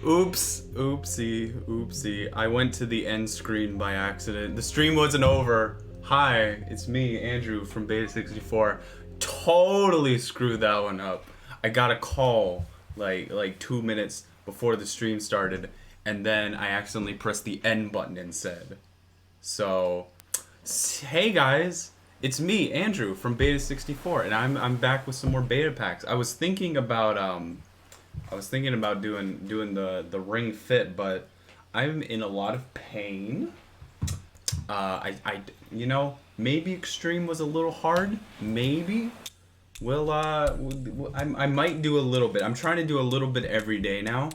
Oops, oopsie. I went to the end screen by accident. The stream wasn't over. Hi, it's me, Andrew from Beta64. Totally screwed that one up. I got a call like 2 minutes before the stream started, and then I accidentally pressed the end button instead. So, hey guys, it's me, Andrew from Beta64, and I'm back with some more beta packs. I was thinking about doing the ring fit, but I'm in a lot of pain. You know, maybe extreme was a little hard. Maybe. Well, I might do a little bit. I'm trying to do a little bit every day now.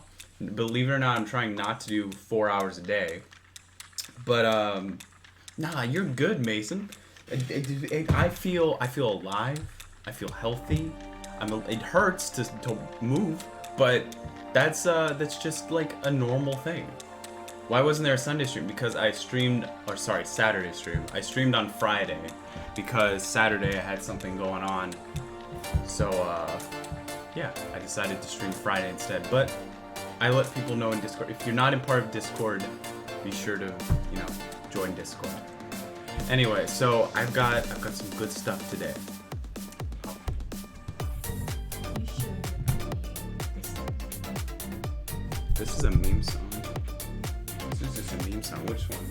Believe it or not, I'm trying not to do 4 hours a day. But nah, you're good, Mason. I feel alive. I feel healthy. It hurts to move, but that's just like a normal thing. Why wasn't there a Sunday stream? Because I streamed, or sorry, Saturday stream. I streamed on Friday because Saturday I had something going on. So yeah, I decided to stream Friday instead. But I let people know in Discord. If you're not in part of Discord, be sure to, you know, join Discord. Anyway, so I've got some good stuff today. This is a meme song. This is just a meme song. Which one?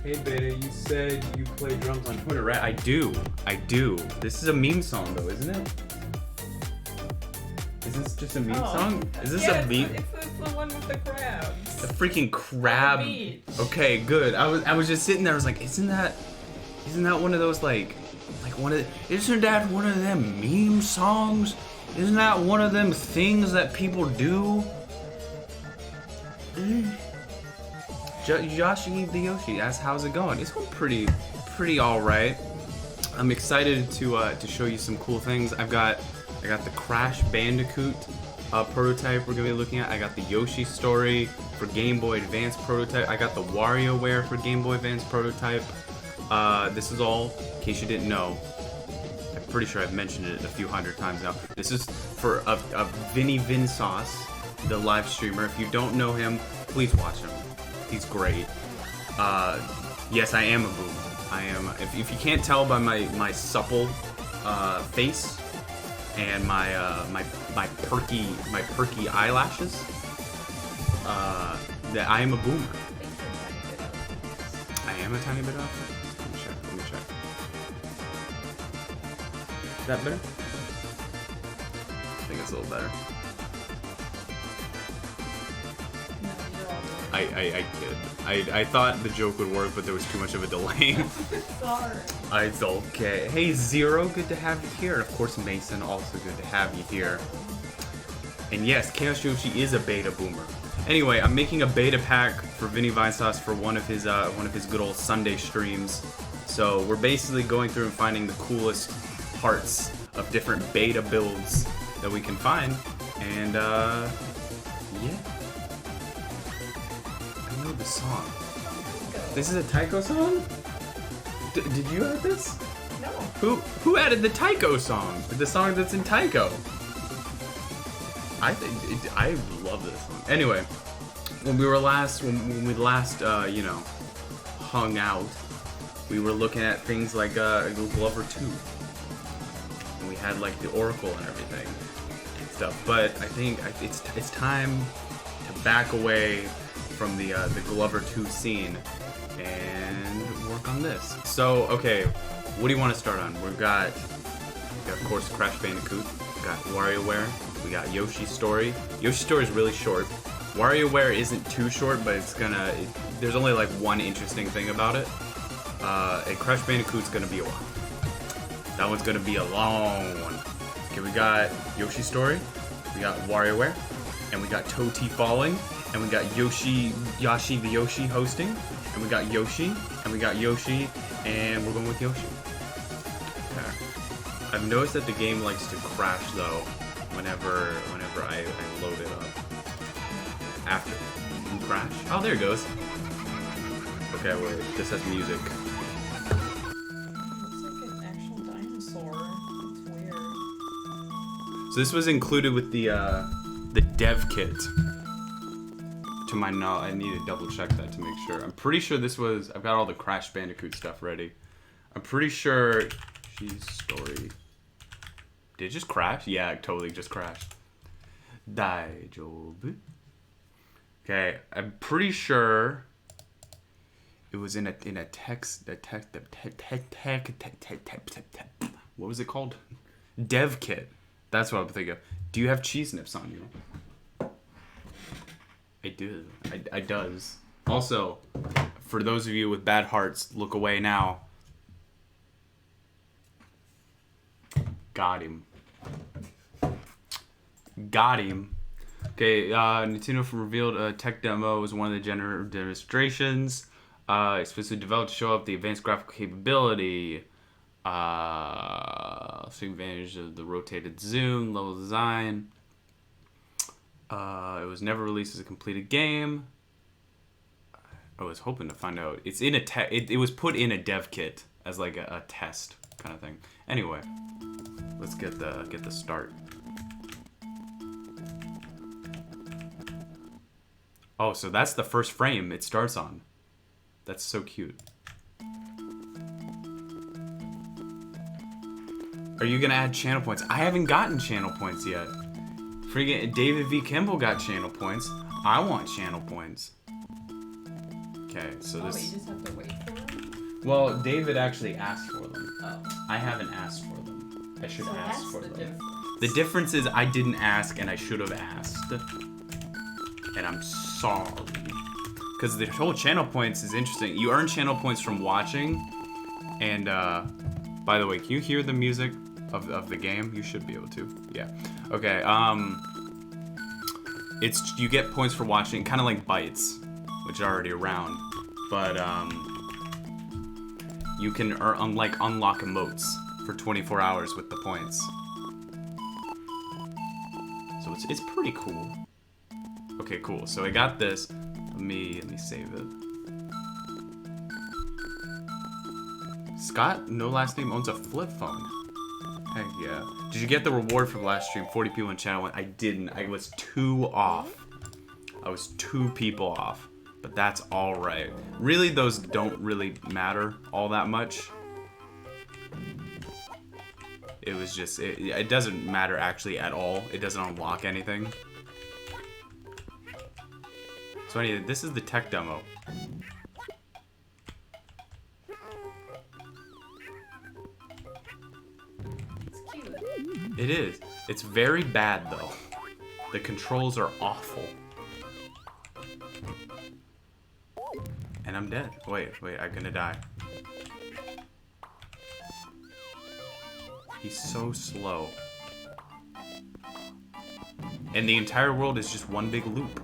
Hey Beta, you said you play drums on Twitter, right? I do. This is a meme song though, isn't it? Is this just a meme song? Is this a meme? It's the one with the crabs. The freaking crab. Okay, good. I was just sitting there. I was like, isn't that one of those isn't that one of them meme songs? Isn't that one of them things that people do? Yoshi the Yoshi asks, how's it going? It's going pretty all right. I'm excited to show you some cool things. I got the Crash Bandicoot prototype we're gonna be looking at. I got the Yoshi Story for Game Boy Advance prototype. I got the WarioWare for Game Boy Advance prototype. This is all, in case you didn't know. I'm pretty sure I've mentioned it a few hundred times now. This is for a Vinny Vinesauce, the live streamer. If you don't know him, please watch him. He's great. Yes, I am a boomer. I am. If you can't tell by my supple face and my perky eyelashes, that I am a boomer. I am a tiny bit off. Let me check. Is that better? I think it's a little better. I kid. I thought the joke would work, but there was too much of a delay. Sorry. It's okay. Hey, Zero, good to have you here. And of course, Mason, also good to have you here. And yes, Chaos Yoshi is a beta boomer. Anyway, I'm making a beta pack for Vinny Vinesauce for one of his good old Sunday streams. So we're basically going through and finding the coolest parts of different beta builds that we can find. And yeah. The song. This is a Taiko song? Did you add this? No. Who added the Taiko song? The song that's in Taiko. I love this song. Anyway, when we last you know, hung out, we were looking at things like Glover 2. And we had like the Oracle and everything and stuff. But I think it's time to back away from the Glover 2 scene and work on this. So, okay, what do you want to start on? We've got of course Crash Bandicoot, we got WarioWare, we got Yoshi Story. Yoshi Story is really short. WarioWare isn't too short, but there's only like one interesting thing about it. And Crash Bandicoot's gonna be a while. That one's gonna be a long one. Okay, we got Yoshi Story, we got WarioWare, and we got Toe T Falling. And we got Yoshi the Yoshi hosting, and we got Yoshi, and we got Yoshi, and we're going with Yoshi. Okay. I've noticed that the game likes to crash though, whenever I load it up. After crash. Oh, there it goes. Okay, wait. This has music. Looks like an actual dinosaur. It's weird. So this was included with the dev kit. to my knowledge. I need to double check that to make sure. I'm pretty sure this was. I've got all the Crash Bandicoot stuff ready. I'm pretty sure. She's story. Did it just crash? Yeah, it totally just crashed. Daijoubu. Okay, I'm pretty sure it was in a text. What was it called? Dev kit. That's what I'm thinking of. Do you have cheese nips on you? I do. I does. Also, for those of you with bad hearts, look away now. Got him. Got him. Okay, Nintendo revealed a tech demo as one of the demonstrations. Explicitly developed to show off the advanced graphical capability. Taking advantage of the rotated zoom, level design. It was never released as a completed game. I was hoping to find out. It's in a it was put in a dev kit as like a test kind of thing. Anyway, let's get the start. Oh, so that's the first frame it starts on. That's so cute. Are you gonna add channel points? I haven't gotten channel points yet. Friggin' David V. Kimball got channel points. I want channel points. Okay, so this. You just have to wait for them? Well, David actually asked for them. Oh. I haven't asked for them. I should ask for them. Difference. The difference is I didn't ask and I should have asked. And I'm sorry. Because the whole channel points is interesting. You earn channel points from watching. And, by the way, can you hear the music of the game? You should be able to. Yeah. Okay, you get points for watching, kind of like Bites, which are already around. But, you can unlock emotes for 24 hours with the points. So it's pretty cool. Okay, cool. So I got this. Let me save it. Scott, no last name, owns a flip phone. Heck yeah. Did you get the reward from last stream? 40 people in channel 1. I didn't. I was 2 off. I was 2 people off. But that's alright. Really, those don't really matter all that much. It was just, it doesn't matter actually at all. It doesn't unlock anything. So anyway, this is the tech demo. It's cute. It is. It's very bad though. The controls are awful. And I'm dead. Wait, I'm gonna die. He's so slow. And the entire world is just one big loop.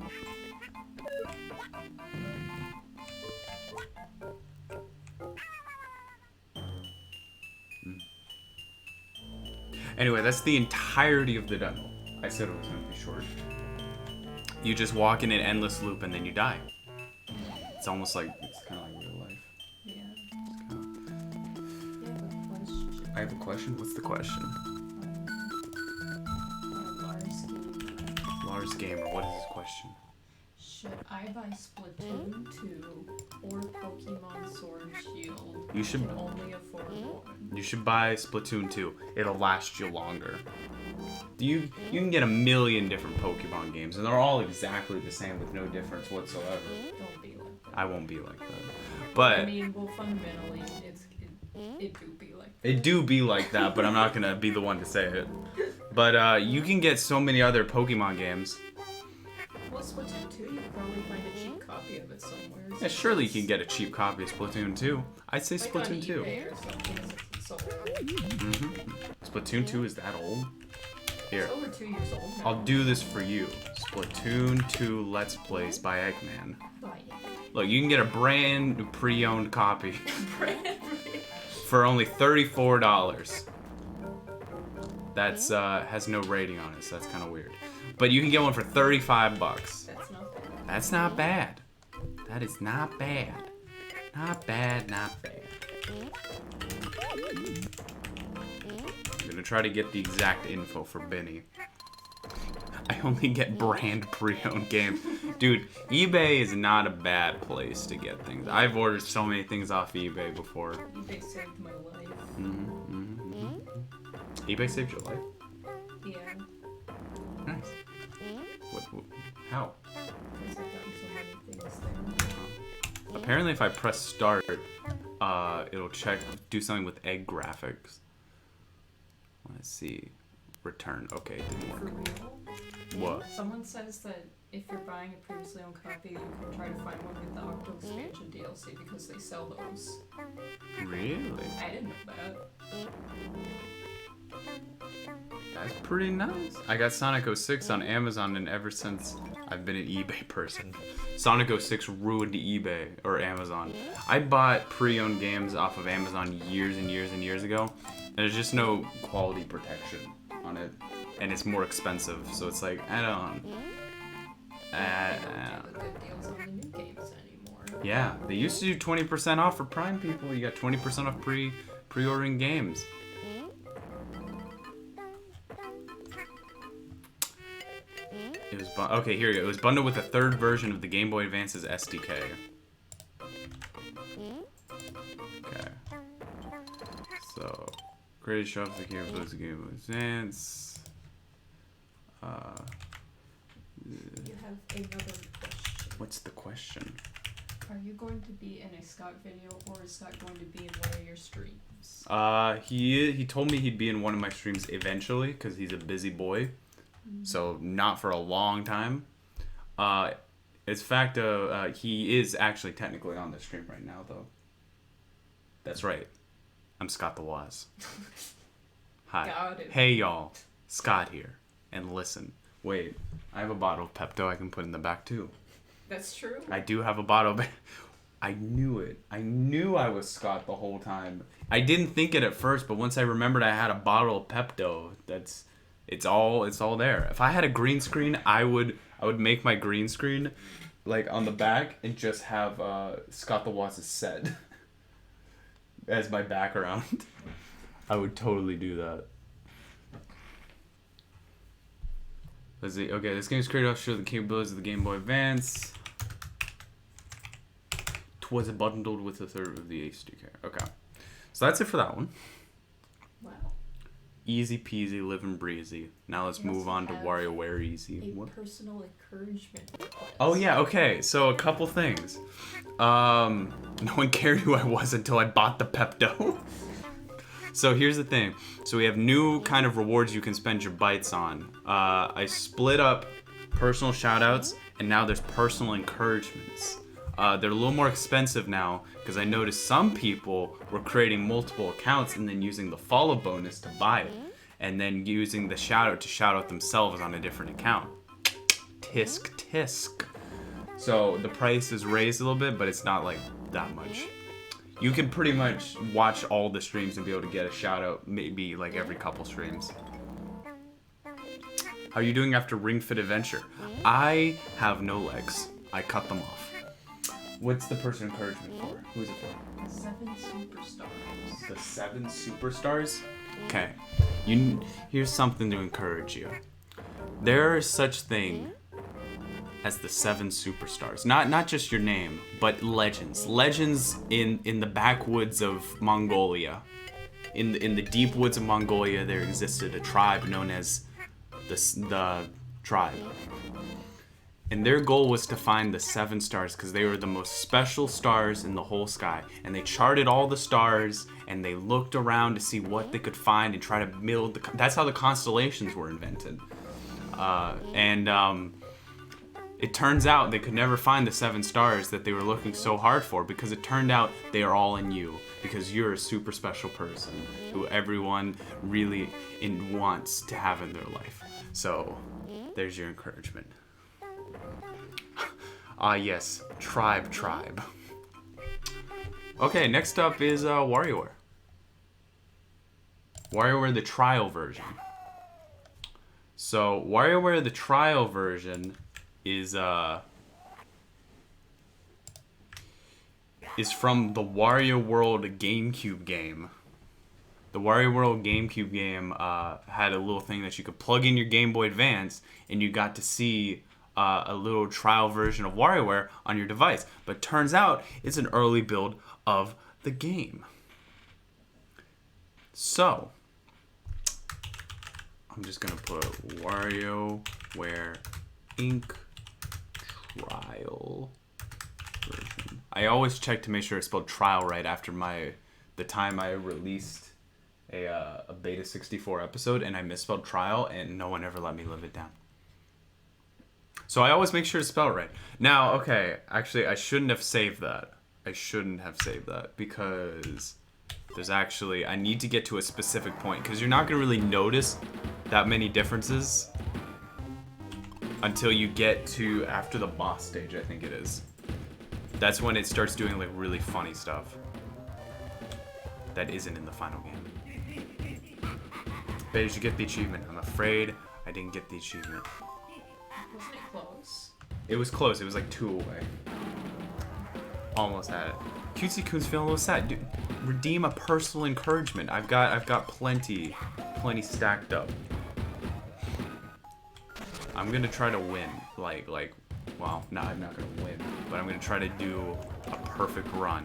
Anyway, that's the entirety of the demo. I said it was gonna be short. You just walk in an endless loop and then you die. It's almost like, it's kind of like real life. Yeah. I have a question? What's the question? Lars Gamer, what is his question? Should I buy Splatoon 2 or Pokemon Sword and Shield? You should I can only afford one. You should buy Splatoon 2. It'll last you longer. You can get a million different Pokemon games, and they're all exactly the same with no difference whatsoever. Don't be like that. I won't be like that. But I mean, well, fundamentally, it do be like that. it do be like that, but I'm not gonna be the one to say it. But you can get so many other Pokemon games. Well, Splatoon 2, you can probably find a cheap copy of it somewhere. Yeah, surely you can get a cheap copy of Splatoon 2. I'd say Like Splatoon on 2. eBay or something, it's so old. Splatoon 2 is that old? Here, It's over 2 years old now. I'll do this for you. Splatoon 2 Let's Plays by Eggman. Look, you can get a brand new pre-owned copy for only $34. That's has no rating on it, so that's kind of weird. But you can get one for 35 bucks. That's not bad. That's not bad. That is not bad. Not bad, not bad. I'm gonna try to get the exact info for Vinny. I only get brand pre-owned games. Dude, eBay is not a bad place to get things. I've ordered so many things off eBay before. eBay saved my life. eBay saved your life? Yeah. Nice. What, how? Because I've gotten so many things there. Apparently if I press start, it'll do something with egg graphics. Let's see. Return. Okay, it didn't For work. real? What? Someone says that if you're buying a previously owned copy, you can try to find one with the Octo Expansion DLC because they sell those. Really? I didn't know that. That's pretty nice. I got Sonic 06 on Amazon, and ever since I've been an eBay person. Sonic 06 ruined eBay or Amazon. I bought pre-owned games off of Amazon years and years and years ago. There's just no quality protection on it, and it's more expensive. So it's like I don't. The good deals on the new games anymore. Yeah, they used to do 20% off for Prime people. You got 20% off pre-ordering games. It was okay. Here you go. It was bundled with a third version of the Game Boy Advance's SDK. Okay. So, greatest show of the Game Boy Advance. You have another question. What's the question? Are you going to be in a Scott video, or is Scott going to be in one of your streams? He told me he'd be in one of my streams eventually because he's a busy boy. So not for a long time. It's fact, he is actually technically on the stream right now, though. That's right. I'm Scott the Waz. Hi. Got it. Hey, y'all. Scott here. And listen. Wait. I have a bottle of Pepto I can put in the back, too. That's true. I do have a bottle of... I knew it. I knew I was Scott the whole time. I didn't think it at first, but once I remembered I had a bottle of Pepto, it's all there. If I had a green screen, I would make my green screen like on the back and just have Scott the Waz's set as my background. I would totally do that. Let's see. Okay, this game is created off show the capabilities of the Game Boy Advance. Was bundled with a third of the SDK. Okay, so that's it for that one. Wow. Easy peasy, living breezy. Now let's move on to WarioWare Easy. A personal encouragement request. Oh yeah, okay. So a couple things. No one cared who I was until I bought the Pepto. So here's the thing. So we have new kind of rewards you can spend your bytes on. I split up personal shoutouts, and now there's personal encouragements. They're a little more expensive now because I noticed some people were creating multiple accounts and then using the follow bonus to buy it, and then using the shout out to shout out themselves on a different account. Tisk tisk. So the price is raised a little bit, but it's not like that much. You can pretty much watch all the streams and be able to get a shout out maybe like every couple streams. How are you doing after Ring Fit Adventure? I have no legs. I cut them off. What's the person encouragement for? Who's it for? 7 superstars. The 7 superstars? Okay. Here's something to encourage you. There is such thing as the 7 superstars. Not just your name, but legends. Legends in the backwoods of Mongolia. In the deep woods of Mongolia, there existed a tribe known as the tribe. And their goal was to find the 7 stars because they were the most special stars in the whole sky. And they charted all the stars and they looked around to see what they could find and try to build that's how the constellations were invented. It turns out they could never find the 7 stars that they were looking so hard for because it turned out they are all in you because you're a super special person who everyone really wants to have in their life. So there's your encouragement. Yes, tribe. Okay, next up is WarioWare. WarioWare the trial version. So WarioWare the trial version is from the Wario World GameCube game. The Wario World GameCube game had a little thing that you could plug in your Game Boy Advance, and you got to see a little trial version of WarioWare on your device. But turns out it's an early build of the game. So, I'm just going to put WarioWare Inc. trial version. I always check to make sure it's spelled trial right after the time I released a Beta64 episode, and I misspelled trial, and no one ever let me live it down. So I always make sure to spell it right. Now, okay, actually, I shouldn't have saved that. Because there's actually, I need to get to a specific point, because you're not going to really notice that many differences until you get to after the boss stage, I think it is. That's when it starts doing like really funny stuff that isn't in the final game. But you should get the achievement. I'm afraid I didn't get the achievement. Wasn't it close? It was close. It was like 2 away. Almost had it. Cutesy Coon's feeling a little sad. Dude, redeem a personal encouragement. I've got plenty stacked up. I'm gonna try to win. Well, no, I'm not gonna win, but I'm gonna try to do a perfect run.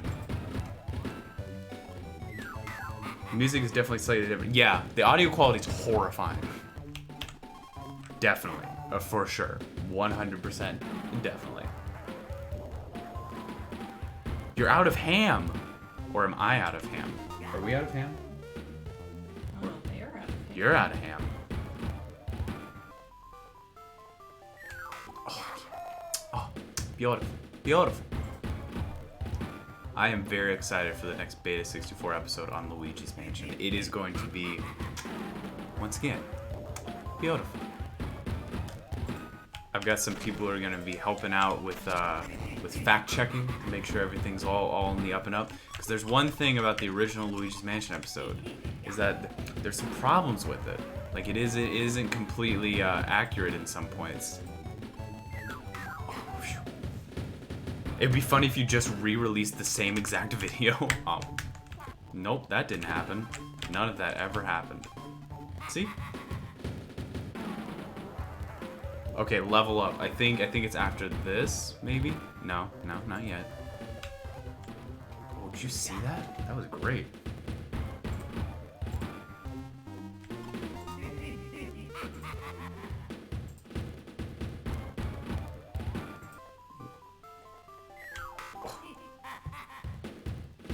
Music is definitely slightly different. Yeah, the audio quality is horrifying. Definitely. For sure. 100%. Definitely. You're out of ham! Or am I out of ham? Are we out of ham? Oh, they're out of ham. You're out of ham. Oh, beautiful. Beautiful. I am very excited for the next Beta64 episode on Luigi's Mansion. It is going to be, once again, beautiful. I've got some people who are going to be helping out with fact-checking to make sure everything's all in the up and up. Because there's one thing about the original Luigi's Mansion episode, is that there's some problems with it. Like, it isn't completely accurate in some points. It'd be funny if you just re-released the same exact video. Oh. Nope, that didn't happen. None of that ever happened. See? Okay, level up. I think it's after this, maybe? No, not yet. Oh, did you see that? That was great.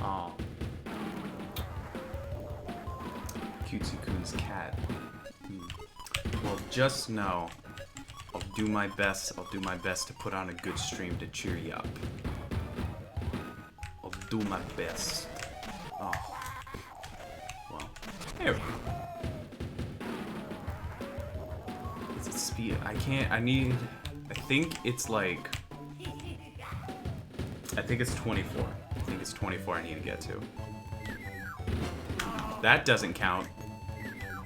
Oh. Cutesy Coon's cat. Well, just know, I'll do my best to put on a good stream to cheer you up. I'll do my best. Oh. Well, there we go. Is it speed? I think it's like, I think it's 24. I think it's 24 I need to get to. That doesn't count.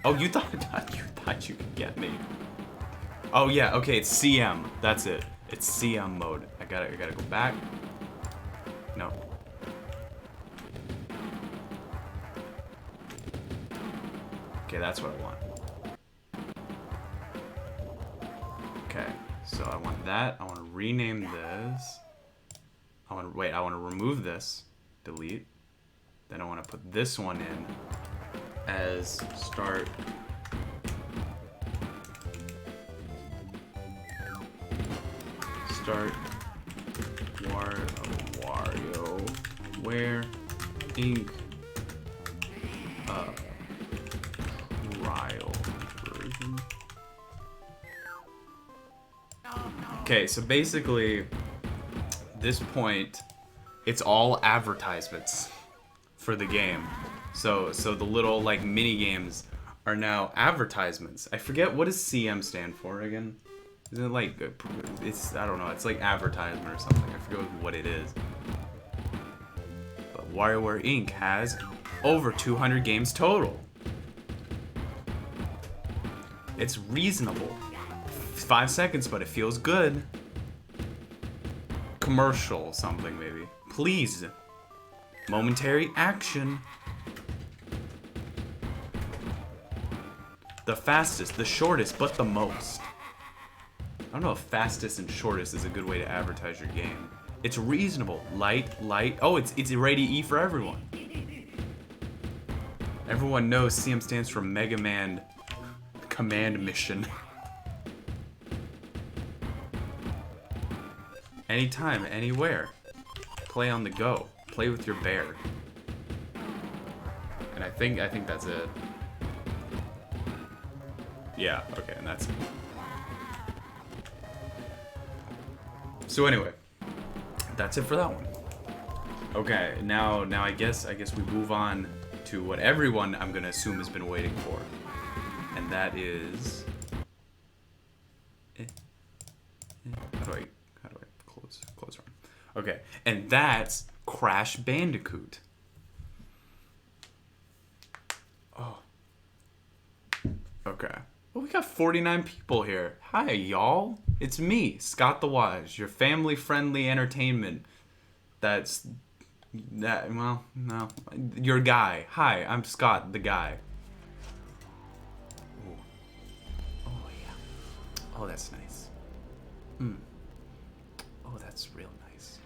Oh, you thought you could get me. Oh yeah, okay, it's CM. That's it. It's CM mode. I gotta go back. No. Okay, that's what I want. Okay, so I want that. I want to rename this. I want to remove this. Delete. Then I want to put this one in as start. Start WarioWare Inc. Trial version. Okay, so basically, this point, it's all advertisements for the game. So the little like mini games are now advertisements. I forget, what does CM stand for again? Isn't it like, I don't know, it's like advertisement or something. I forget what it is. But WarioWare Inc. has over 200 games total. It's reasonable. 5 seconds, but it feels good. Commercial something maybe. Please. Momentary action. The fastest, the shortest, but the most. don't know if fastest and shortest is a good way to advertise your game. It's reasonable. Light. Oh, it's ready to eat for everyone. Everyone knows CM stands for Mega Man Command Mission. Anytime, anywhere. Play on the go. Play with your bear. And I think that's it. Yeah, okay, and that's it. So anyway, that's it for that one. Okay, now I guess we move on to what everyone, I'm gonna assume, has been waiting for, and that is. How do I close run? Okay, and that's Crash Bandicoot. Oh. Okay. Well, we got 49 people here. Hi, y'all. It's me, Scott the Wise, your family-friendly entertainment. Well, no. Your guy. Hi, I'm Scott, the guy. Ooh. Oh, yeah. Oh, that's nice. Oh, that's real nice.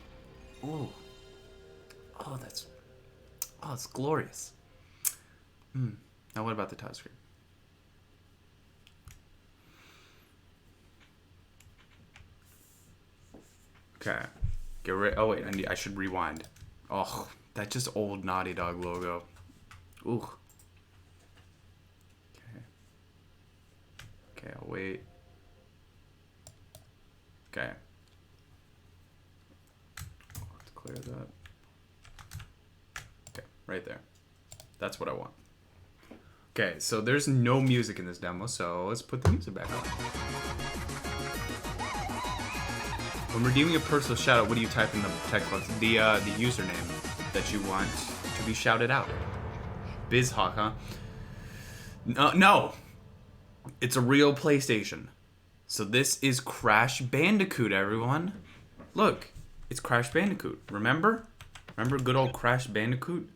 Ooh. Oh, it's glorious. Now what about the touchscreen? Okay. Get ready. Oh wait, I should rewind. Oh, that just old Naughty Dog logo. Ooh. Okay. Okay, I'll wait. Okay. Let's clear that. Okay, right there. That's what I want. Okay, so there's no music in this demo, so let's put the music back on. When redeeming a personal shout out, what do you type in the text box? The username that you want to be shouted out. BizHawk, huh? No! It's a real PlayStation. So this is Crash Bandicoot, everyone. Look, it's Crash Bandicoot. Remember? Remember good old Crash Bandicoot?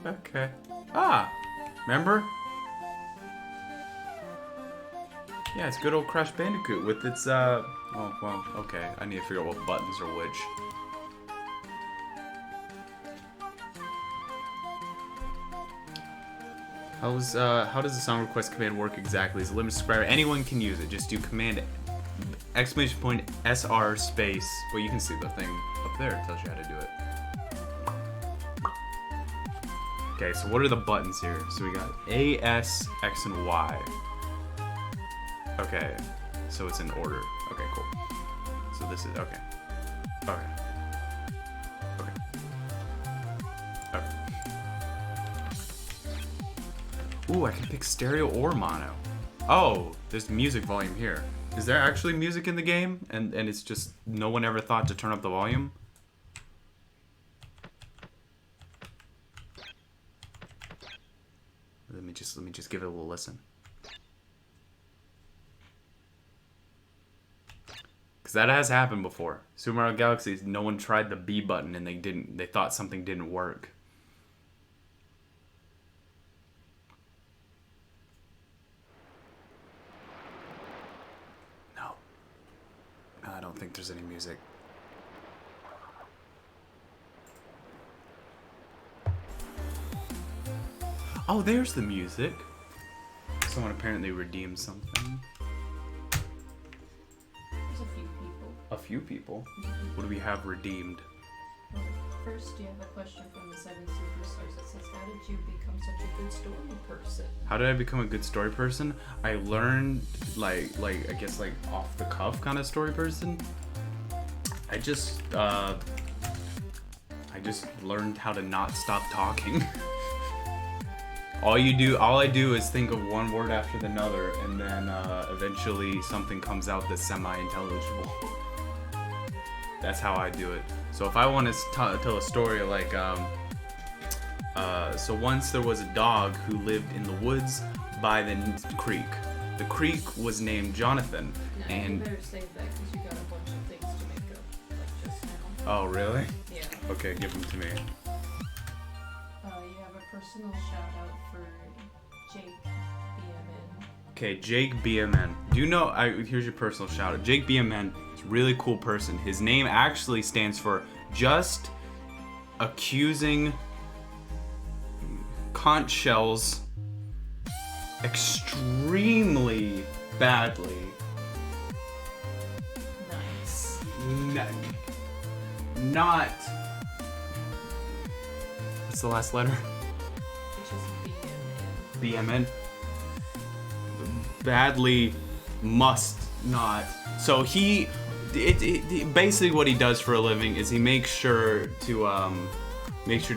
Okay. Ah! Remember? Yeah, it's good old Crash Bandicoot with its, oh, well, okay. I need to figure out what buttons are which. How does the song request command work exactly? Is a limited subscriber? Anyone can use it. Just do command !SR space. Well, you can see the thing up there. It tells you how to do it. Okay, so what are the buttons here? So we got A, S, X, and Y. Okay, so it's in order. Okay, cool. So this is, okay. Okay. Okay. Okay. Ooh, I can pick stereo or mono. Oh, there's music volume here. Is there actually music in the game? And it's just, no one ever thought to turn up the volume? Let me just give it a little listen. Because that has happened before. Super Mario Galaxy, no one tried the B button and they thought something didn't work. No. No, I don't think there's any music. Oh, there's the music. Someone apparently redeemed something. There's a few people. A few people? What do we have redeemed? Well, first, you have a question from the 7 Superstars that says, how did you become such a good story person? How did I become a good story person? I learned, I guess, off the cuff kind of story person. I just learned how to not stop talking. All I do is think of one word after another, and then eventually something comes out that's semi-intelligible. That's how I do it. So if I want to tell a story so once there was a dog who lived in the woods by the creek. The creek was named Jonathan, No, and you better save that because you got a bunch of things to make up, just now. Oh, really? Yeah. Okay, give them to me. You have a personal shout out for Jake BMN. Okay, Jake BMN. Do you know, here's your personal shout out. Jake BMN is a really cool person. His name actually stands for Just Accusing Conch Shells Extremely Badly. Nice. Not. What's the last letter? Which is BMN. Badly must not. So basically what he does for a living is he makes sure to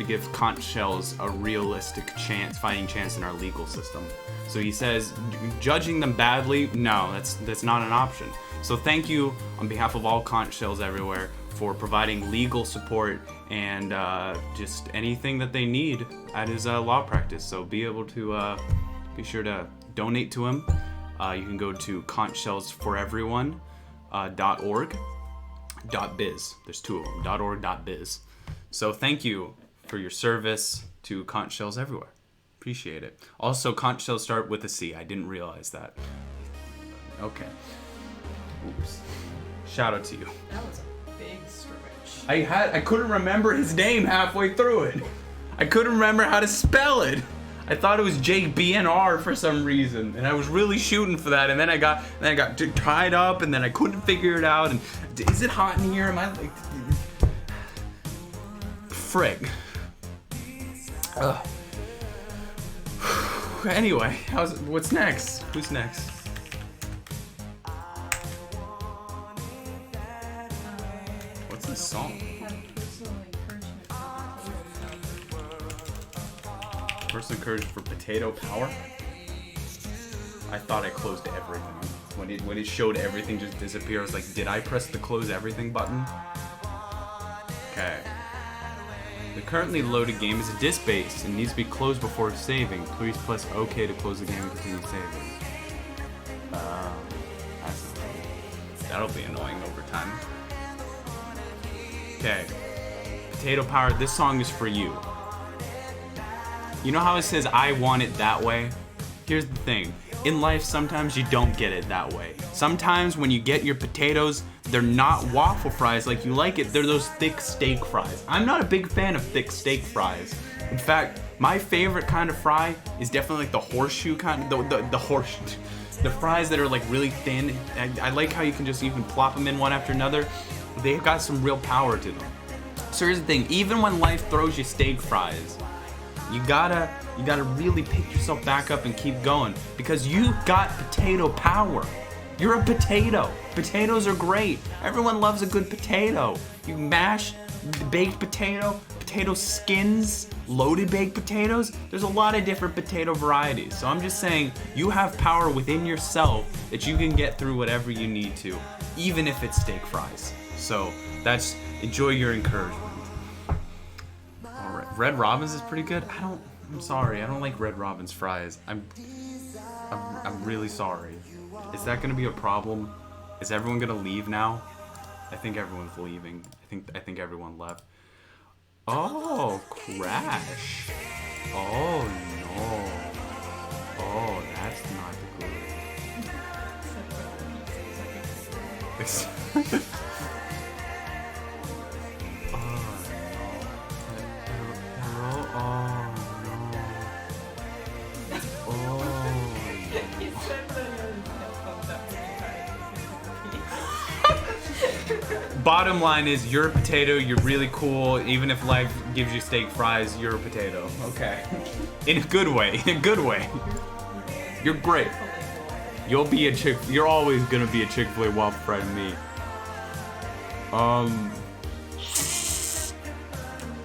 give conch shells a realistic fighting chance in our legal system. So he says judging them badly, no, that's not an option. So thank you on behalf of all conch shells everywhere for providing legal support and just anything that they need at his law practice. So be sure to donate to him. You can go to conchshellsforeveryone.org.biz. There's two of them, .org.biz. So thank you for your service to conch shells everywhere. Appreciate it. Also, conch shells start with a C. I didn't realize that. Okay. Oops. Shout out to you. That was a big stretch. I couldn't remember his name halfway through it. I couldn't remember how to spell it. I thought it was Jake BNR for some reason, and I was really shooting for that, and then I got tied up, and then I couldn't figure it out. And is it hot in here? Am I like frig? Ugh. Anyway, what's next? Who's next? What's this song? Personal encouragement for potato power. I thought I closed everything. When it showed everything just disappear, I was like, did I press the close everything button? Okay. The currently loaded game is a disk-based and needs to be closed before saving. Please press OK to close the game and continue saving. That'll be annoying over time. Okay. Potato power, this song is for you. You know how it says, I want it that way? Here's the thing. In life, sometimes you don't get it that way. Sometimes when you get your potatoes, they're not waffle fries like you like it. They're those thick steak fries. I'm not a big fan of thick steak fries. In fact, my favorite kind of fry is definitely like the horseshoe kind, the fries that are like really thin. I like how you can just even plop them in one after another. They've got some real power to them. So here's the thing, even when life throws you steak fries, you gotta really pick yourself back up and keep going, because you got potato power. You're a potato. Potatoes are great. Everyone loves a good potato. You mash baked potato skins, loaded baked potatoes. There's a lot of different potato varieties. So I'm just saying, you have power within yourself that you can get through whatever you need to, even if it's steak fries. So enjoy your encouragement. Red Robin's is pretty good. I'm sorry, I don't like Red Robin's fries. I'm really sorry. Is that gonna be a problem? Is everyone gonna leave now? I think everyone's leaving. I think everyone left. Oh, Crash. Oh no. Oh, that's not good. Bottom line is, you're a potato, you're really cool. Even if life gives you steak fries, you're a potato. Okay. In a good way. In a good way. You're great. You're always gonna be a Chick-fil-A waffle fry to me.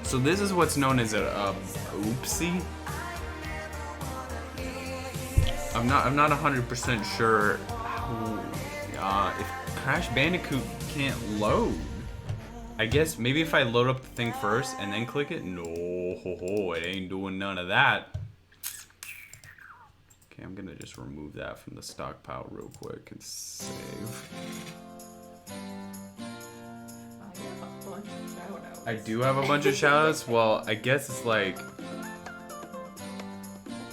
So this is what's known as a oopsie. I'm not 100% sure if Crash Bandicoot can't load. I guess maybe if I load up the thing first and then click it. No, it ain't doing none of that. Okay, I'm gonna just remove that from the stockpile real quick and save. I do have a bunch of shoutouts. Well, I guess it's like,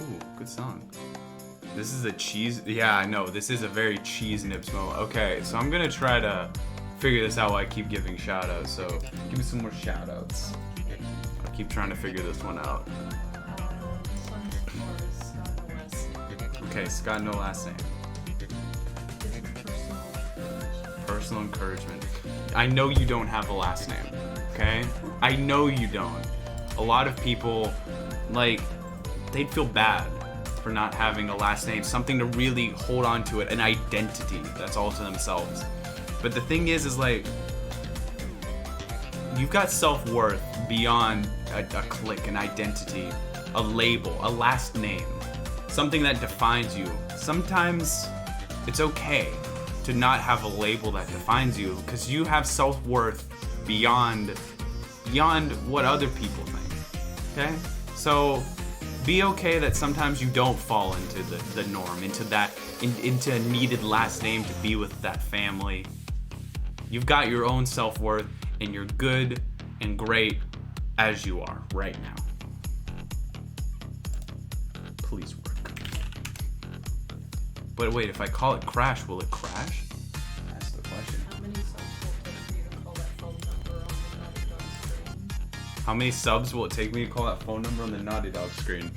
ooh, good song. This is a cheese. Yeah, I know. This is a very cheese nips moment. Okay, so I'm gonna try to figure this out while I keep giving shout outs. So give me some more shout outs. I'll keep trying to figure this one out. This one is Scott no last name. Okay, Scott, no last name. Personal encouragement. I know you don't have a last name, okay? I know you don't. A lot of people, like, they'd feel bad for not having a last name, something to really hold on to it, an identity that's all to themselves. But the thing is like, you've got self-worth beyond a clique, an identity, a label, a last name, something that defines you. Sometimes it's okay to not have a label that defines you, because you have self-worth beyond what other people think, okay? So be okay that sometimes you don't fall into the norm, into a needed last name to be with that family. You've got your own self-worth, and you're good and great as you are right now. Please work. But wait, if I call it Crash, will it crash? That's the question. How many subs will it take for you to call that phone number on the Naughty Dog screen? How many subs will it take me to call that phone number on the Naughty Dog screen?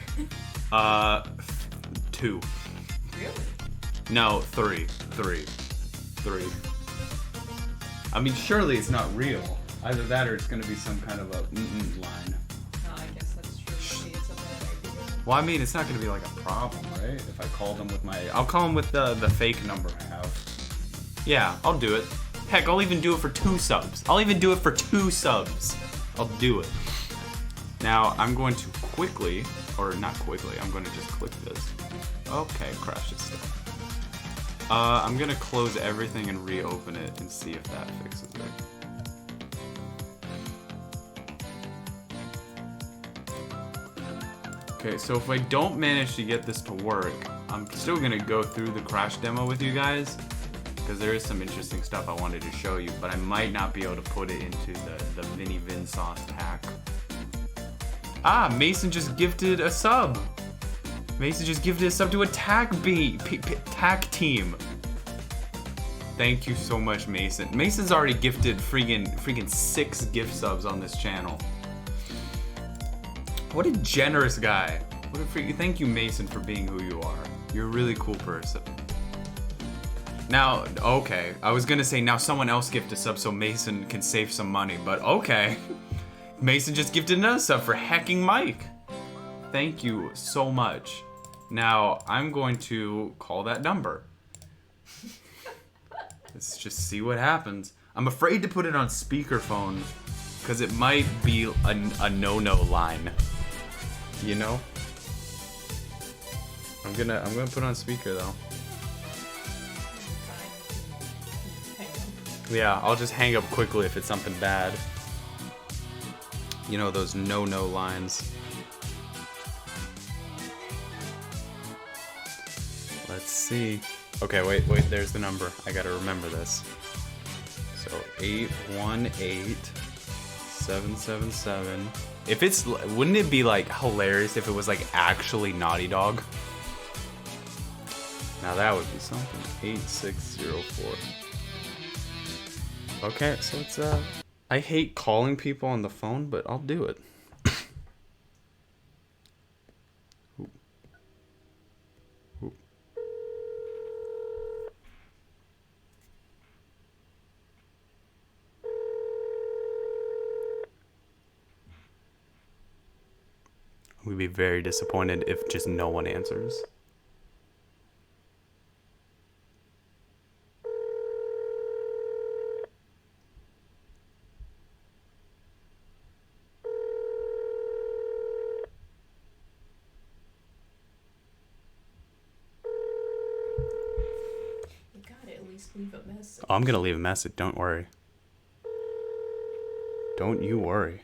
2. Really? No, 3. I mean, surely it's not real. Either that or it's gonna be some kind of a line. No, I guess that's true. Maybe it's a bad idea. Well, I mean, it's not gonna be like a problem, right? If I call them with I'll call them with the fake number I have. Yeah, I'll do it. Heck, I'll even do it for 2 subs. I'll do it. Now, I'm going to quickly, or not quickly, I'm going to just click this. Okay, crash this stuff. I'm going to close everything and reopen it and see if that fixes it. Okay, so if I don't manage to get this to work, I'm still going to go through the crash demo with you guys, because there is some interesting stuff I wanted to show you, but I might not be able to put it into the Vinny Vinesauce pack. Ah, Mason just gifted a sub. Mason just gifted a sub to a tack team. Thank you so much, Mason. Mason's already gifted freaking 6 gift subs on this channel. What a generous guy. Thank you, Mason, for being who you are. You're a really cool person. Now, okay, I was gonna say now someone else gift a sub so Mason can save some money, but okay. Mason just gifted another sub for hacking Mike. Thank you so much. Now, I'm going to call that number. Let's just see what happens. I'm afraid to put it on speakerphone because it might be a no-no line. You know? I'm gonna put it on speaker though. Yeah, I'll just hang up quickly if it's something bad. You know, those no-no lines. Let's see. Okay, wait, there's the number. I gotta remember this. So, 818-777. If it's, wouldn't it be like hilarious if it was like actually Naughty Dog? Now that would be something. 8604. Okay, so it's I hate calling people on the phone, but I'll do it. Ooh. Ooh. We'd be very disappointed if just no one answers. Leave a message. Oh, I'm gonna leave a message, don't worry. Don't you worry.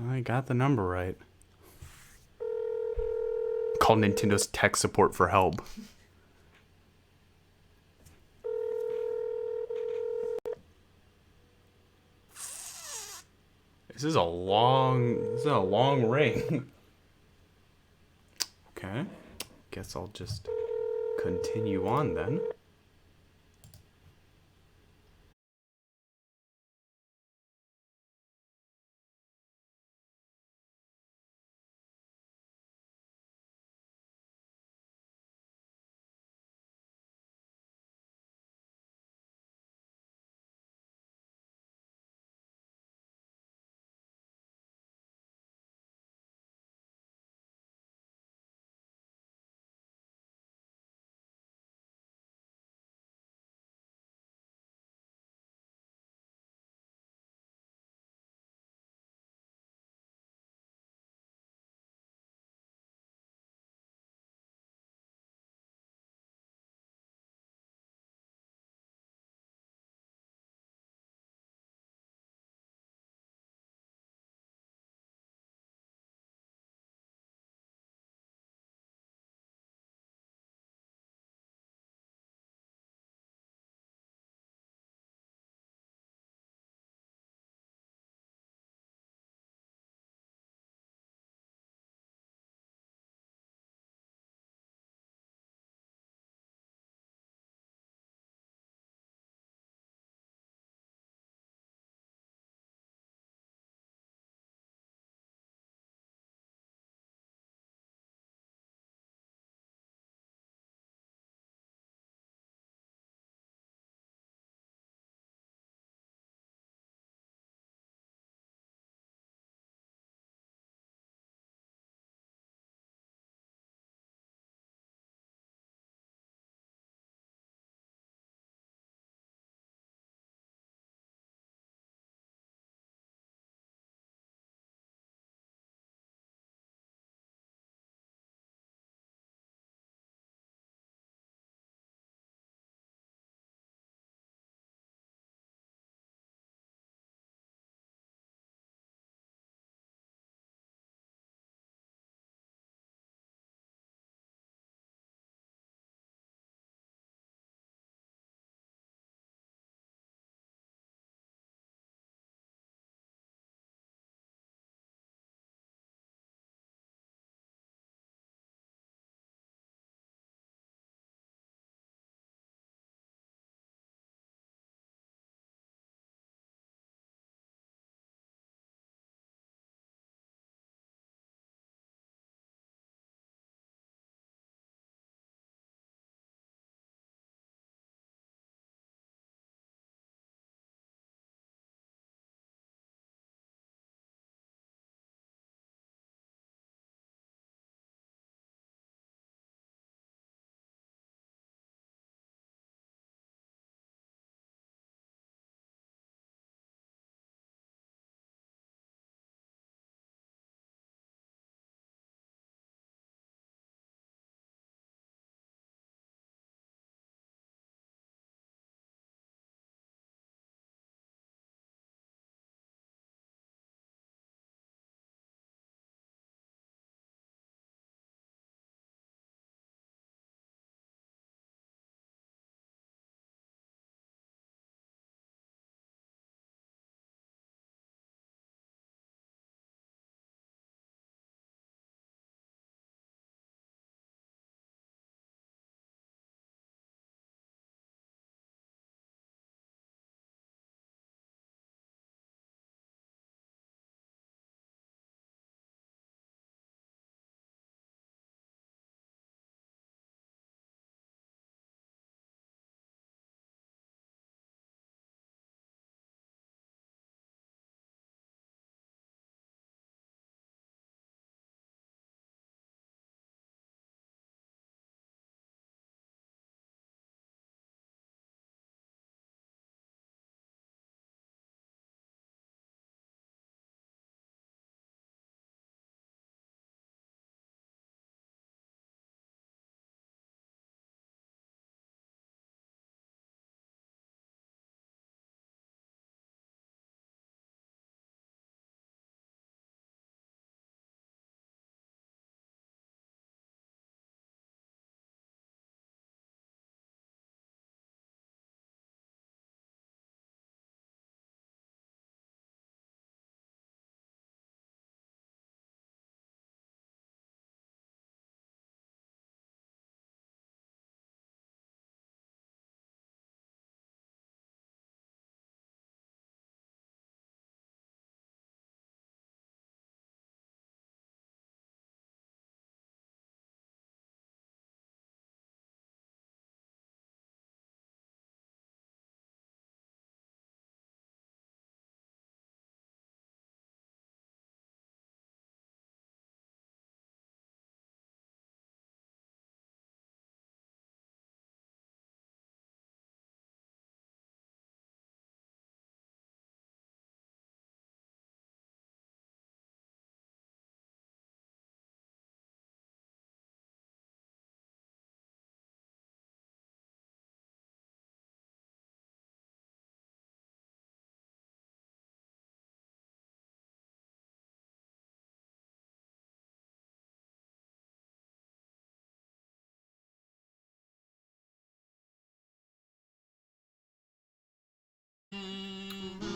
I got the number right. Call Nintendo's tech support for help. This is a long ring. Okay. Guess I'll just continue on then.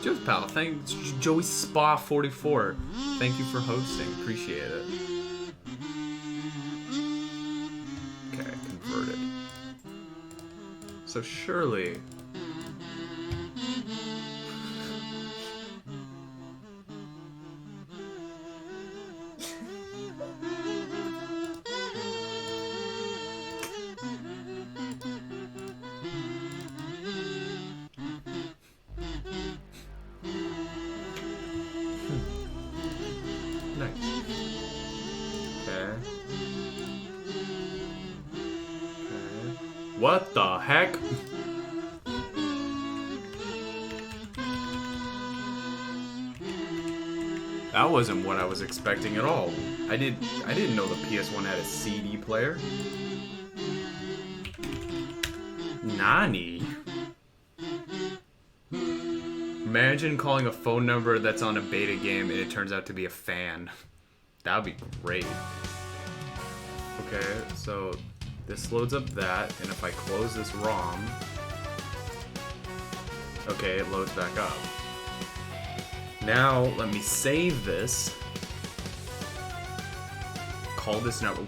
Just pal, thanks. Joey Spa 44. Thank you for hosting. Appreciate it. Okay, converted. So surely. Nice. Okay. Okay. What the heck? That wasn't what I was expecting at all. I didn't know the PS1 had a CD player. Nani? Imagine calling a phone number that's on a beta game and it turns out to be a fan. That would be great. Okay, so this loads up that, and if I close this ROM, okay, it loads back up. Now, let me save this. Call this number.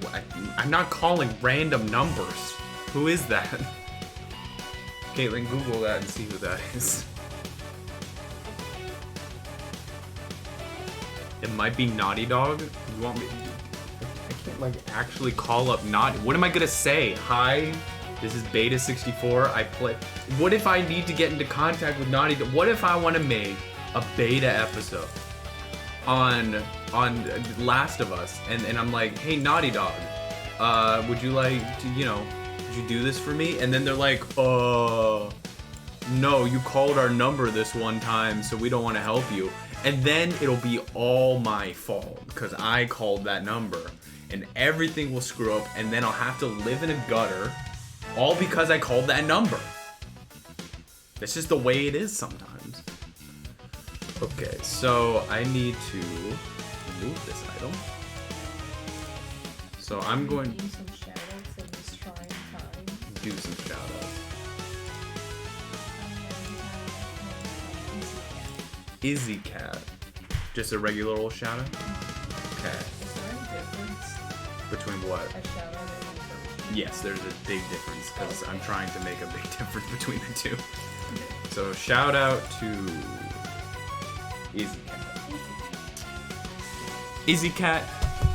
I'm not calling random numbers. Who is that? Caitlin, Google that and see who that is. It might be Naughty Dog. You want me? I can't like actually call up Naughty. What am I gonna say? Hi, this is Beta64. I play. What if I need to get into contact with Naughty Dog? What if I want to make a beta episode on Last of Us, and I'm like, hey Naughty Dog, would you like to, would you do this for me? And then they're like, no, you called our number this one time, so we don't want to help you. And then it'll be all my fault because I called that number, and everything will screw up, and then I'll have to live in a gutter, all because I called that number. That's just the way it is sometimes. Okay, so I need to move this item. So I'm going to do some shoutouts in this trying time. Do some shoutouts. Izzy Cat. Just a regular old shoutout? Okay. Is there any difference Between what? a shoutout and encouragement? Yes, there's a big difference because I'm trying to make a big difference between the two. So shout out to Izzy Cat. Izzy Cat,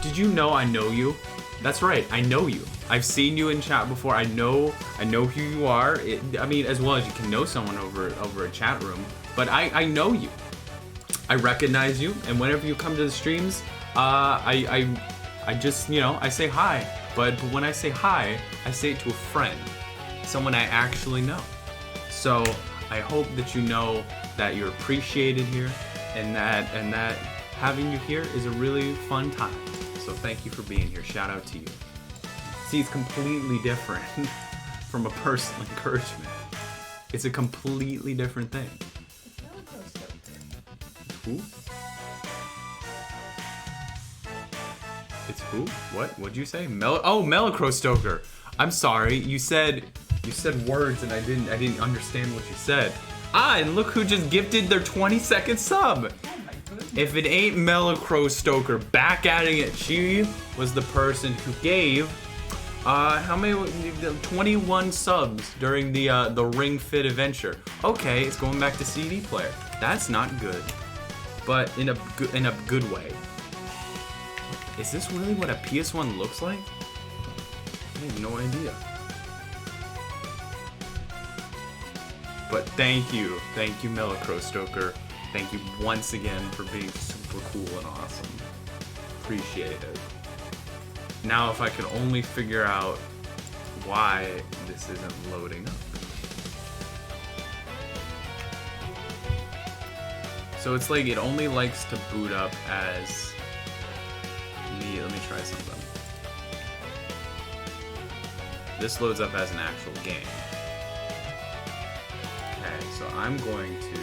did you know I know you? That's right, I know you. I've seen you in chat before. I know who you are. I mean, as well as you can know someone over a chat room, but I know you. I recognize you, and whenever you come to the streams, I just, I say hi. But when I say hi, I say it to a friend, someone I actually know. So I hope that you know that you're appreciated here, and that having you here is a really fun time. So thank you for being here. Shout out to you. See, it's completely different from a personal encouragement. It's a completely different thing. Who? It's who? What? What'd you say? Melicro Stoker. I'm sorry. You said words and I didn't understand what you said. Ah, and look who just gifted their 20-second sub. If it ain't Melicro Stoker, back at it. She was the person who gave how many? 21 subs during the Ring Fit adventure. Okay, it's going back to CD player. That's not good, but in a good way. Is this really what a PS1 looks like? I have no idea. But thank you, Melicro Stoker. Thank you once again for being super cool and awesome. Appreciate it. Now if I could only figure out why this isn't loading up. So it's like it only likes to boot up as me. Let me try something. This loads up as an actual game. Okay, so I'm going to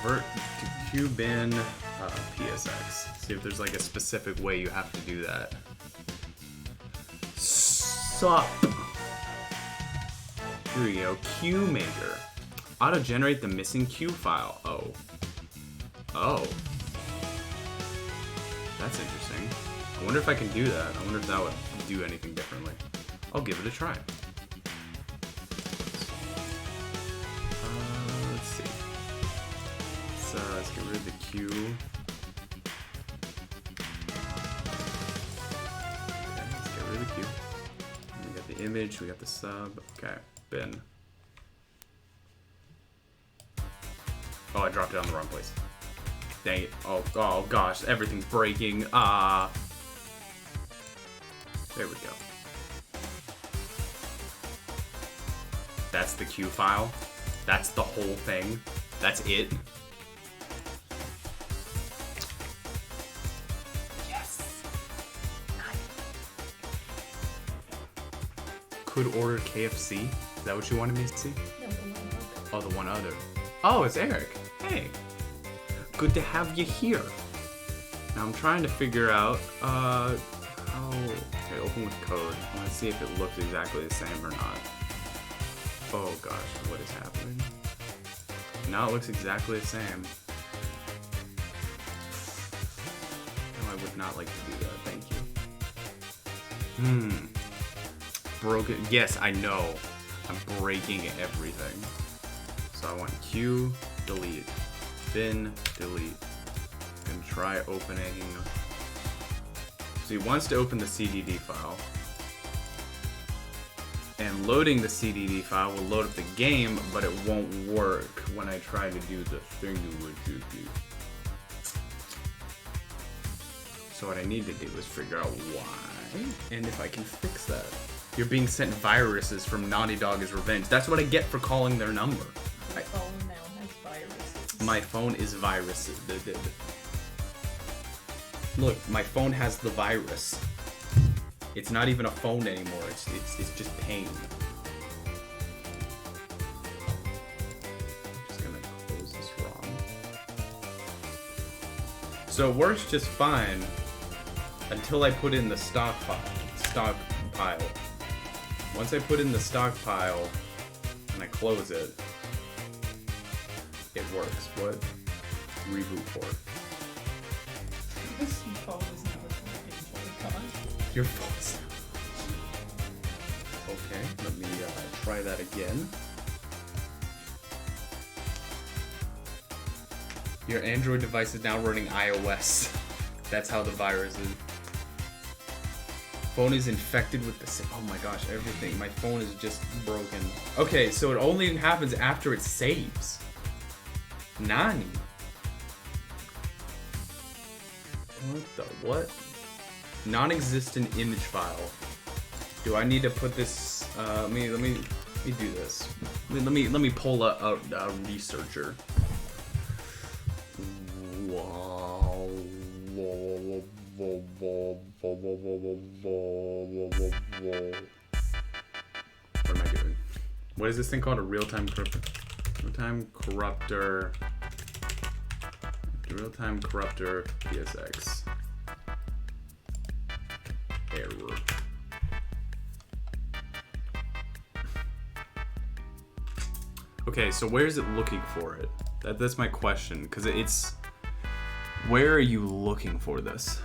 convert to Cubin PSX. See if there's like a specific way you have to do that. Sup. Here we go. Q maker. Auto-generate the missing Q file. Oh. Oh. That's interesting. I wonder if I can do that. I wonder if that would do anything differently. I'll give it a try. Let's see. Let's get rid of the Q. Okay, let's get rid of the Q. We got the image, we got the sub. Okay, bin. Oh, I dropped it on the wrong place. Dang it. Oh gosh, everything's breaking. There we go. That's the Q file. That's the whole thing. That's it. Yes. Could order KFC. Is that what you wanted me to see? No, the one other. Oh, the one other. Oh, it's Eric. Hey. Good to have you here. Now I'm trying to figure out how. Okay, open with code. I want to see if it looks exactly the same or not. Oh gosh, what is happening? Now it looks exactly the same. No, I would not like to do that. Thank you. Broken. Yes, I know. I'm breaking everything. So I want Q, delete. Bin, delete. And try opening. So he wants to open the CDD file. And loading the CDD file will load up the game, but it won't work when I try to do the thingy-wajooky. So what I need to do is figure out why, and if I can fix that. You're being sent viruses from Naughty Dog as revenge. That's what I get for calling their number. My phone now has viruses. My phone is viruses. Look, my phone has the virus. It's not even a phone anymore. It's just pain. I'm just gonna close this wrong. So it works just fine until I put in the stockpile. Once I put in the stockpile and I close it, it works. What? Reboot port. This phone is never going to Your phone's. Okay, let me try that again. Your Android device is now running iOS. That's how the virus is. Phone is infected with the oh my gosh, everything. My phone is just broken. Okay, so it only happens after it saves. Nani? What the what? Non-existent image file. Do I need to put this? Let me do this. Let me pull a researcher. What am I doing? What is this thing called? A real-time corruptor? Real-time corruptor. Real-time corruptor PSX. Error. Okay, so where is it looking for it? That's my question, because it's... Where are you looking for this?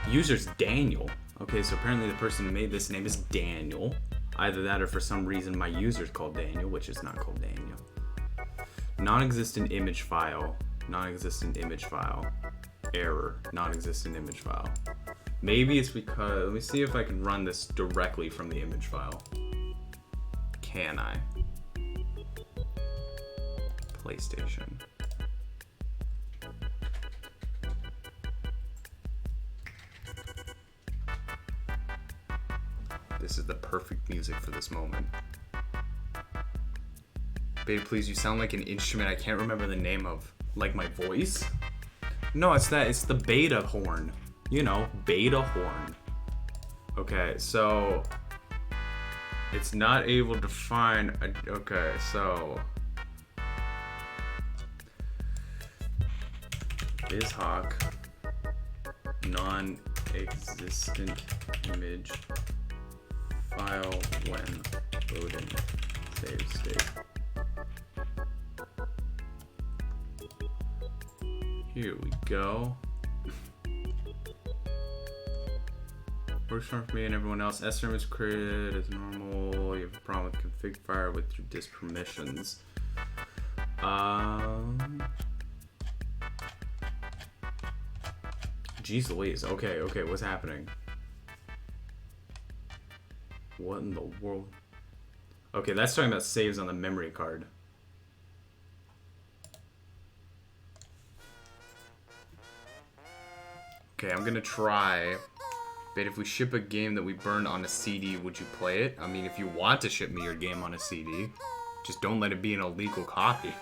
User's Daniel. Okay, so apparently the person who made this name is Daniel. Either that or for some reason my user's called Daniel, which is not called Daniel. Non-existent image file. Non-existent image file. Error. Non-existent image file. Maybe it's because... Let me see if I can run this directly from the image file. Can I? PlayStation. This is the perfect music for this moment. Beta, please, you sound like an instrument I can't remember the name of. Like my voice? No, it's that. It's the beta horn. You know, beta horn. Okay, so... It's not able to find... Okay, so... BizHawk. Non-existent image file when loading Save. Here we go. Works for me and everyone else. SRM is crit as normal. You have a problem with config fire with your disk permissions. Jeez Louise. Okay, what's happening? What in the world? Okay, that's talking about saves on the memory card. Okay, I'm gonna try. But if we ship a game that we burned on a CD, would you play it? I mean, if you want to ship me your game on a CD, just don't let it be an illegal copy.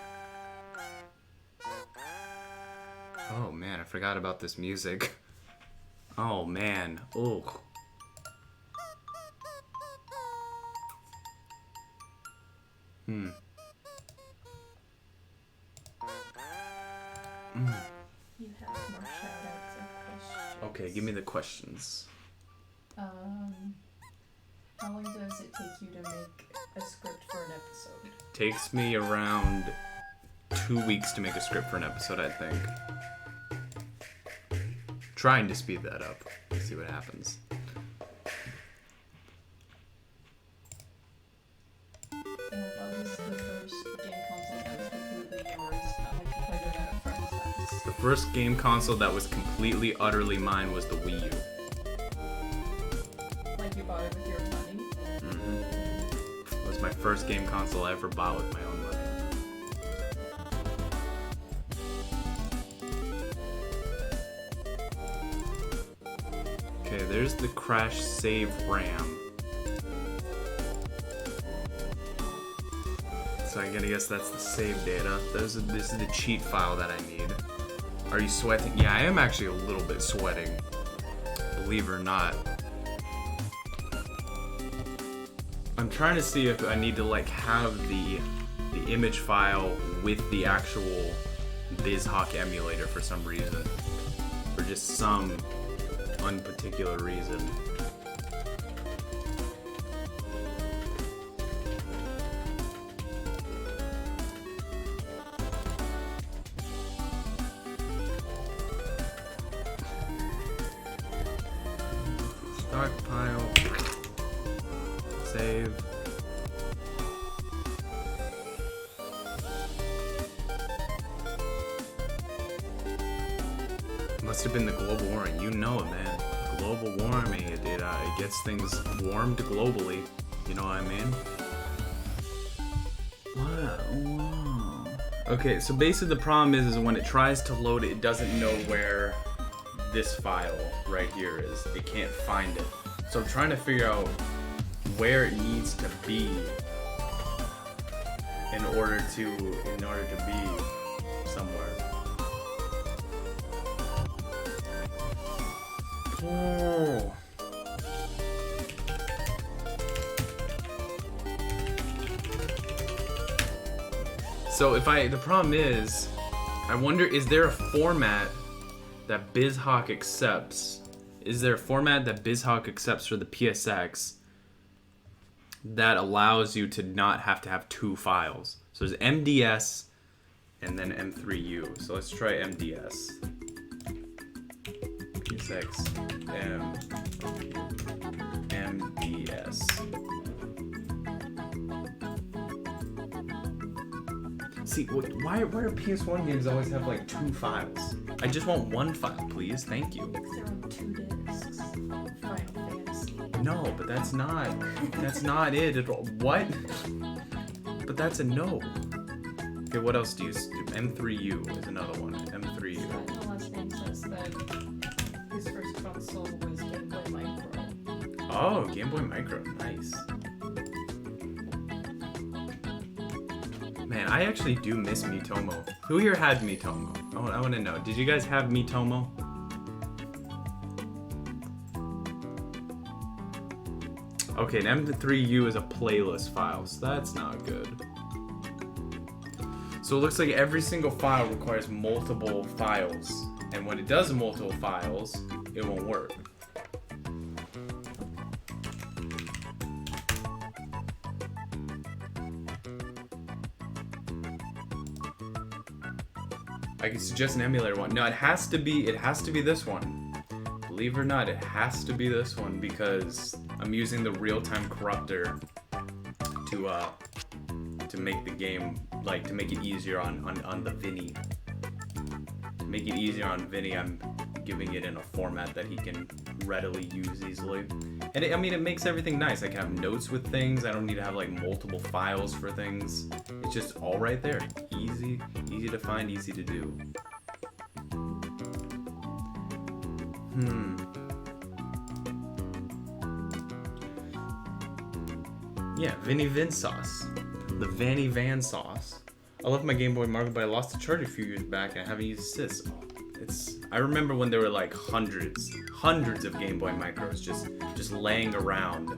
Oh man, I forgot about this music. Oh man, ugh. You have more shoutouts and questions. Okay, give me the questions. How long does it take you to make a script for an episode? Takes me around 2 weeks to make a script for an episode, I think. Trying to speed that up. Let's see what happens. What was the first game console that was completely yours? Not like you played it at a friend's house. The first game console that was completely, utterly mine was the Wii U. Like you bought it with your money? It was my first game console I ever bought with my own money. Okay, there's the crash save RAM. So I gotta guess that's the save data. This is the cheat file that I need. Are you sweating? Yeah, I am actually a little bit sweating. Believe it or not. I'm trying to see if I need to like have the image file with the actual BizHawk emulator for some reason. For just some unparticular reason. Stockpile. Save. Must have been the global warming. You know it, man. Global warming. It gets things warmed globally. You know what I mean? Wow. Okay, so basically the problem is when it tries to load it, it doesn't know where this file right here is. It can't find it. So I'm trying to figure out where it needs to be in order to be somewhere. Oh. So the problem is, I wonder, is there a format that BizHawk accepts? Is there a format that BizHawk accepts for the PSX that allows you to not have to have two files? So there's MDS and then M3U. So let's try MDS. PSX MDS. See, why do PS1 games always have like two files? I just want one file, please. Thank you. Because they're on 2 discs. Final Fantasy. No, but that's not it at all. What? But that's a no. Okay, what else do you do? M3U is another one. M3U. The last name says that his first console was Game Boy Micro. Oh, Game Boy Micro. Nice. Man, I actually do miss Miitomo. Who here had Miitomo? I want to know. Did you guys have Miitomo? Okay, an M3U is a playlist file, so that's not good. So it looks like every single file requires multiple files. And when it does multiple files, it won't work. I can suggest an emulator one. No, it has to be this one. Believe it or not, it has to be this one because I'm using the real-time corruptor to make the game, like, to make it easier on the Vinny. To make it easier on Vinny, I'm giving it in a format that he can readily use easily. And I mean, it makes everything nice. I can have notes with things. I don't need to have like multiple files for things. It's just all right there. Easy to find, easy to do. Yeah, Vinesauce. The Vinesauce. I love my Game Boy Marvel, but I lost the charger a few years back and I haven't used it since. I remember when there were like hundreds of Game Boy Micros just laying around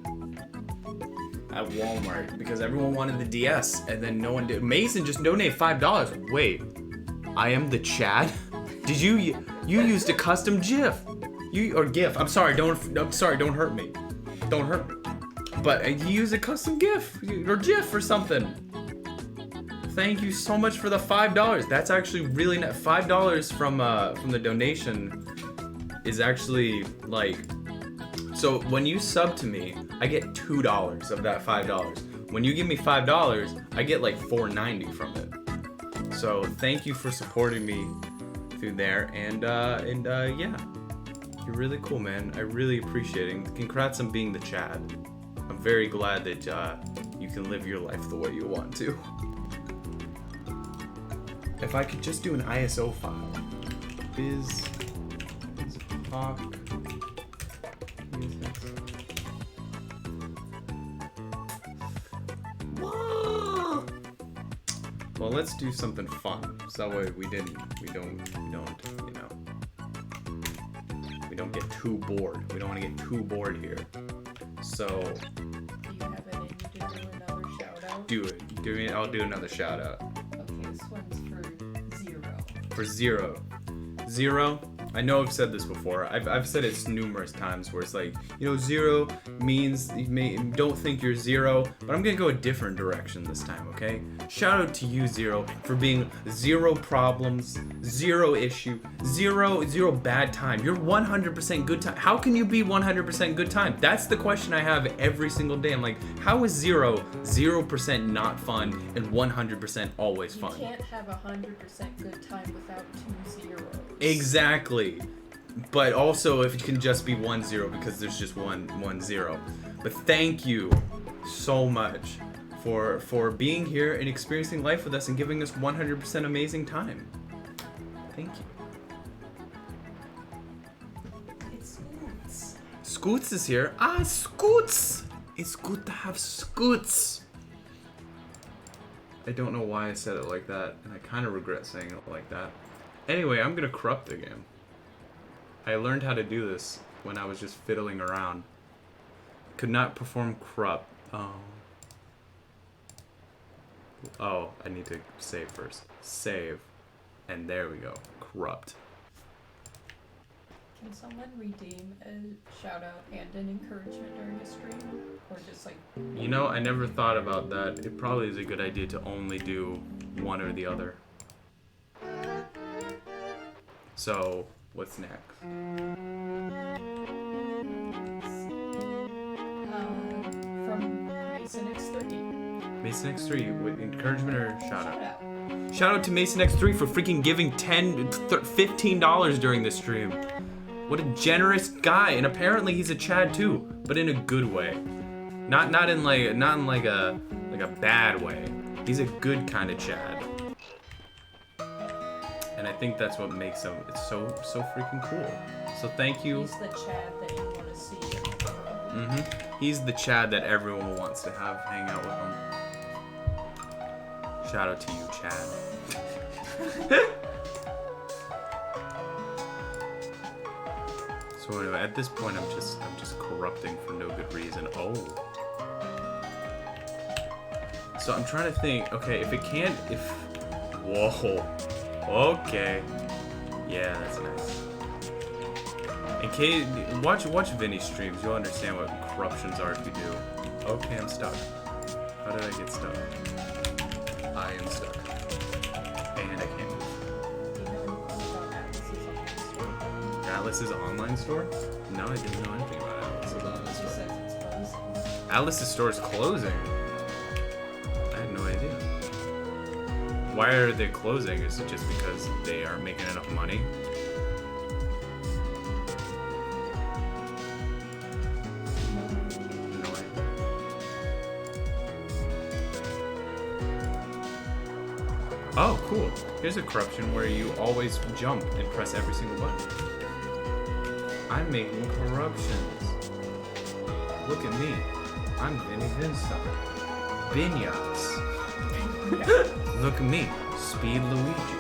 at Walmart because everyone wanted the DS and then no one did. Mason just donated $5. Wait, I am the Chad? Did you used a custom GIF? GIF? I'm sorry, don't hurt me. Don't hurt me. But you used a custom GIF or GIF or something. Thank you so much for the $5. That's actually really nice. $5 from the donation is actually like, so when you sub to me, I get $2 of that $5. When you give me $5, I get like $4.90 from it. So thank you for supporting me through there, and yeah, you're really cool, man. I really appreciate it. Congrats on being the Chad. I'm very glad that you can live your life the way you want to. If I could just do an ISO file. BizPoc. Well, let's do something fun. So that way we don't, you know, we don't get too bored. We don't want to get too bored here. So. Do you have it in you to do another shout out? Do it. I'll do another shout out. Okay, this one's for Zero. For Zero. I know I've said this before. I've said it numerous times where it's like, you know, zero means don't think you're zero, but I'm gonna go a different direction this time, okay? Shout out to you, Zero, for being zero problems, zero issue, zero bad time. You're 100% good time. How can you be 100% good time? That's the question I have every single day. I'm like, how is 0% not fun and 100% always fun? You can't have 100% good time without 2 zeros. Exactly. But also if it can just be 1-0 because there's just one zero. But thank you so much for being here and experiencing life with us and giving us 100% amazing time. Thank you. It's Scoots. Scoots is here. Ah, Scoots! It's good to have Scoots. I don't know why I said it like that, and I kind of regret saying it like that. Anyway, I'm gonna corrupt the game. I learned how to do this when I was just fiddling around. Could not perform corrupt. Oh, I need to save first. Save. And there we go. Corrupt. Can someone redeem a shout out and an encouragement during a stream? Or just like... You know, I never thought about that. It probably is a good idea to only do one or the other. So, what's next? From Mason X3. Mason X3, with encouragement or shout out? Shout out to Mason X3 for freaking giving $15 during this stream. What a generous guy, and apparently he's a Chad too, but in a good way. Not in like a bad way. He's a good kind of Chad. And I think that's what makes him, it's so freaking cool. So thank you. He's the Chad that you want to see in the world. Mm-hmm. He's the Chad that everyone wants to have hang out with him. Shout out to you, Chad. So anyway, at this point I'm just corrupting for no good reason. Oh. So I'm trying to think, okay, whoa. Okay. Yeah, that's nice. In case, watch Vinny streams, you'll understand what corruptions are if you do. Okay, I'm stuck. How did I get stuck? I am stuck. And I can't move. Do you know Atlas's online store? No, I didn't know anything about Atlas's online She store. says it's closing. Atlas's store is closing. I had no idea. Why are they closing? Is it just because they aren't making enough money? No idea. Oh, cool. Here's a corruption where you always jump and press every single button. I'm making corruptions. Look at me. I'm Vinny Vinesauce. Vinesauce. Look at me. Speed Luigi.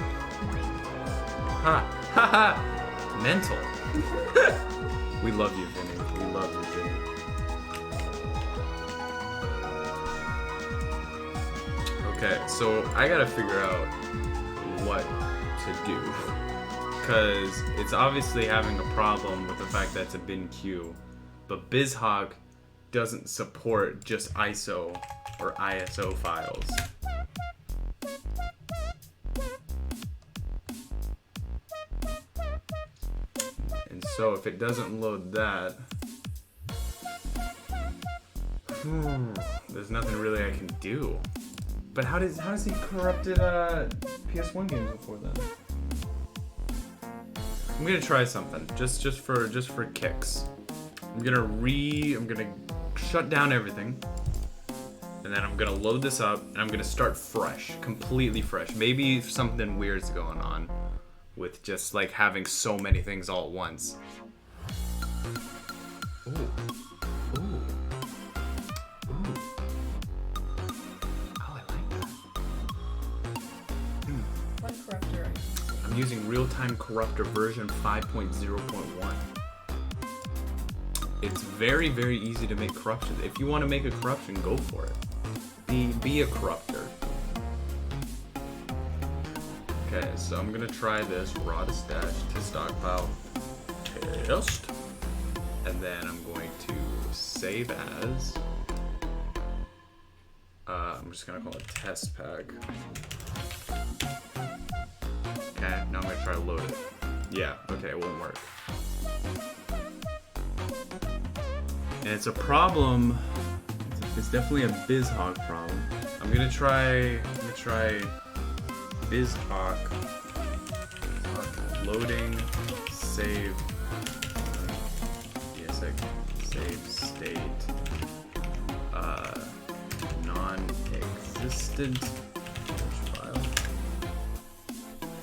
Ha. Ha ha. Mental. We love you, Vinny. We love you, Vinny. Okay, so I gotta figure out what to do. Because it's obviously having a problem with the fact that it's a bin queue. But BizHawk doesn't support just ISO or ISO files. And so if it doesn't load that, there's nothing really I can do. But how does he corrupted PS1 games before then? I'm gonna try something just for kicks. I'm gonna shut down everything, and then I'm gonna load this up, and I'm gonna start fresh, completely fresh. Maybe something weird's going on with just like having so many things all at once. Ooh. Ooh. Ooh. Oh, I like that. What corruptor are you using? I'm using real-time corruptor version 5.0.1. It's very, very easy to make corruptions. If you want to make a corruption, go for it. Be a corruptor. Okay, so I'm gonna try this raw to stash to stockpile test, and then I'm going to save as. I'm just gonna call it test pack. Okay, now I'm gonna try to load it. Yeah, okay, it won't work. And it's a problem. It's definitely a BizHawk problem. I'm gonna try BizHawk loading save save state non-existent file.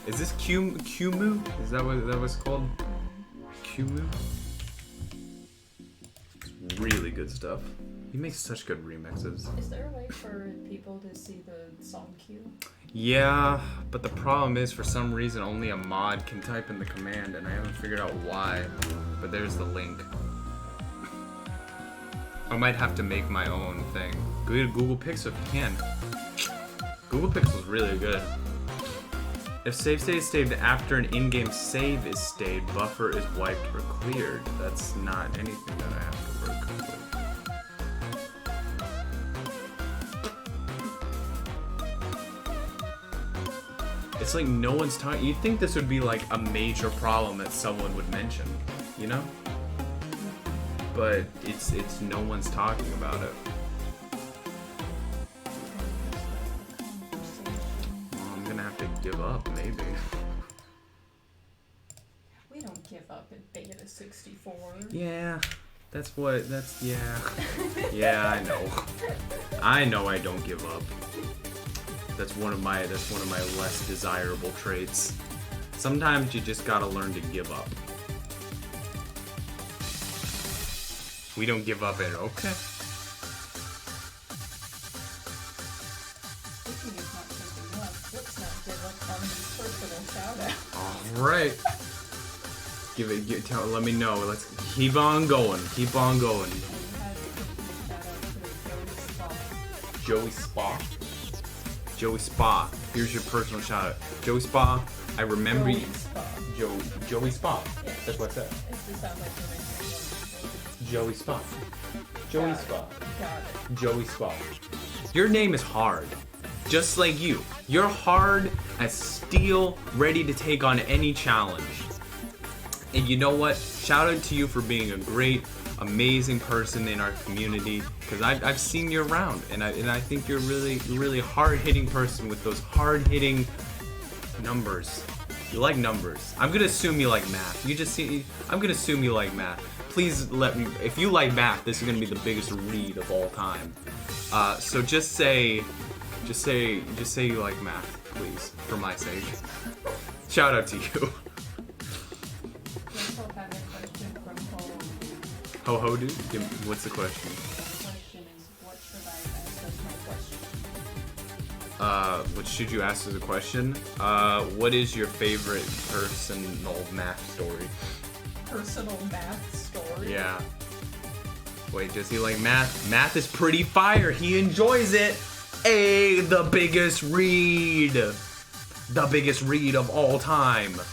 Is this QMU? Is that what it's called? QMU? Really good stuff. He makes such good remixes. Is there a way for people to see the song queue? Yeah, but the problem is for some reason only a mod can type in the command, and I haven't figured out why. But there's the link. I might have to make my own thing. Go to Google Pixel if you can. Google Pixel's really good. If save state is saved after an in-game save is stayed, buffer is wiped or cleared. That's not anything that I have to work with. It's like no one's talking. You'd think this would be like a major problem that someone would mention, you know? But it's no one's talking about it. Well, I'm gonna have to give up, maybe. We don't give up at Beta64. Yeah, yeah. Yeah, I know I don't give up. That's one of my less desirable traits. Sometimes you just gotta learn to give up. We don't give up at okay. Speaking of not giving up, let's not give up on his personal shout-out. All right. Let me know. Let's keep on going. Keep on going. Joey Spa. Joey Spa. Here's your personal shout out. Joey Spa. I remember you. Joey Spa. Yeah. That's what I said. It just sounds like you're making Joey Spa. Joey Spa. Got it. Joey Spa. Your name is hard. Just like you. You're hard as steel, ready to take on any challenge. And you know what? Shout out to you for being a great, amazing person in our community. Because I've seen you around, and I think you're really hard-hitting person with those hard-hitting numbers. You like numbers. I'm gonna assume you like math. I'm gonna assume you like math. Please let me. If you like math, this is gonna be the biggest read of all time. So just say you like math, please, for my sake. Shout out to you. Let's all have a question from Ho ho dude, what's the question? The question is, what should I ask? That's my question. What should you ask as a question? What is your favorite personal math story? Personal math story? Yeah. Wait, does he like math? Math is pretty fire. He enjoys it. Hey, the biggest read. The biggest read of all time. I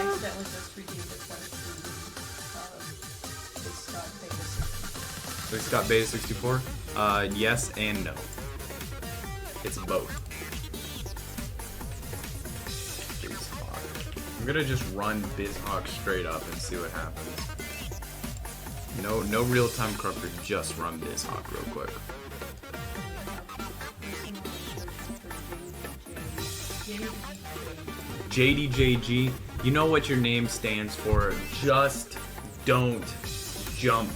accidentally just reviewed the question. It's got Beta64? Yes and no. It's both. BizHawk. I'm gonna just run BizHawk straight up and see what happens. No real-time corruptor, just run BizHawk real quick. JDJG, you know what your name stands for. Just don't jump.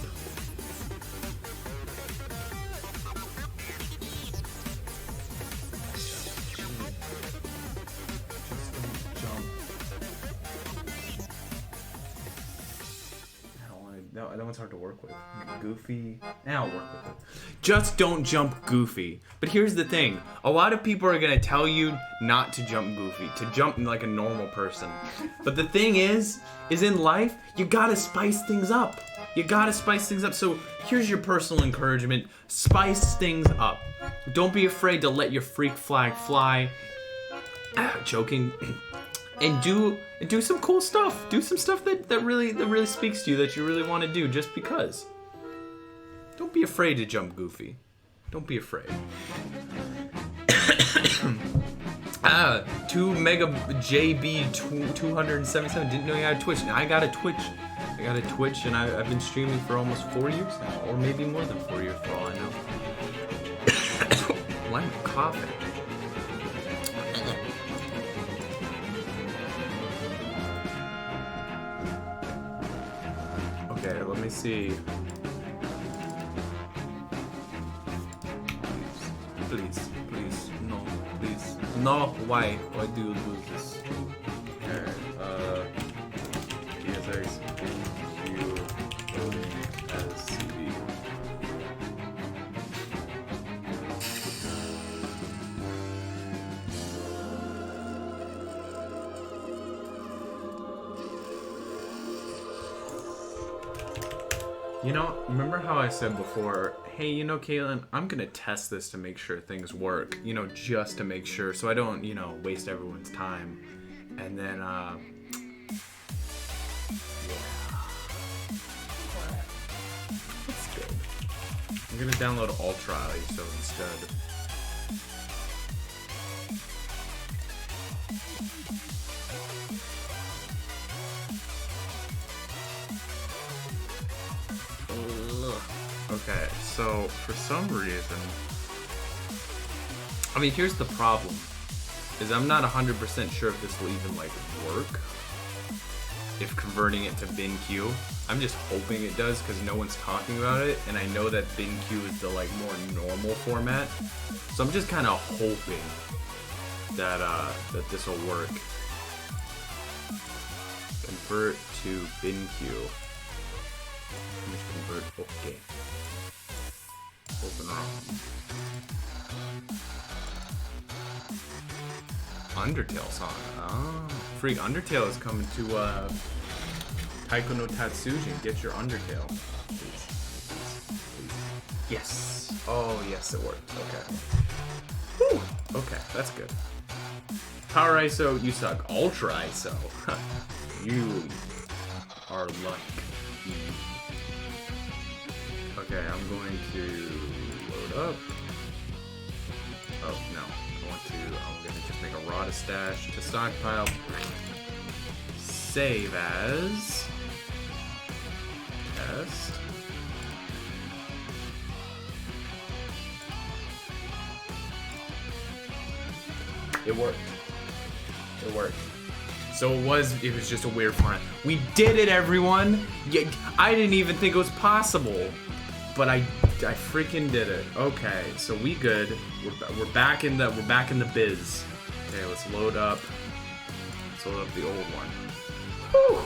That one's hard to work with. Goofy. I'll work with it. Just don't jump Goofy. But here's the thing. A lot of people are going to tell you not to jump Goofy. To jump like a normal person. But the thing is in life, you gotta spice things up. You gotta spice things up. So here's your personal encouragement. Spice things up. Don't be afraid to let your freak flag fly. Joking. And do some cool stuff. Do some stuff that really speaks to you, that you really want to do just because. Don't be afraid to jump Goofy. Don't be afraid. 2 mega JB 277 didn't know you had a Twitch. Now I got a Twitch. And I've been streaming for almost 4 years now, or maybe more than 4 years for all I know. Why am I coughing? Okay, let me see. Please, no, please. No, why? Why do you do this? Okay, PSX, QSB. You know, remember how I said before, hey, you know, Caitlin, I'm gonna test this to make sure things work, you know, just to make sure, so I don't, you know, waste everyone's time. And then, yeah. That's good. I'm gonna download Ultra ISO instead. Okay, so for some reason, I mean, here's the problem, is I'm not 100% sure if this will even like work, if converting it to BinQ. I'm just hoping it does because no one's talking about it, and I know that BinQ is the like more normal format, so I'm just kind of hoping that that this will work. Convert to BinQ. Convert, okay. Open up. Undertale song. Oh, freak! Undertale is coming to Taiko no Tatsujin. Get your Undertale, please. Yes. Oh yes, it worked. Okay. Whew. Okay, that's good. Power ISO, you suck. Ultra ISO, you are lucky. Okay, I'm going to load up. Oh no, I'm gonna just make a RAW to stash to stockpile. save as test. It worked. It worked. So it was just a weird format. We did it, everyone. Yeah, I didn't even think it was possible, but I freaking did it. Okay, so we good. We're back in the biz. Okay, let's load up. Let's load up the old one. Whew.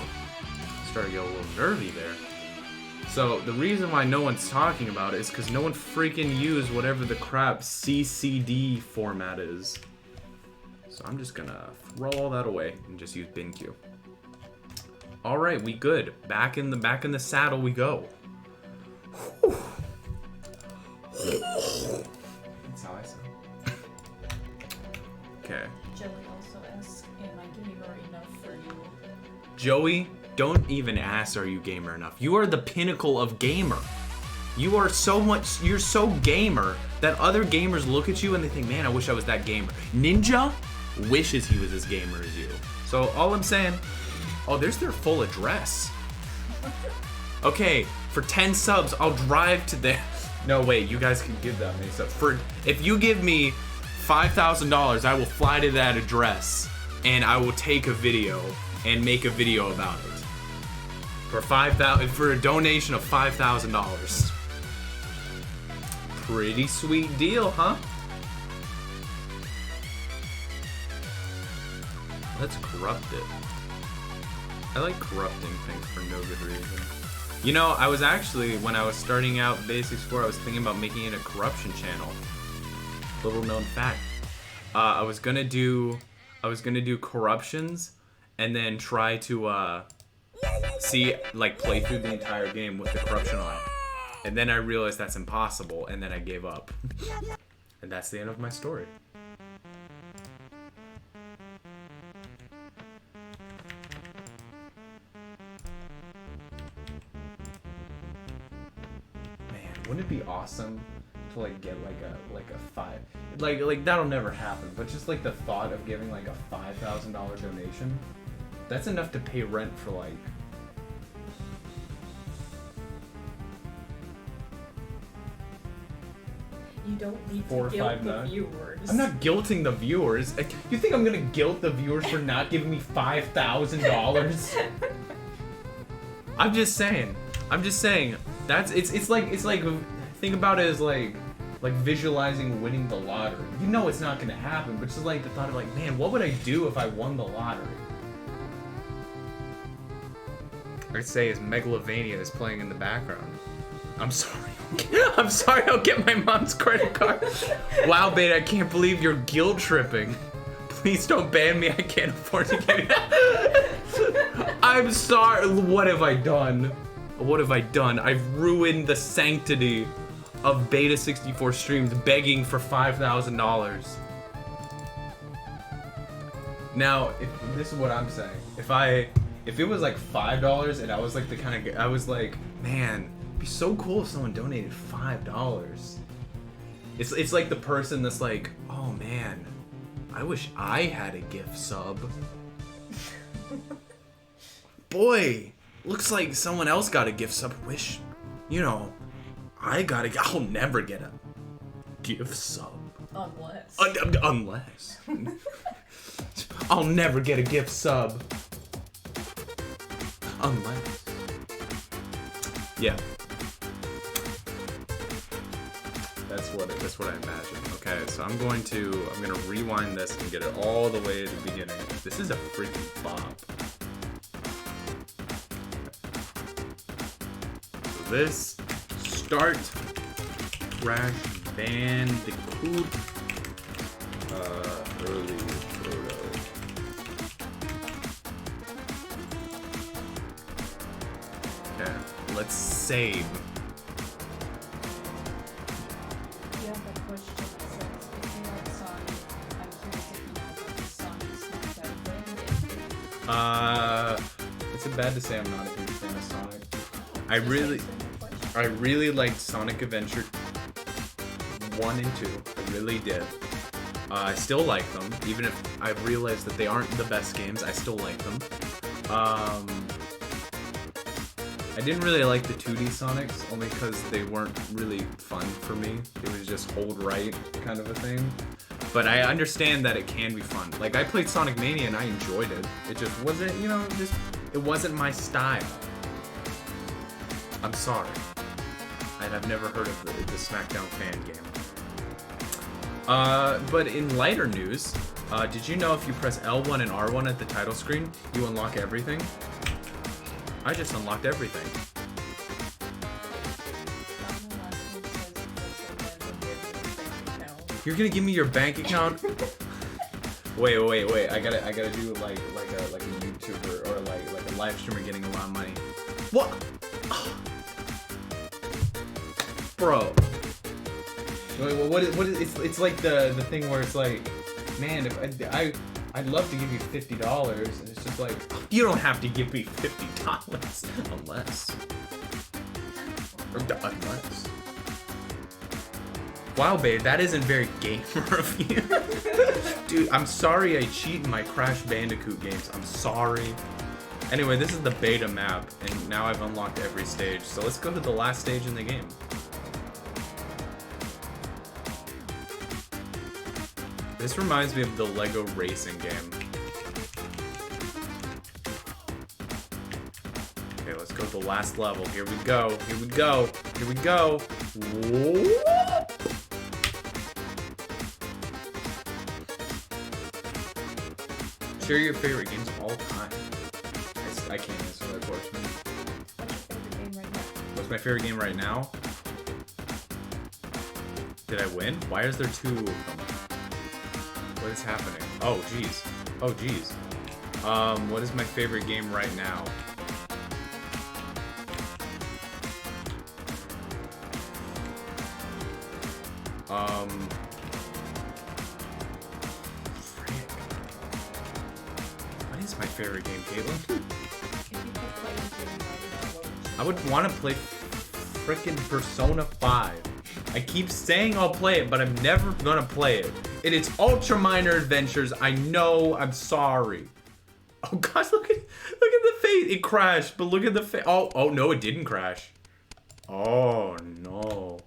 Started to get a little nervy there. So the reason why no one's talking about it is because no one freaking used whatever the crap CCD format is. So I'm just gonna throw all that away and just use BinQ. All right, we good. Back in the saddle we go. Whew. That's how I sound. Okay. Joey also asks, am I gamer enough for you? Joey, don't even ask, are you gamer enough? You are the pinnacle of gamer. You are you're so gamer that other gamers look at you and they think, man, I wish I was that gamer. Ninja wishes he was as gamer as you. So all I'm saying, oh, there's their full address. Okay, for 10 subs, I'll drive to there. No, wait, you guys can give that many subs. If you give me $5,000, I will fly to that address and I will take a video and make a video about it. For a donation of $5,000. Pretty sweet deal, huh? Let's corrupt it. I like corrupting things for no good reason. You know, I was actually, when I was starting out Beta64, I was thinking about making it a corruption channel. Little known fact. I was gonna do corruptions and then try to play through the entire game with the corruption on. And then I realized that's impossible, and then I gave up. And that's the end of my story. Wouldn't it be awesome to like get like a 5, like that'll never happen, but just like the thought of giving like a $5,000 donation, that's enough to pay rent for like. You don't need 4 or to guilt 5 the nine. viewers. I'm not guilting the viewers. You think I'm gonna guilt the viewers for not giving me $5,000? I'm just saying. It's like think about it as like visualizing winning the lottery. You know it's not gonna happen, but just like the thought of like, man, what would I do if I won the lottery? I'd say is Megalovania is playing in the background. I'm sorry. I'm sorry, I'll get my mom's credit card. Wow, Beta, I can't believe you're guilt tripping. Please don't ban me, I can't afford to get it. I'm sorry, what have I done? What have I done? I've ruined the sanctity of Beta64 streams begging for $5,000. Now, this is what I'm saying. If it was like $5 and I was like the kind of, I was like, man, it'd be so cool if someone donated $5. It's like the person that's like, oh man, I wish I had a gift sub. Boy, looks like someone else got a gift sub. Wish, I'll never get a gift sub. Unless. I'll never get a gift sub. Unless. Yeah. That's what I imagine. Okay, so I'm gonna rewind this and get it all the way to the beginning. This is a freaking bop. So this start Crash Bandicoot early photo. Okay, let's save. Is it bad to say I'm not a huge fan of Sonic? I really liked Sonic Adventure 1 and 2. I really did. I still like them, even if I've realized that they aren't the best games. I still like them. I didn't really like the 2D Sonics, only because they weren't really fun for me. It was just hold right kind of a thing. But I understand that it can be fun. Like, I played Sonic Mania and I enjoyed it. It just wasn't, you know, it wasn't my style. I'm sorry. And I've never heard of the SmackDown fan game. But in lighter news, did you know if you press L1 and R1 at the title screen, you unlock everything? I just unlocked everything. You're gonna give me your bank account? Wait. I gotta do like a YouTuber or like a live streamer getting a lot of money. What? Bro. Wait, what is it's like the thing where it's like, man, if I'd love to give you $50, and it's just like, you don't have to give me $50 unless. Wow, babe, that isn't very gamer of you. Dude, I'm sorry I cheat in my Crash Bandicoot games. I'm sorry. Anyway, this is the beta map, and now I've unlocked every stage. So let's go to the last stage in the game. This reminds me of the Lego racing game. Okay, let's go to the last level. Here we go. Here we go. Here we go. Whoa. Share your favorite games of all time. I can't answer that question. What's your favorite game right now? What's my favorite game right now? Did I win? Why is there two of them? What is happening? Oh, jeez. Oh, jeez. What is my favorite game right now? Frick. What is my favorite game, Caitlin? I would want to play frickin' Persona 5. I keep saying I'll play it, but I'm never gonna play it. And it's Ultra Minor Adventures. I know. I'm sorry. Oh gosh, look at the face. It crashed, but look at the face. Oh no, it didn't crash. Oh no.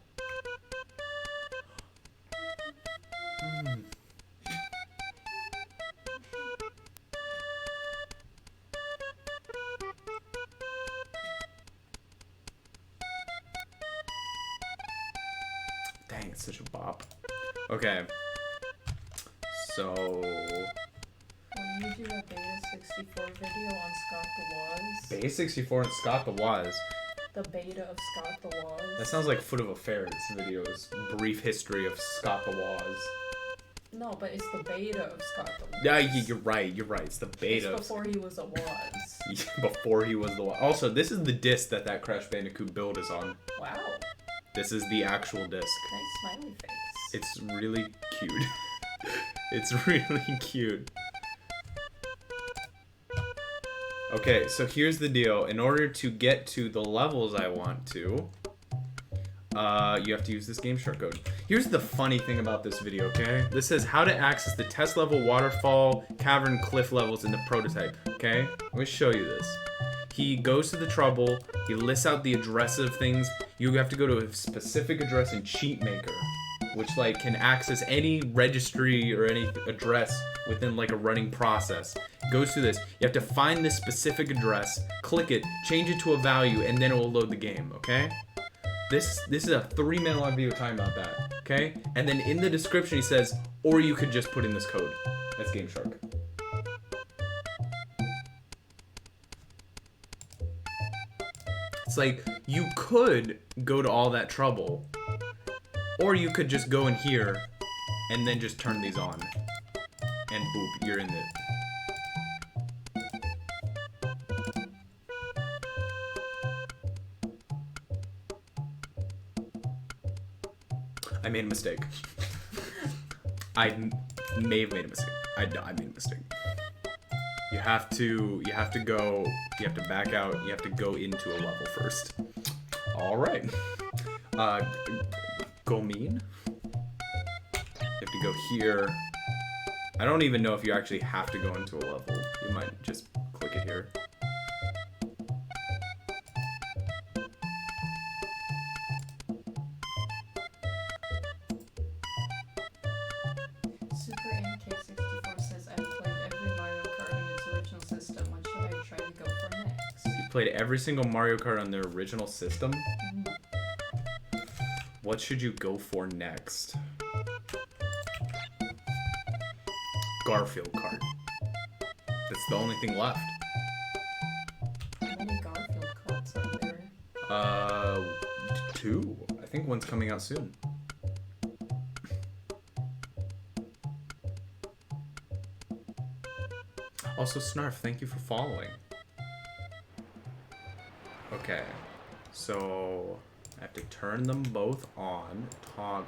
Dang, it's such a bop. Okay. So... When you do a Beta64 video on Scott the Waz... Beta64 and Scott the Waz? The beta of Scott the Waz. That sounds like Foot of a Ferret's videos. Brief history of Scott the Waz. No, but it's the beta of Scott the Waz. Yeah, you're right. It's the beta. It's before he was a Waz. Before he was the Waz. Also, this is the disc that Crash Bandicoot build is on. Wow. This is the actual disc. Nice smiley face. It's really cute. It's really cute. Okay, so here's the deal. In order to get to the levels I want to, you have to use this Game Shark code. Here's the funny thing about this video, okay? This says how to access the test level, waterfall, cavern, cliff levels in the prototype, okay? Let me show you this. He goes to the trouble, he lists out the address of things. You have to go to a specific address in Cheat Maker, which like can access any registry or any address within like a running process. Goes through this. You have to find this specific address, click it, change it to a value, and then it will load the game, okay? This is a 3-minute long video talking about that, okay? And then in the description he says, or you could just put in this code. That's Game Shark. It's like, you could go to all that trouble, or you could just go in here and then just turn these on. And boop, you're in it. I made a mistake. I may have made a mistake. I made a mistake. You have to back out, you have to go into a level first. Alright. Go mean. You have to go here. I don't even know if you actually have to go into a level. You might just click it here. Super NK64 says I've played every Mario Kart on its original system. What should I try to go for next? You played every single Mario Kart on their original system? What should you go for next? Garfield Kart. That's the only thing left. How many Garfield carts are there? 2. I think one's coming out soon. Also, Snarf, thank you for following. Okay, so I have to turn them both on. Toggle.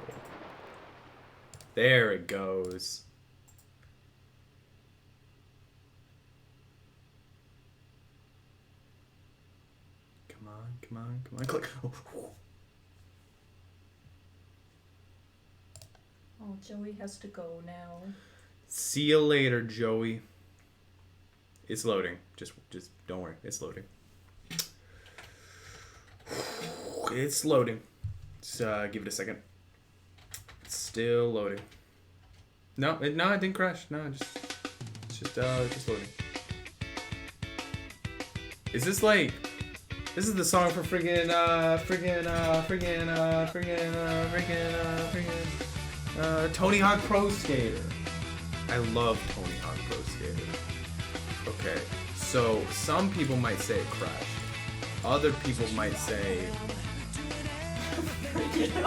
There it goes. Come on, come on, come on. Click. Oh, Joey has to go now. See you later, Joey. It's loading. Just don't worry. It's loading. It's loading. Just give it a second. It's still loading. No, it didn't crash. No, it's just loading. Is this like? This is the song for Tony Hawk Pro Skater. I love Tony Hawk Pro Skater. Okay, so some people might say it crashed. Other people might say... Forget it.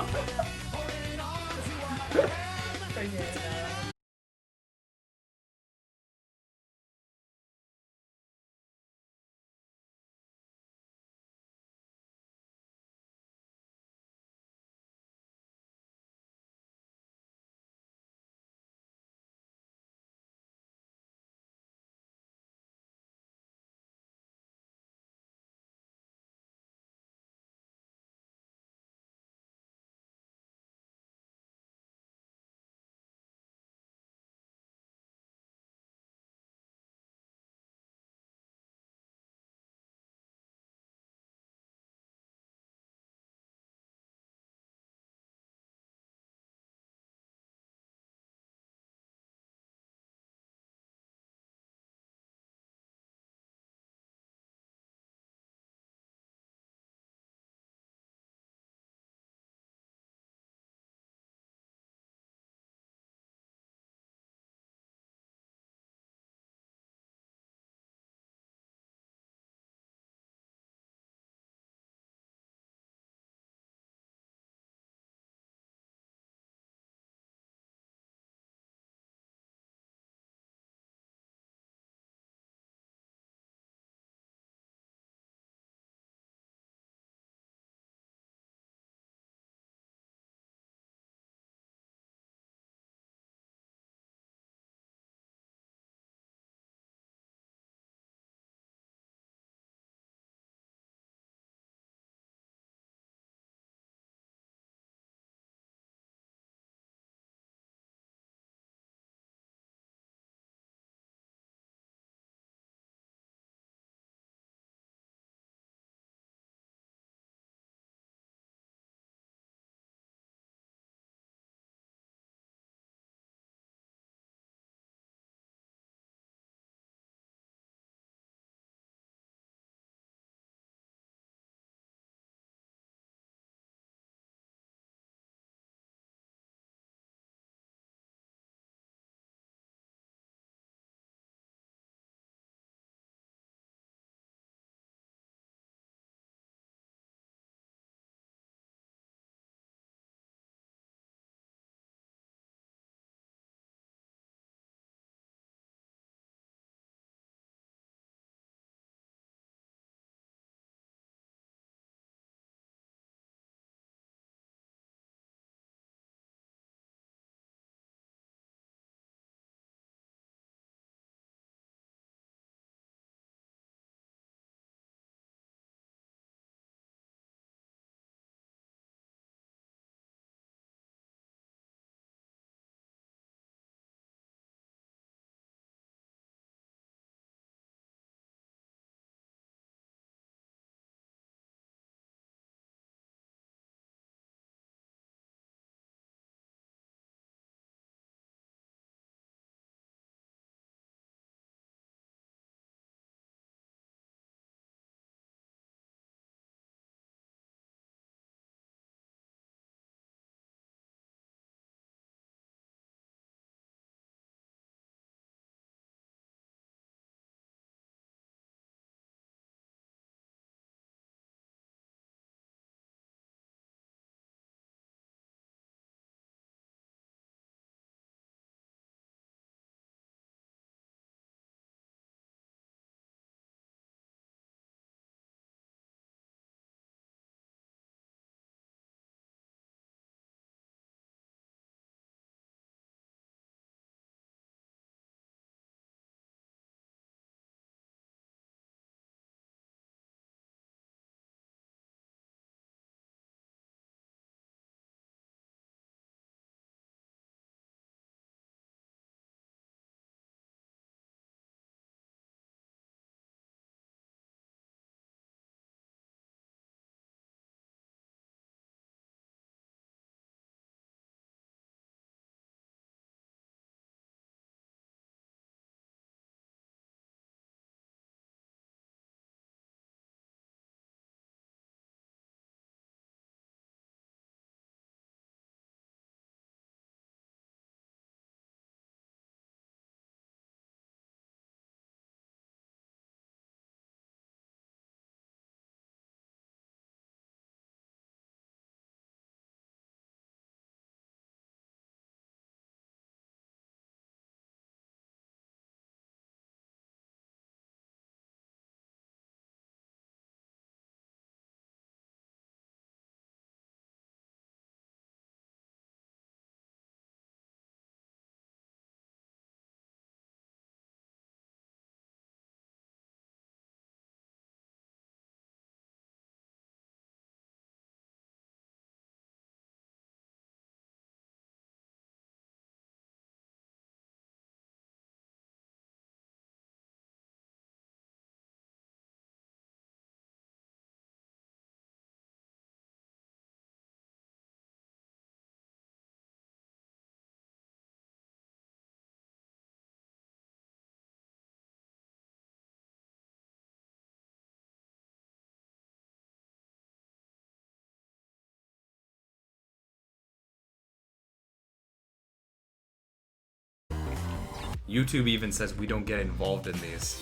YouTube even says we don't get involved in these.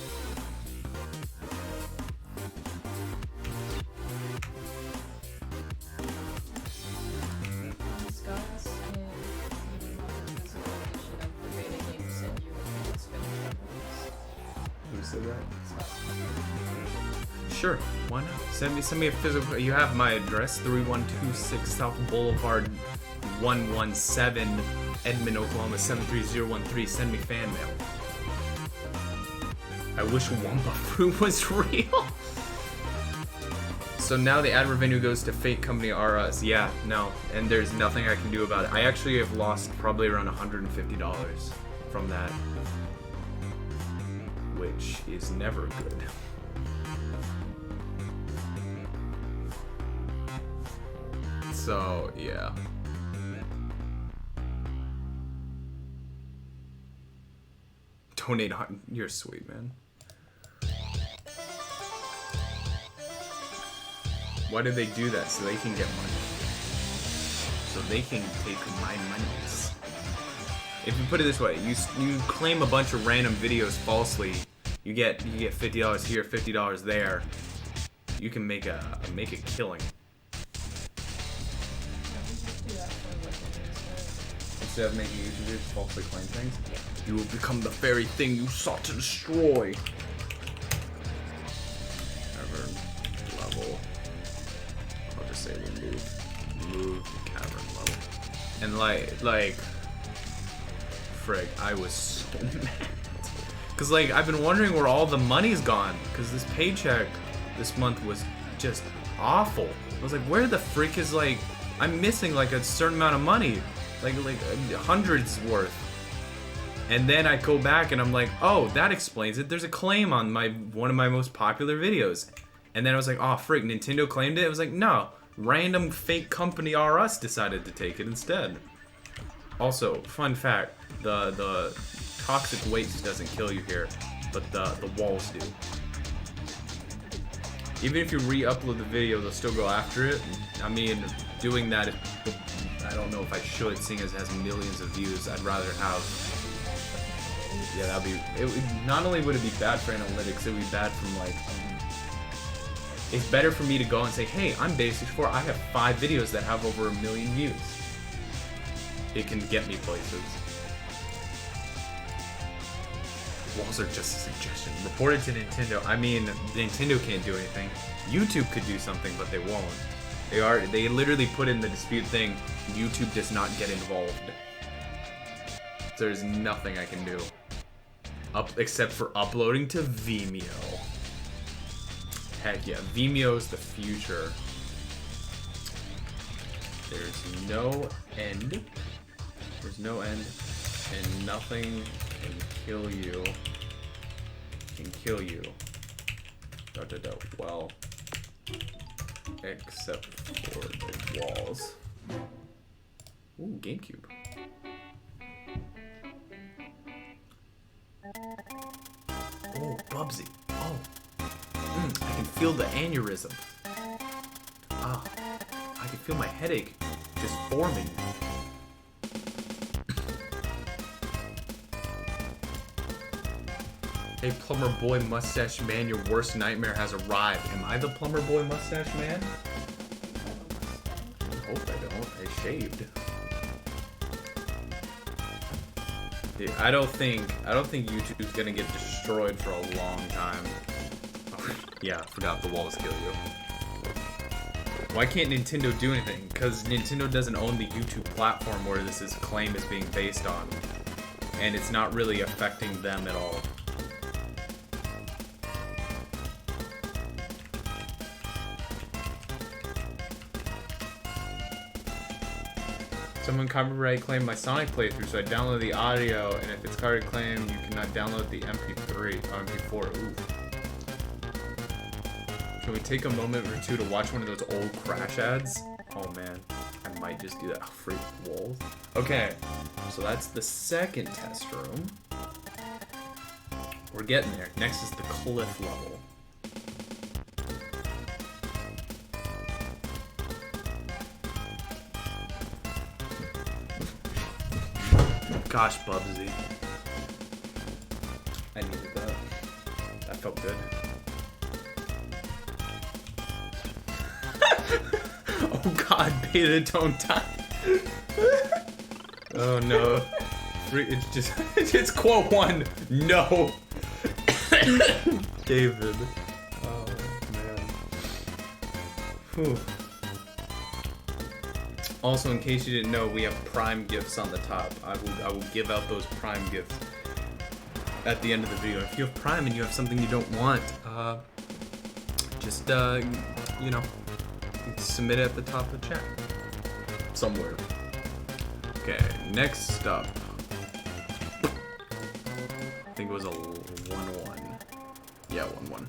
Who said that? Sure, why not? Send me a physical. You have my address, 3126 South Boulevard, 117, Edmond, Oklahoma 73013. Send me fan mail. I wish Wumpa Fruit was real. So now the ad revenue goes to Fake Company R Us. Yeah, no, and there's nothing I can do about it. I actually have lost probably around $150 from that, which is never good. So, yeah. Donate on. You're sweet, man. Why did they do that? So they can get money. So they can take my monies. If you put it this way, you claim a bunch of random videos falsely, you get $50 here, $50 there. You can make a killing. Instead of making YouTube videos falsely claim things, you will become the very thing you sought to destroy. Cavern level. I'll just say remove the cavern level. And like, frig, I was so mad. Cause like I've been wondering where all the money's gone. Cause this paycheck this month was just awful. I was like, where the frick is like? I'm missing like a certain amount of money. Like hundreds worth. And then I go back and I'm like, oh, that explains it. There's a claim on one of my most popular videos. And then I was like, oh frick, Nintendo claimed it. It was like, no, random fake company R Us decided to take it instead. Also, fun fact, the toxic waste doesn't kill you here, but the walls do. Even if you re-upload the video, they'll still go after it. I mean, doing that, I don't know if I should, seeing as it has millions of views. I'd rather have, yeah, that'd be, not only would it be bad for analytics, it would be bad from like, it's better for me to go and say, hey, I'm Beta64, I have 5 videos that have over 1 million views. It can get me places. Walls are just a suggestion. Report it to Nintendo. I mean, Nintendo can't do anything. YouTube could do something, but they won't. They literally put in the dispute thing, YouTube does not get involved. There's nothing I can do. Except for uploading to Vimeo. Heck yeah, Vimeo's the future. There's no end. There's no end. And nothing can kill you. Can kill you. Well, except for the walls. Ooh, GameCube. Oh, Bubsy. Oh. I can feel the aneurysm. Ah, I can feel my headache just forming. Hey, plumber boy mustache man, your worst nightmare has arrived. Am I the plumber boy mustache man? I hope I don't. I shaved. Dude, I don't think YouTube's gonna get destroyed for a long time. Yeah, I forgot the walls kill you. Why can't Nintendo do anything? Because Nintendo doesn't own the YouTube platform where this claim is being based on. And it's not really affecting them at all. Someone copyright claimed my Sonic playthrough, so I downloaded the audio, and if it's copyright claimed, you cannot download the MP3 or MP4. Ooh. Can we take a moment or two to watch one of those old Crash ads? Oh man, I might just do that. Oh, freak walls. Okay, so that's the second test room. We're getting there. Next is the cliff level. Gosh, Bubsy. I needed that. That felt good. Oh god, Beta, don't die. Oh no. It's just, it's quote 1. No. David. Oh man. Whew. Also, in case you didn't know, we have Prime gifts on the top. I will give out those Prime gifts at the end of the video. If you have Prime and you have something you don't want, just you know, submit it at the top of the chat somewhere. Okay, next up. I think it was a 1-1. Yeah, 1-1.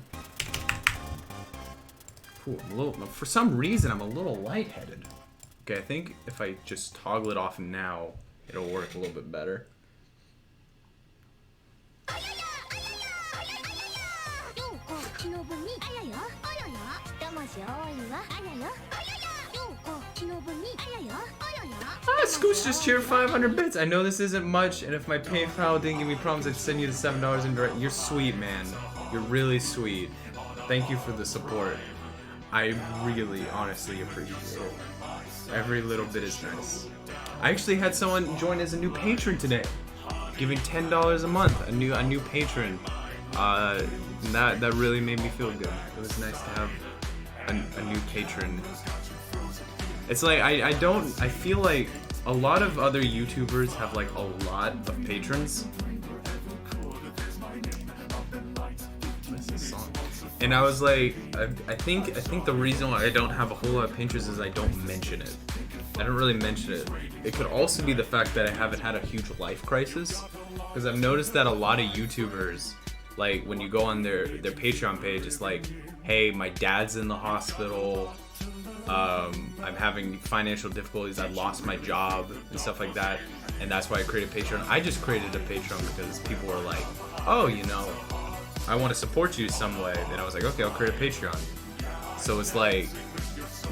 Ooh, I'm a little, for some reason, I'm a little lightheaded. Okay, I think if I just toggle it off now, it'll work a little bit better. Scooch just cheered 500 bits. I know this isn't much, and if my PayPal didn't give me problems, I'd send you the $7 in direct. You're sweet, man. You're really sweet. Thank you for the support. I really, honestly appreciate it. Every little bit is nice. I actually had someone join as a new patron today, giving $10 a month. A new patron. That really made me feel good. It was nice to have a new patron. It's like I feel like a lot of other YouTubers have like a lot of patrons. What's this song? And I was like, I think the reason why I don't have a whole lot of patrons is I don't mention it. I don't really mention it. It could also be the fact that I haven't had a huge life crisis, because I've noticed that a lot of YouTubers, like when you go on their Patreon page, it's like, hey, my dad's in the hospital. I'm having financial difficulties. I lost my job and stuff like that, and that's why I created Patreon. I just created a Patreon because people were like, oh, you know, I want to support you some way. Then I was like, okay, I'll create a Patreon. So it's like,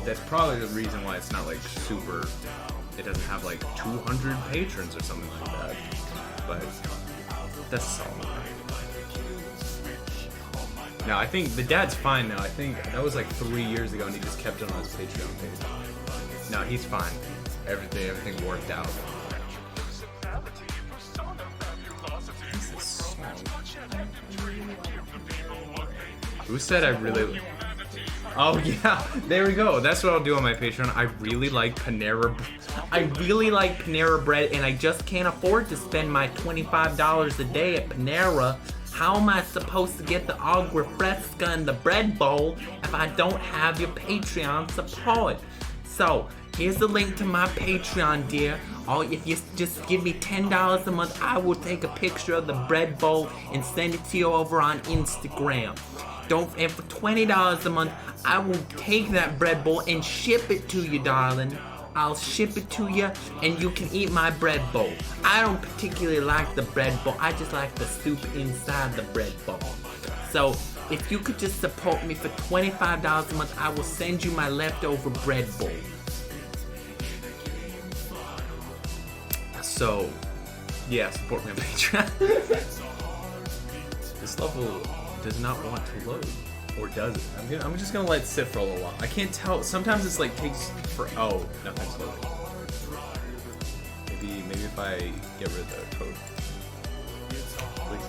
that's probably the reason why it's not like super, it doesn't have like 200 patrons or something like that. But that's a solid. No, I think the dad's fine now. I think that was like 3 years ago and he just kept it on his Patreon page. No, he's fine. Everything worked out. What's this song? Who said I really... Oh yeah, there we go. That's what I'll do on my Patreon. I really like Panera Bread, and I just can't afford to spend my $25 a day at Panera. How am I supposed to get the agua fresca and the bread bowl if I don't have your Patreon support? So, here's the link to my Patreon, dear. If you just give me $10 a month, I will take a picture of the bread bowl and send it to you over on Instagram. And for $20 a month, I will take that bread bowl and ship it to you, darling. I'll ship it to you, and you can eat my bread bowl. I don't particularly like the bread bowl. I just like the soup inside the bread bowl. So, if you could just support me for $25 a month, I will send you my leftover bread bowl. So, yeah, support me on Patreon. This level does not want to load. Or does it? I'm just gonna let it sit for a little while. I can't tell. Sometimes it's like takes for... Oh, nothing's loading. Maybe if I get rid of the code. Please.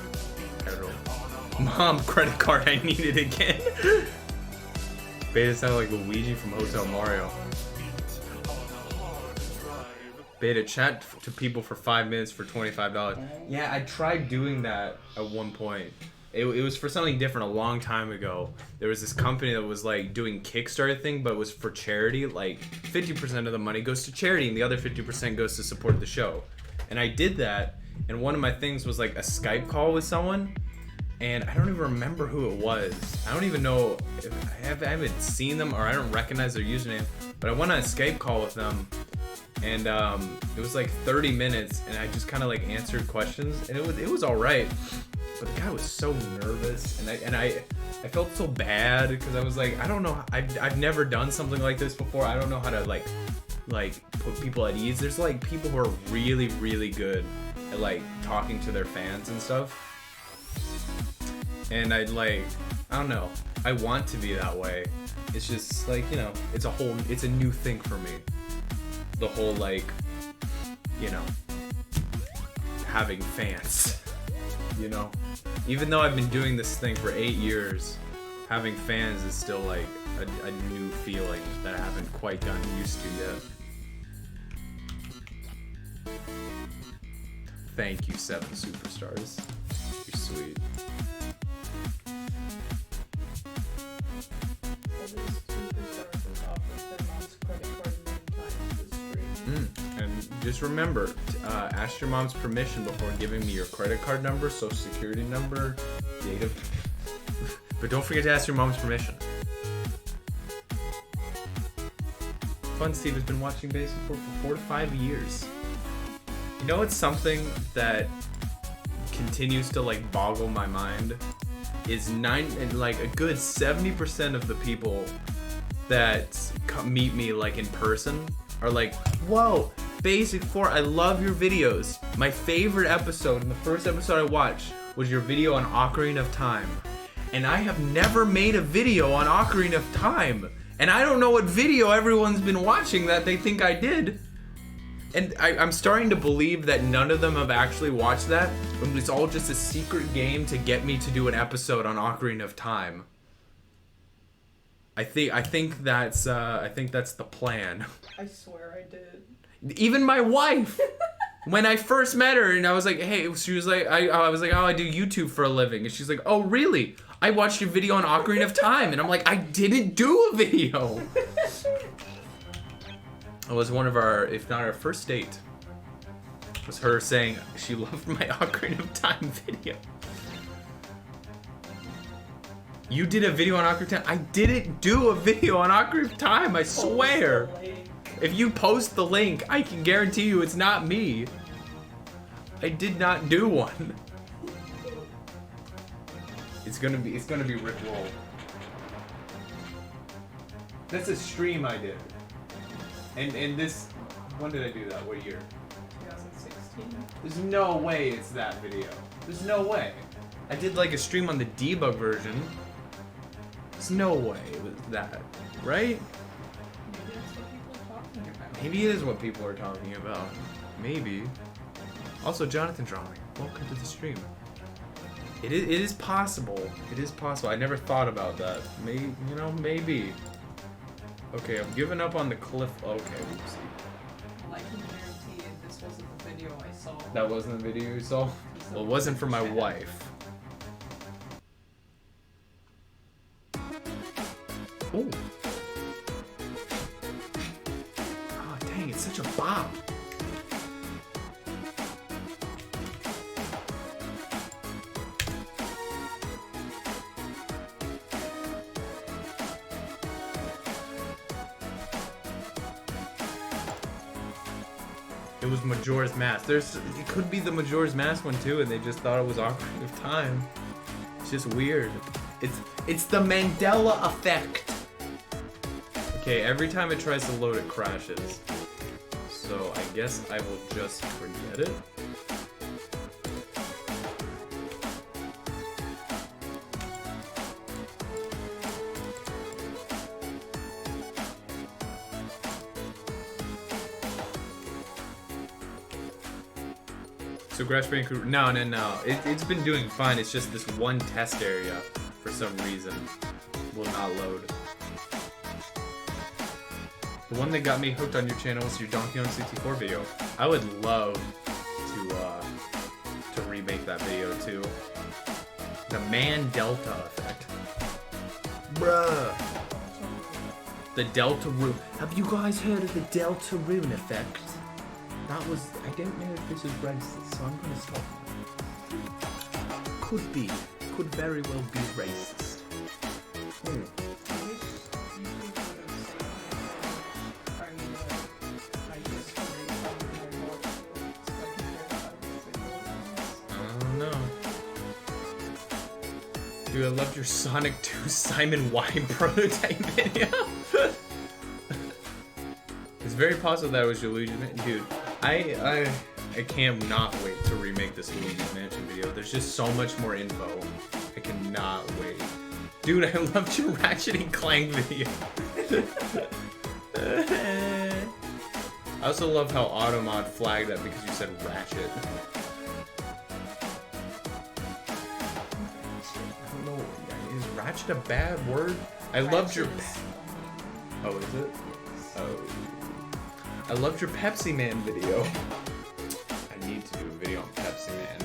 Airdrop. Mom, credit card, I need it again. Beta sounded like Luigi from Hotel Mario. Beta, chat to people for 5 minutes for $25. Yeah, I tried doing that at one point. It was for something different a long time ago. There was this company that was like doing Kickstarter thing, but it was for charity. Like 50% of the money goes to charity and the other 50% goes to support the show. And I did that, and one of my things was like a Skype call with someone, and I don't even remember who it was. I don't even know if I haven't seen them or I don't recognize their username, but I went on a Skype call with them, and it was like 30 minutes, and I just kind of like answered questions, and it was all right. But the guy was so nervous, and I felt so bad because I was like, I don't know, I've never done something like this before. I don't know how to like put people at ease. There's like people who are really, really good at like talking to their fans and stuff. And I don't know. I want to be that way. It's just like, you know, it's a new thing for me. The whole like, you know, having fans, you know? Even though I've been doing this thing for 8 years, having fans is still like a new feeling that I haven't quite gotten used to yet. Thank you, 7 superstars. You're sweet. And just remember, ask your mom's permission before giving me your credit card number, social security number, date of... But don't forget to ask your mom's permission. Fun Steve has been watching Beta64 for 4 to 5 years. You know, it's something that continues to like boggle my mind is like a good 70% of the people that meet me like in person are like, whoa, Beta64, I love your videos. My favorite episode, and the first episode I watched, was your video on Ocarina of Time. And I have never made a video on Ocarina of Time. And I don't know what video everyone's been watching that they think I did. And I'm starting to believe that none of them have actually watched that. And it's all just a secret game to get me to do an episode on Ocarina of Time. I think that's the plan. I swear I did. Even my wife, when I first met her, and I was like, hey, she was like, I was like, oh, I do YouTube for a living, and she's like, oh, really? I watched your video on Ocarina of Time, and I'm like, I didn't do a video. It was one of our, if not our first date, was her saying she loved my Ocarina of Time video. You did a video on Ocarina of Time? I didn't do a video on Ocarina of Time, I swear. If you post the link, I can guarantee you it's not me. I did not do one. It's gonna be Rick Roll. That's a stream I did. And this, when did I do that? What year? 2016. There's no way it's that video. There's no way. I did like a stream on the debug version. There's no way it was that, right? Maybe it is what people are talking about. Maybe. Also, Jonathan Drawing, welcome to the stream. It is possible. It is possible. I never thought about that. Maybe, you know, maybe. Okay, I'm giving up on the cliff. Okay, oopsie. Well, I can guarantee this wasn't the video I saw. That wasn't the video you saw? Well, it wasn't for my wife. Ooh. Oh, dang, it's such a bop. It was Majora's Mask. It could be the Majora's Mask one too, and they just thought it was Ocarina of Time. It's just weird. It's the Mandela effect. Okay, every time it tries to load, it crashes. So I guess I will just forget it. So Crash Bandicoot, no. It's been doing fine. It's just this one test area, for some reason, will not load. The one that got me hooked on your channel was your Donkey Kong 64 video. I would love to remake that video too. The Man-Delta effect. Bruh. The Delta Rune. Have you guys heard of the Delta Rune effect? That was, I don't know if this is racist, so I'm gonna stop. Could very well be racist. I don't know. Dude, I loved your Sonic 2 Simon Y prototype video. It's very possible that was your Luigi's Mansion. Dude, I can't not wait to remake this Luigi's Mansion video. There's just so much more info. I cannot Dude, I loved your Ratchet and Clank video. I also love how Automod flagged that because you said Ratchet. I don't know, is Ratchet a bad word? I loved your... Oh, is it? Oh. I loved your Pepsi Man video. I need to do a video on Pepsi Man.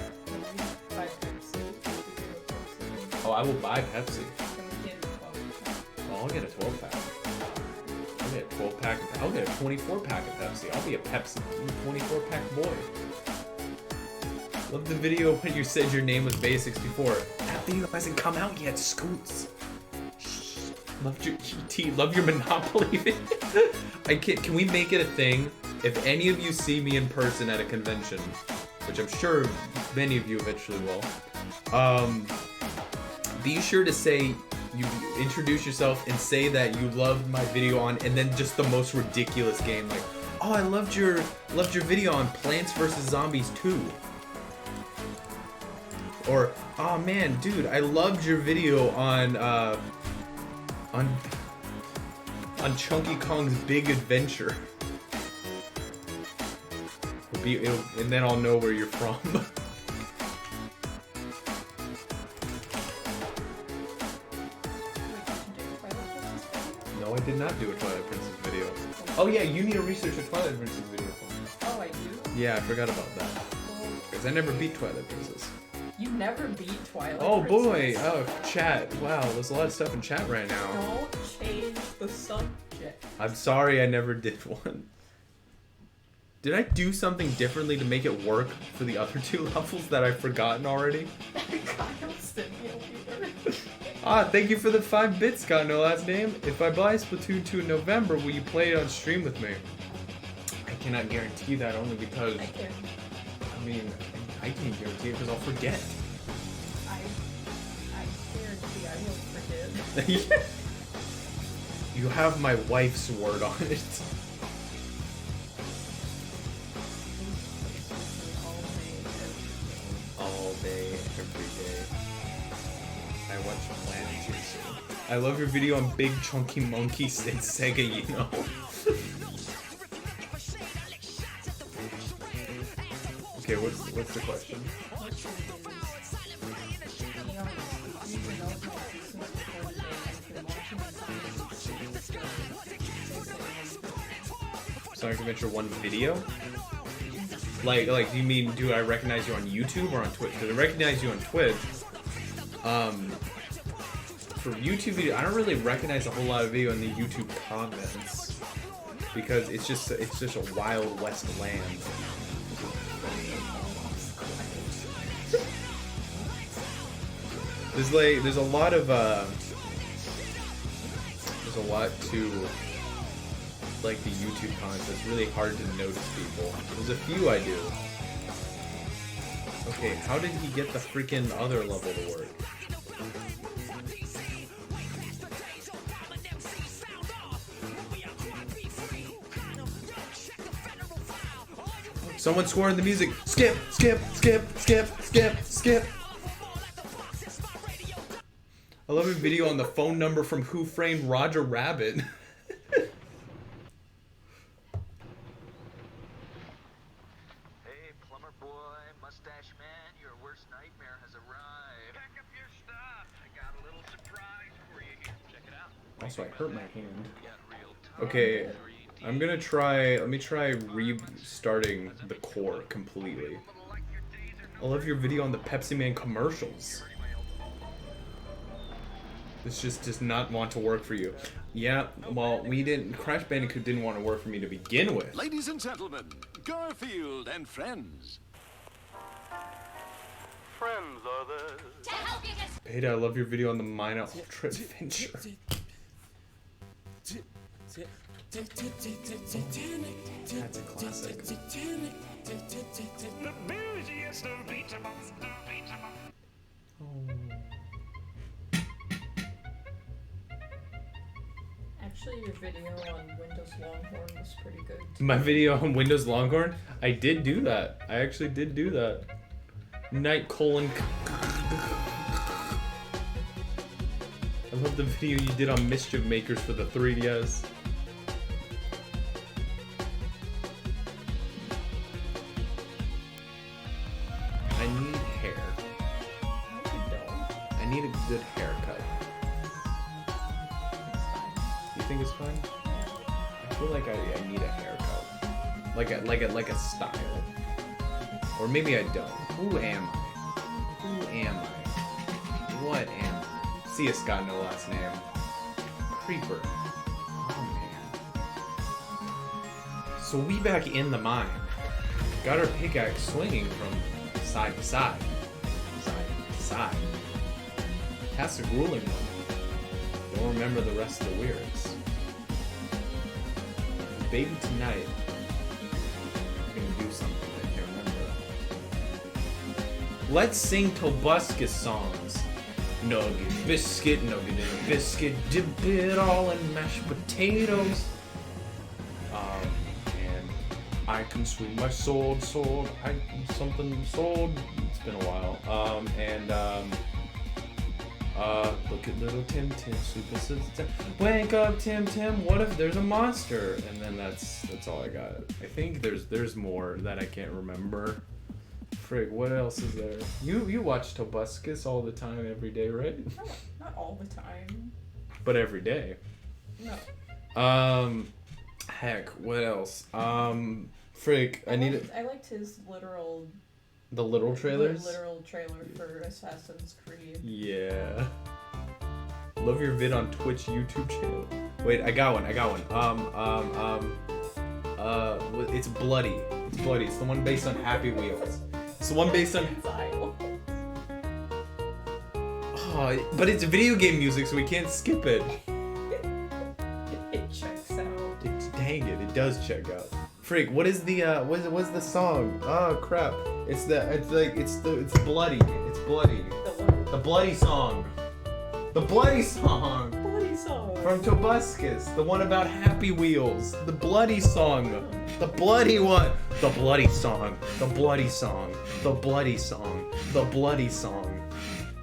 Oh, I will buy Pepsi. Oh, I'll get a 12 pack. I'll get a 12 pack. I'll get a 24 pack of Pepsi. I'll be a Pepsi 24 pack boy. Love the video when you said your name was Beta64. That video hasn't come out yet, Scoots. Loved your ET. Love your Monopoly video. Can we make it a thing? If any of you see me in person at a convention, which I'm sure many of you eventually will, be sure to say, you introduce yourself and say that you loved my video on, and then just the most ridiculous game, like, oh, I loved your video on Plants vs. Zombies 2. Or, oh man, dude, I loved your video on Chunky Kong's Big Adventure. And then I'll know where you're from. No, I did not do a Twilight Princess video. Oh yeah, you need to research a Twilight Princess video for me. Oh, I do? Yeah, I forgot about that. Because I never beat Twilight Princess. You never beat Twilight Oh boy, Princess. oh, chat. Wow, there's a lot of stuff in chat right now. Don't change the subject. I'm sorry I never did one. Did I do something differently to make it work for the other two levels that I've forgotten already? Thank you for the 5 bits, got no last name. If I buy Splatoon 2 in November, will you play it on stream with me? I cannot guarantee that only because... I mean, I can't guarantee it because I'll forget. I guarantee I won't forget. You have my wife's word on it. All day, every day. I watch Planet too soon. I love your video on Big Chunky Monkeys and Sega, you know. Okay, what's the question? Sonic Adventure 1 video? Like, you mean, do I recognize you on YouTube or on Twitch? Because I recognize you on Twitch. For YouTube video, I don't really recognize a whole lot of video in the YouTube comments. Because it's just a Wild West land. There's a lot to like the YouTube comments. It's really hard to notice people. There's a few I do. Okay, how did he get the freaking other level to work? Someone scoring the music. Skip, skip, skip, skip, skip, skip. I love your video on the phone number from Who Framed Roger Rabbit. Hey, plumber boy, mustache man, your worst nightmare has arrived. Pack up your stuff. I got a little surprise for you here. Check it out. Also, I hurt my hand. Okay, I'm gonna try. Let me try restarting the core completely. I love your video on the Pepsi Man commercials. This just does not want to work for you. Yeah, well, Crash Bandicoot didn't want to work for me to begin with. Ladies and gentlemen, Garfield and friends. Friends are there. Beta, I love your video on the Mina Ultra Adventure. That's a classic. Actually, your video on Windows Longhorn was pretty good. My video on Windows Longhorn? I did do that. I actually did do that. Night colon. I love the video you did on Mischief Makers for the 3DS. I need hair. I need a good haircut. You think it's fine? I feel like I need a haircut. Like a style. Or maybe I don't. Who am I? Who am I? What am I? CS got no last name. Creeper. Oh man. So we back in the mine. Got our pickaxe swinging from side to side. Side to side. Cast a grueling one. Don't remember the rest of the lyrics. Baby tonight. I'm gonna do something I can't remember. Let's sing Tobuscus songs. Nugget, biscuit, nugget and a biscuit, dip it all in mashed potatoes. And I consume my sword, something sword. It's been a while. Look at little Tim, super sister. Wake up, Tim. What if there's a monster? And then that's all I got. I think there's more that I can't remember. Frig, what else is there? You watch Tobuscus all the time, every day, right? No, not all the time. But every day. No. Heck, what else? Frig, I liked his literal. The literal trailers? Literal trailer for Assassin's Creed. Yeah. Love your vid on Twitch YouTube channel. Wait, I got one. It's bloody. It's bloody. It's the one based on Happy Wheels. It's the one based on. Oh, but it's video game music, so we can't skip it. It checks out. Dang it! It does check out. Freak, what is the what's the song? Oh crap! It's bloody. It's bloody. The bloody song. The bloody song. Bloody song. From Tobuscus, the one about Happy Wheels. The bloody song. The bloody one. The bloody song. The bloody song. The bloody song. The bloody song.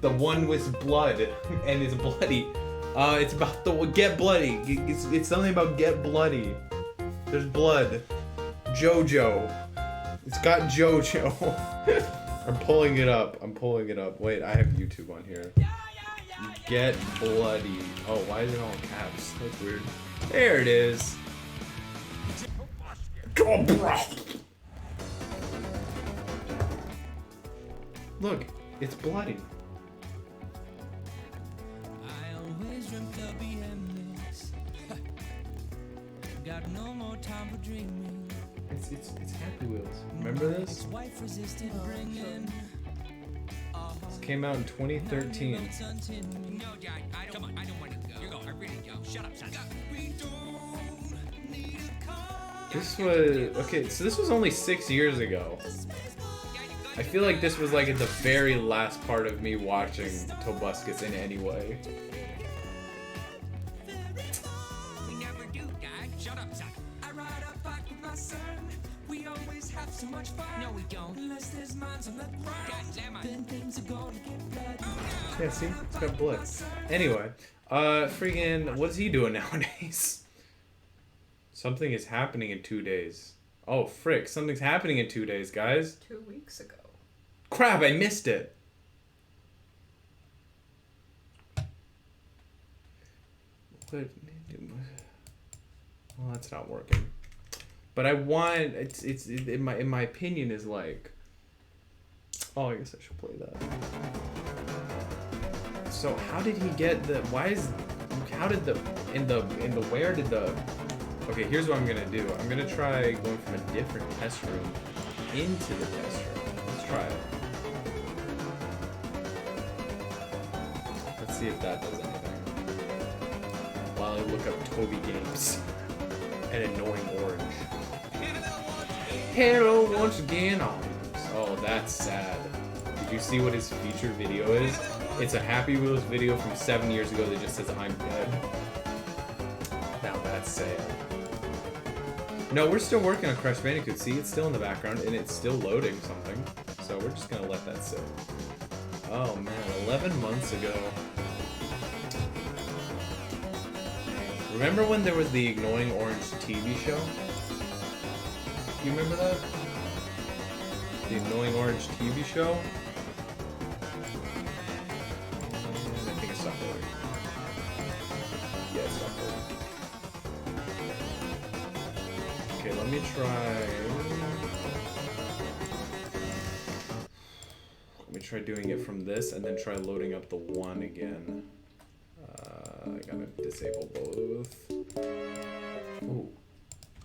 The one with blood and it's bloody. It's about the get bloody. It's something about get bloody. There's blood. Jojo. It's got Jojo. I'm pulling it up. Wait, I have YouTube on here. Get bloody. Oh, why is it all in caps? That's weird. There it is. Look, it's bloody. I always dreamt of being this. Got no more time for dreaming. It's Happy Wheels. Remember this? Wife resisted bringing. This came out in 2013. No, Dad, come on, I don't want to go. You're going, I really go. Shut up, son. This was okay. So this was only 6 years ago. I feel like this was like at the very last part of me watching Tobuscus in any way. We never do, Dad. Shut up, son. I ride a bike with my son. We always have so much fun. No, we don't. Unless there's mines on the ground. Then things are gonna get bloody. Yeah, see? It's got blood. Anyway, freaking, what's he doing nowadays? Something is happening in 2 days. Oh, frick, something's happening in 2 days, guys. 2 weeks ago. Crap, I missed it. What? Well, that's not working. But I want, it's in my opinion is like, oh, I guess I should play that. So how did he get the, how did the, where did the, okay, here's what I'm gonna do. I'm gonna try going from a different test room into the test room. Let's try it. Let's see if that does anything. While I look up Toby Games and Annoying Orange. Hello once again, oh, that's sad. Did you see what his featured video is? It's a Happy Wheels video from 7 years ago that just says, I'm dead. Now that's sad. No, we're still working on Crash Bandicoot. See, it's still in the background, and it's still loading something. So we're just gonna let that sit. Oh man, 11 months ago. Remember when there was the Annoying Orange TV show? You remember that? The Annoying Orange TV show? I think it's stopped loading. Yeah, it's stopped loading. Okay, let me try... Let me try doing it from this and then try loading up the one again. I gotta disable both. Ooh.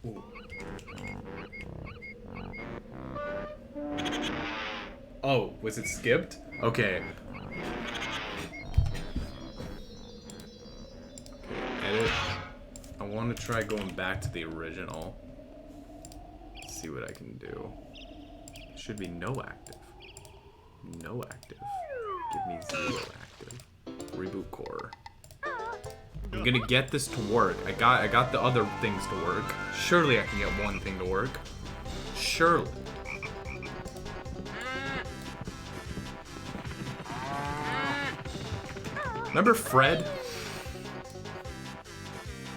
Ooh. Oh, was it skipped? Okay. Edit. I want to try going back to the original. See what I can do. Should be no active. No active. Give me 0 active. Reboot core. I'm gonna get this to work. I got the other things to work. Surely I can get one thing to work. Surely. Remember Fred?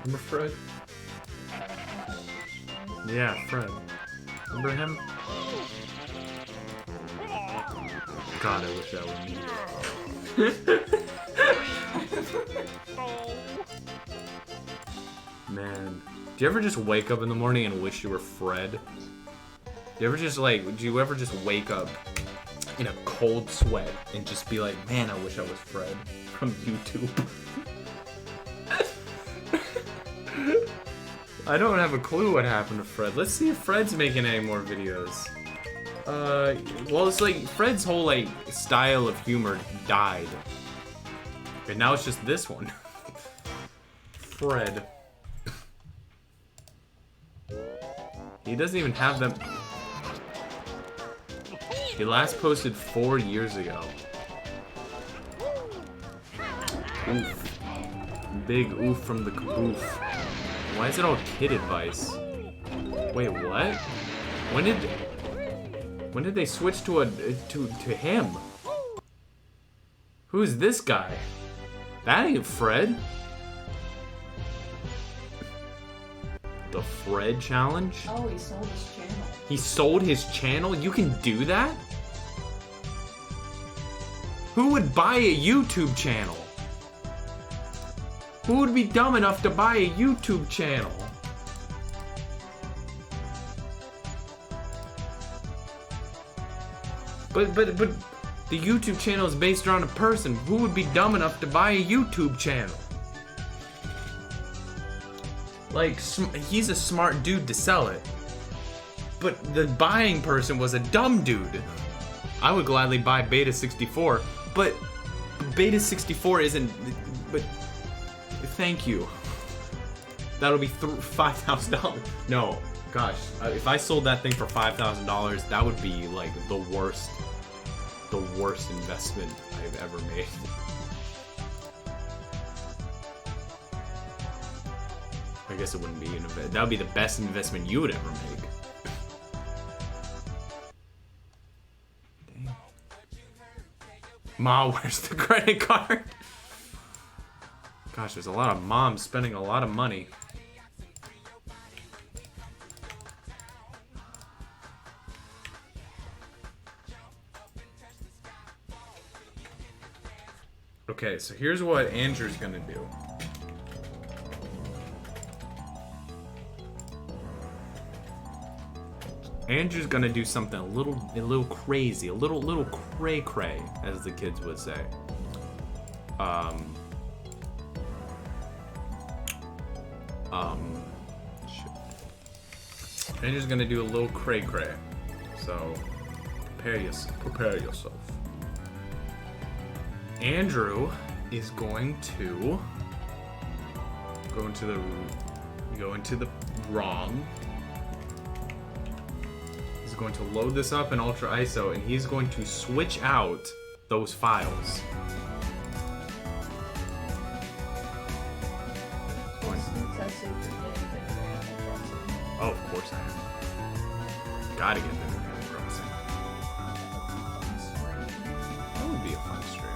Remember Fred? Yeah, Fred. Remember him? God, I wish that was me. Man, do you ever just wake up in the morning and wish you were Fred? Do you ever just wake up in a cold sweat and just be like, man, I wish I was Fred from YouTube? I don't have a clue what happened to Fred. Let's see if Fred's making any more videos. Well, it's like Fred's whole like style of humor died. And now it's just this one. Fred. He doesn't even have them. He last posted 4 years ago. Oof. Big oof from the kaboof. Why is it all kid advice? Wait, what? When did they switch to him? Who's this guy? That ain't Fred. The Fred challenge? Oh, he sold his channel. He sold his channel? You can do that? Who would buy a YouTube channel? Who would be dumb enough to buy a YouTube channel? But the YouTube channel is based around a person. Who would be dumb enough to buy a YouTube channel? Like, he's a smart dude to sell it. But the buying person was a dumb dude. I would gladly buy Beta64, but Beta64 isn't... But... Thank you. That'll be $5,000. No, gosh. If I sold that thing for $5,000, that would be, like, the worst investment I've ever made. I guess it wouldn't be an investment. That would be the best investment you would ever make. Dang. Ma, where's the credit card? Gosh, there's a lot of moms spending a lot of money. Okay, so here's what Andrew's gonna do. Andrew's gonna do something a little crazy, a little cray cray, as the kids would say. Shit. Andrew's gonna do a little cray cray, so prepare yourself. Andrew is going to go into the ROM. He's going to load this up in Ultra ISO, and he's going to switch out those files. Oh, of course I am. Gotta get the Animal Crossing. That would be a fun stream.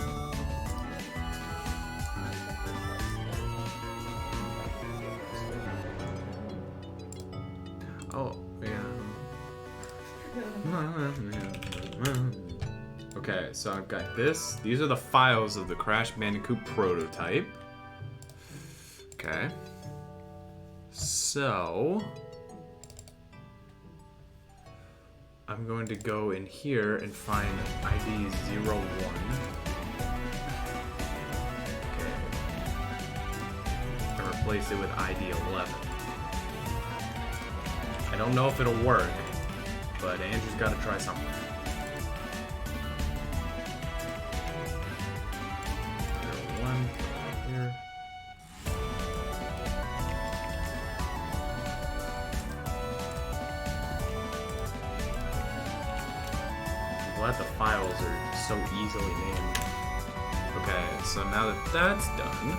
Oh, yeah. Okay, so I've got this. These are the files of the Crash Bandicoot prototype. Okay. So I'm going to go in here and find ID 01. Okay. And replace it with ID 11. I don't know if it'll work, but Andrew's got to try something. 01 here. I'm glad the files are so easily named. Okay, so now that that's done,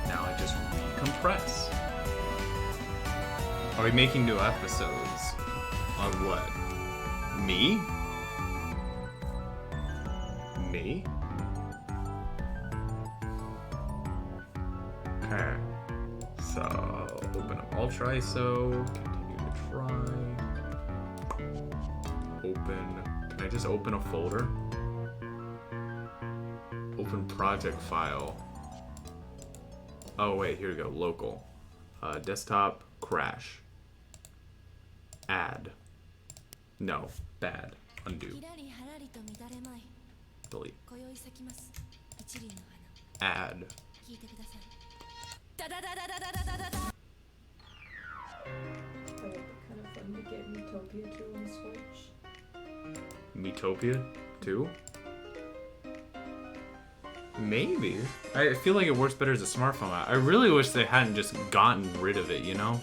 now I just recompress. Are we making new episodes? On what? Me? Me? Okay. So, open up Ultra ISO, continue to try. Open. Can I just open a folder? Open project file. Oh, wait, here we go. Local. Desktop, crash. Add. No, bad. Undo. Delete. Add. Oh, kind of fun to get Metopia 2 on Switch. Metopia 2? Maybe. I feel like it works better as a smartphone app. I really wish they hadn't just gotten rid of it, you know?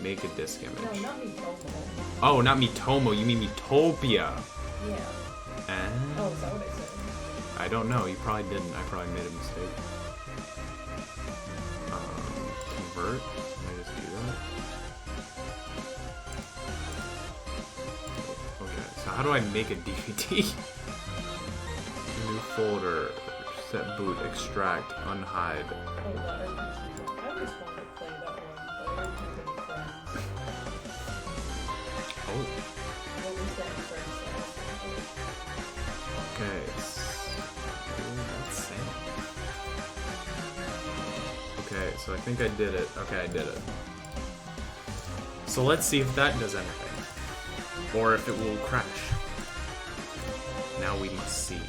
Make a disk image. No, not Mitomo. Oh, not Mitomo. You mean Metopia. Yeah. Ah. Oh, is that what I said? I don't know. You probably didn't. I probably made a mistake. Convert. Can I just do that? Okay. So how do I make a DVD? New folder. Set boot. Extract. Unhide. Oh, that RPG. I always wanted to play that one, but I didn't have any friends. Oh. What was that friends Okay. That's sad. Okay, so I think I did it. Okay, I did it. So let's see if that does anything. Or if it will crash. Now we must see.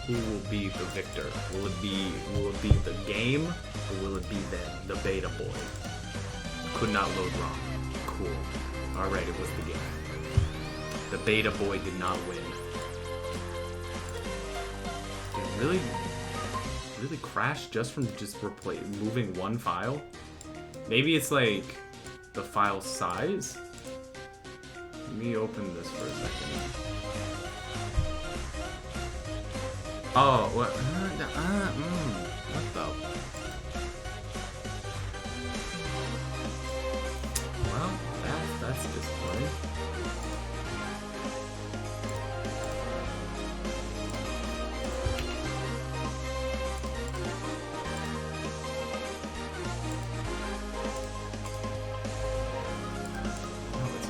Who will be the victor? Will it be the game? Or will it be the beta boy? Could not load wrong. Cool. Alright, it was the game. The beta boy did not win. It really crashed just from moving one file? Maybe it's like the file size? Let me open this for a second. Oh, what? What the? Well, that's disappointing.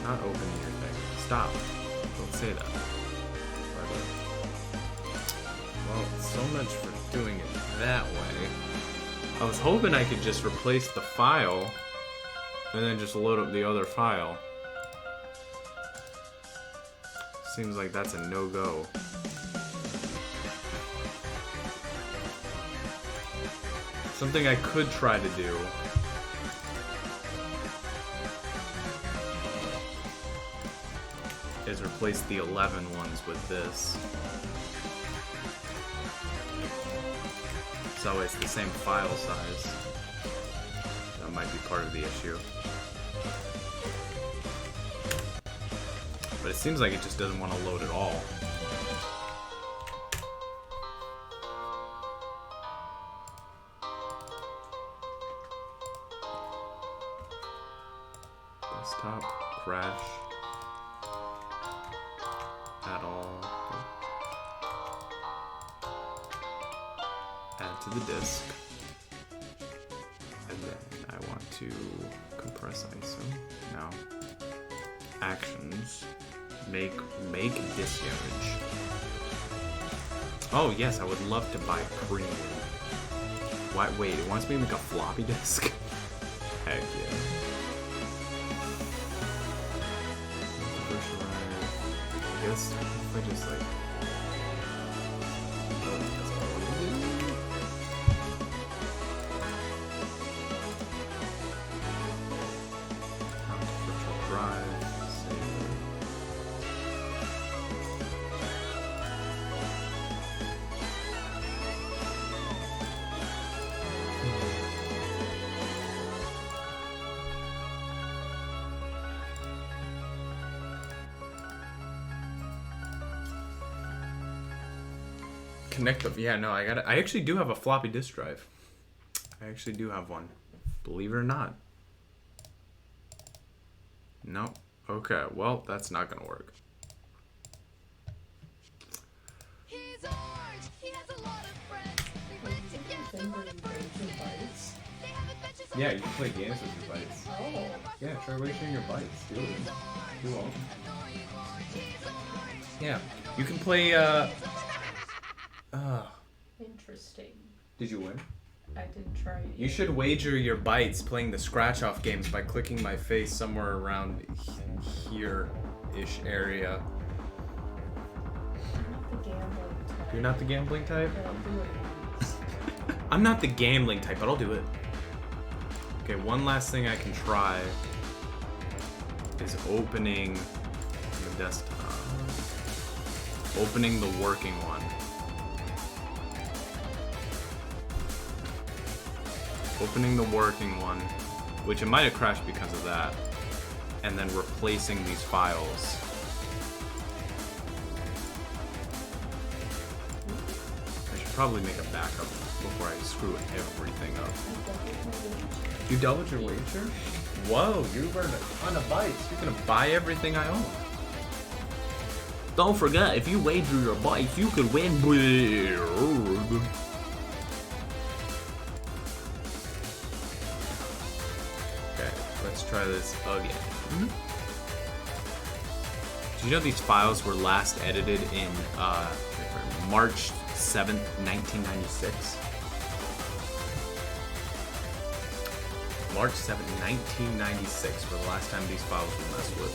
Not opening your thing. Stop. Don't say that. Well, so much for doing it that way. I was hoping I could just replace the file and then just load up the other file. Seems like that's a no-go. Something I could try to do is replace the 11 ones with this. So it's the same file size. That might be part of the issue. But it seems like it just doesn't want to load at all. Desktop, crash. At all. Add to the disk. then I want to compress ISO. No. Actions. Make disk image. Oh yes, I would love to buy premium. Why? Wait, it wants me to make a floppy disk. Heck yeah. I guess if I just like. Virtual drive. Save. Connect them. Yeah, no, I actually do have a floppy disk drive. I actually do have one. Believe it or not. Nope. Okay, well, that's not gonna work. He's orange. He has a lot of friends. They live together. They have adventures on Yeah, you can play games with your buddies. Oh. Yeah, try wagering your buddies. Do it. Do all. Yeah, you can play. Interesting. Did you win? I didn't try it. You should wager your bytes playing the scratch-off games by clicking my face somewhere around here-ish area. I'm not the gambling type. You're not the gambling type? But I'll do it. I'm not the gambling type, but I'll do it. Okay, one last thing I can try is opening the desktop. Opening the working one. Opening the working one, which it might have crashed because of that, and then replacing these files. I should probably make a backup before I screw everything up. You doubled your wager? Whoa, you earned a ton of bytes. You're gonna buy everything I own. Don't forget, if you wager your bytes, you could win. Let's try this again. Do you know these files were last edited in March 7th, 1996? March 7th, 1996 were the last time these files were messed with.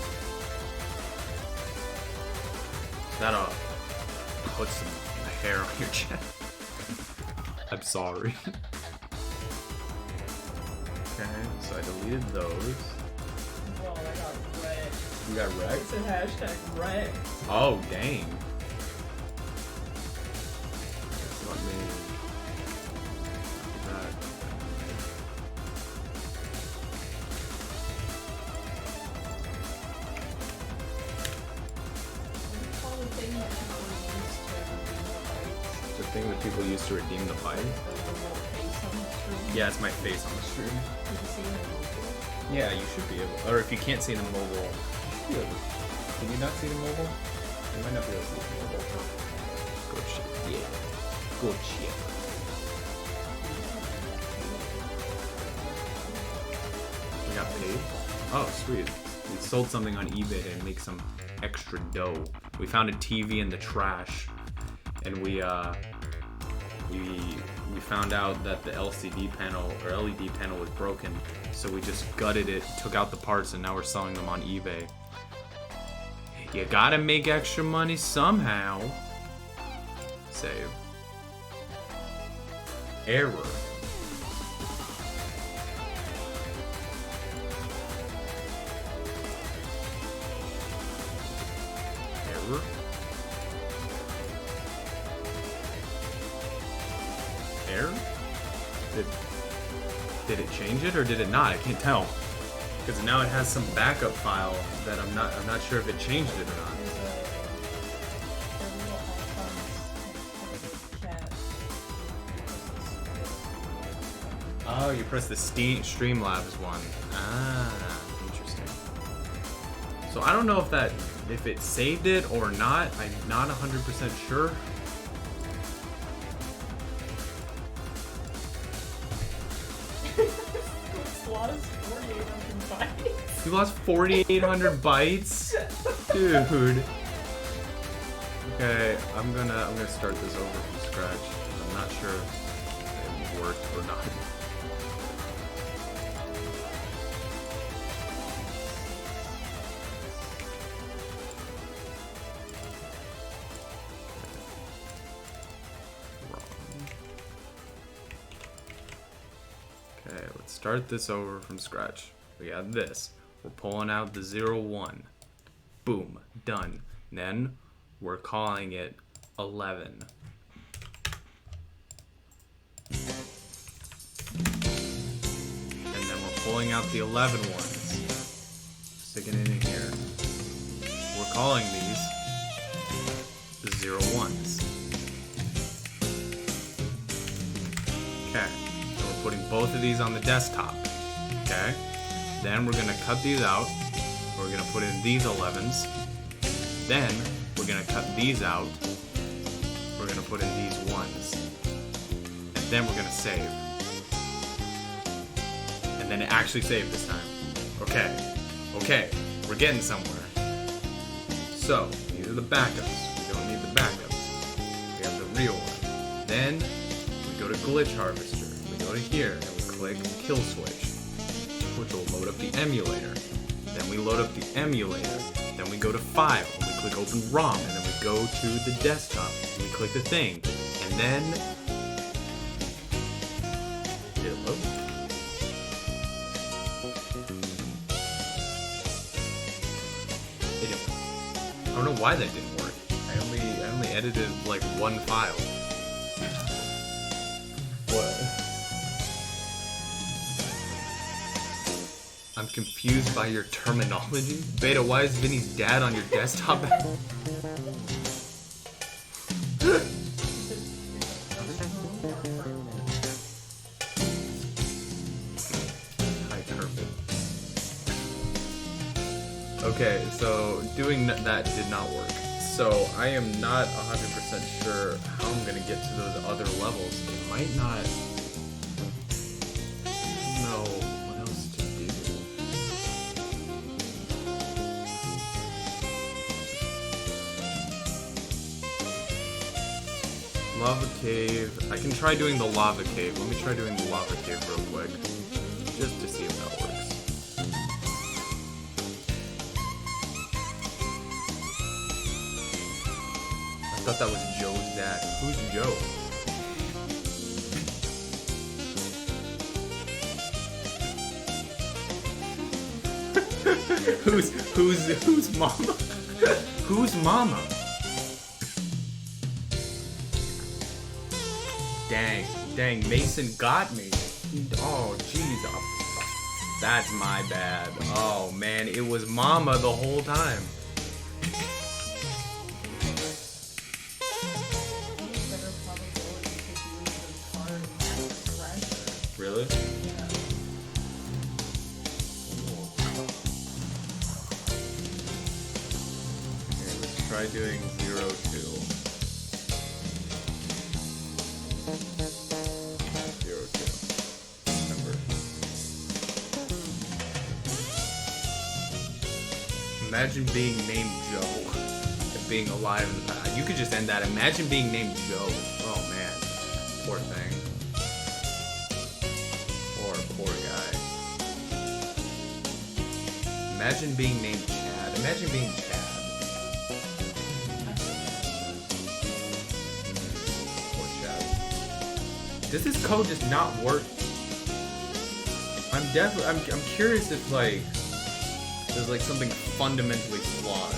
That'll put some hair on your chest. I'm sorry. Okay, so I deleted those. Well, I got wrecked. You got wrecked? It's a hashtag wrecked. Oh, dang. Just let me do that. Call the thing that people use to redeem the bytes. The thing that people use to redeem the bite? The little face on the screen. Yeah, it's my face on the stream. Did you see it? Yeah, you should be able. Or if you can't see the mobile, you should be able. Can you not see the mobile? You might not be able to see the mobile. Good shit. Yeah. Good shit. We got paid? Oh, sweet. We sold something on eBay to make some extra dough. We found a TV in the trash, and we found out that the LCD panel or LED panel was broken, so we just gutted it, took out the parts, and now we're selling them on eBay. You gotta make extra money somehow. Save. Error. Error? Error? Did it change it or did it not? I can't tell. Because now it has some backup file that I'm not sure if it changed it or not. Oh, you press the Streamlabs one. Ah, interesting. So I don't know if it saved it or not. I'm not 100% sure. lost 4,800 bytes. You lost 4,800 bytes? Dude. Okay, I'm gonna start this over from scratch. I'm not sure if it worked or not. Okay, let's start this over from scratch. We got this. We're pulling out the 0, 1. Boom. Done. Then we're calling it 11. And then we're pulling out the 11 ones. Sticking it in here. We're calling these the 0, 1s. Okay. So we're putting both of these on the desktop. Okay. Then we're gonna cut these out. We're gonna put in these 11s. Then we're gonna cut these out. We're gonna put in these 1s. And then we're gonna save. And then it actually saved this time. Okay. Okay. We're getting somewhere. So, these are the backups. We don't need the backups. We have the real one. Then we go to Glitch Harvester. We go to here and we click Kill Switch, which will load up the emulator. Then we load up the emulator. Then we go to File. And we click Open ROM. And then we go to the desktop. And we click the thing. And then it loads. I don't know why that didn't work. I only edited like one file. What? I'm confused by your terminology. Beta, why is Vinny's dad on your desktop? Hi, Kermit. Okay, so doing that did not work. So I am not 100% sure how I'm gonna get to those other levels. It might not. I don't know what else to do. Lava cave. I can try doing the lava cave. Let me try doing the lava cave real quick, just to see if that works. I thought that was Joe's dad. Who's Joe? who's mama? Who's mama? Dang, Mason got me. Oh, jeez. That's my bad. Oh, man, it was mama the whole time. Really? Okay, let's try doing 0, 2. 0, 2. Remember. Imagine being named Joe and being alive in the past. You could just end that. Imagine being named Joe. Oh man. Poor thing. Poor guy. Imagine being named Chad. Imagine being Chad. Poor Chad. Does this code just not work? I'm curious if like there's like something fundamentally flawed.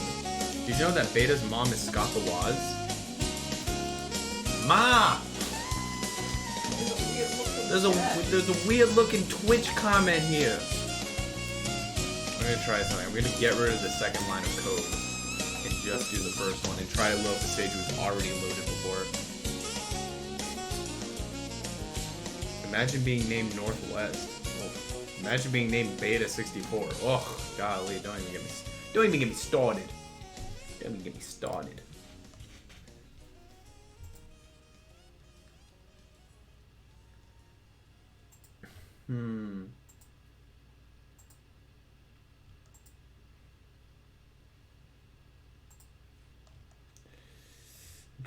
Did you know that Beta's mom is Scott the Waz? Ma! There's a weird looking Twitch comment here. I'm gonna try something. I'm gonna get rid of the second line of code and just do the first one and try to load the stage was already loaded before. Imagine being named Northwest. Oh, imagine being named Beta64. Oh, golly, don't even get me started. Don't even get me started.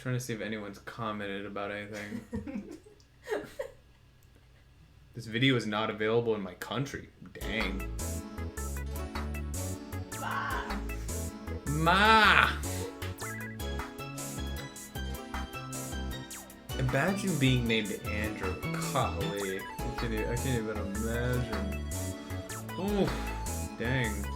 trying to see if anyone's commented about anything. This video is not available in my country. Dang. Ma! Imagine being named Andrew. Golly. I can't even imagine. Oh, dang.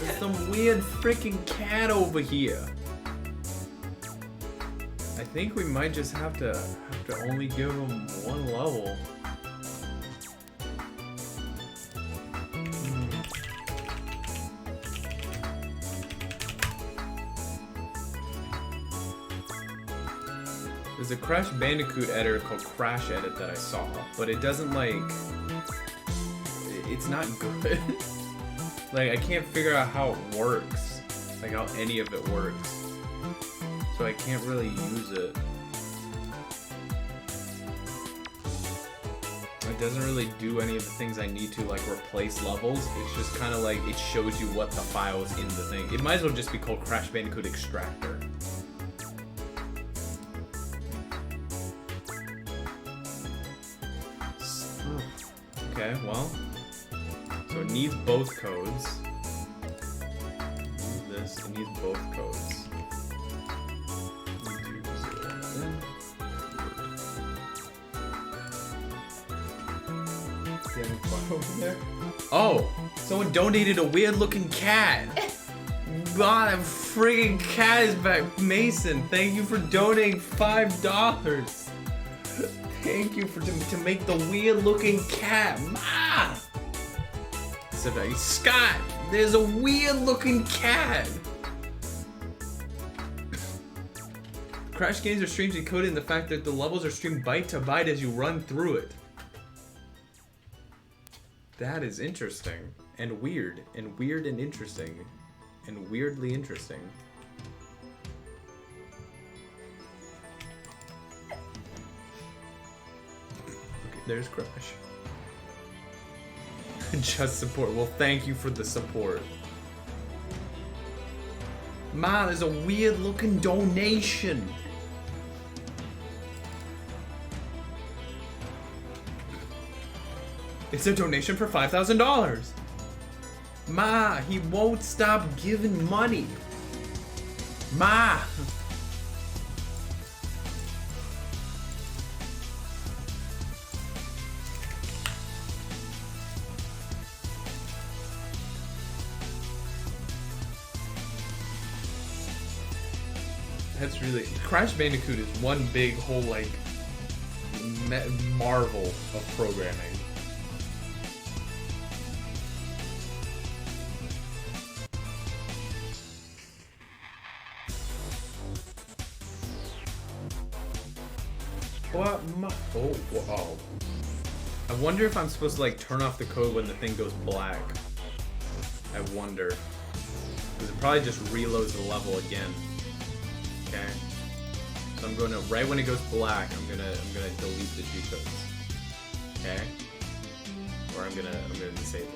There's some weird freaking cat over here. I think we might just have to only give him one level. There's a Crash Bandicoot editor called Crash Edit that I saw, but it doesn't like... It's not good. Like, I can't figure out how it works. Like, how any of it works. So I can't really use it. It doesn't really do any of the things I need to, like replace levels. It's just kind of like, it shows you what the file is in the thing. It might as well just be called Crash Bandicoot Extractor. Okay, well. So it needs both codes. This, it needs both codes. Oh, someone donated a weird looking cat. God, that friggin' cat is back. Mason, thank you for donating $5. Thank you for to make the weird looking cat. Ma! Scott, there's a weird looking cat. Crash games are strangely coded in the fact that the levels are streamed byte to byte as you run through it. That is interesting and weird and interesting and weirdly interesting. Okay, there's Crash. Just support. Well, thank you for the support. Ma, there's a weird looking donation. It's a donation for $5,000. Ma, he won't stop giving money. Ma. That's really... Crash Bandicoot is one big whole, like, marvel of programming. What? Oh, wow. I wonder if I'm supposed to, like, turn off the code when the thing goes black. I wonder. Because it probably just reloads the level again. Okay. So I'm going to, right when it goes black, I'm gonna delete the G codes. Okay. Or I'm gonna disable.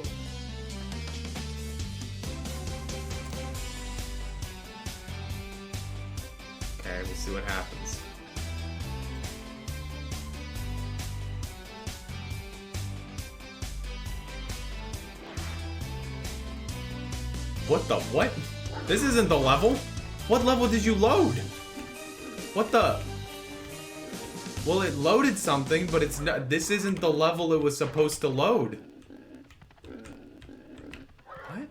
Okay, we'll see what happens. What the what? This isn't the level? What level did you load? What the? Well, it loaded something, but it's not. This isn't the level it was supposed to load. What?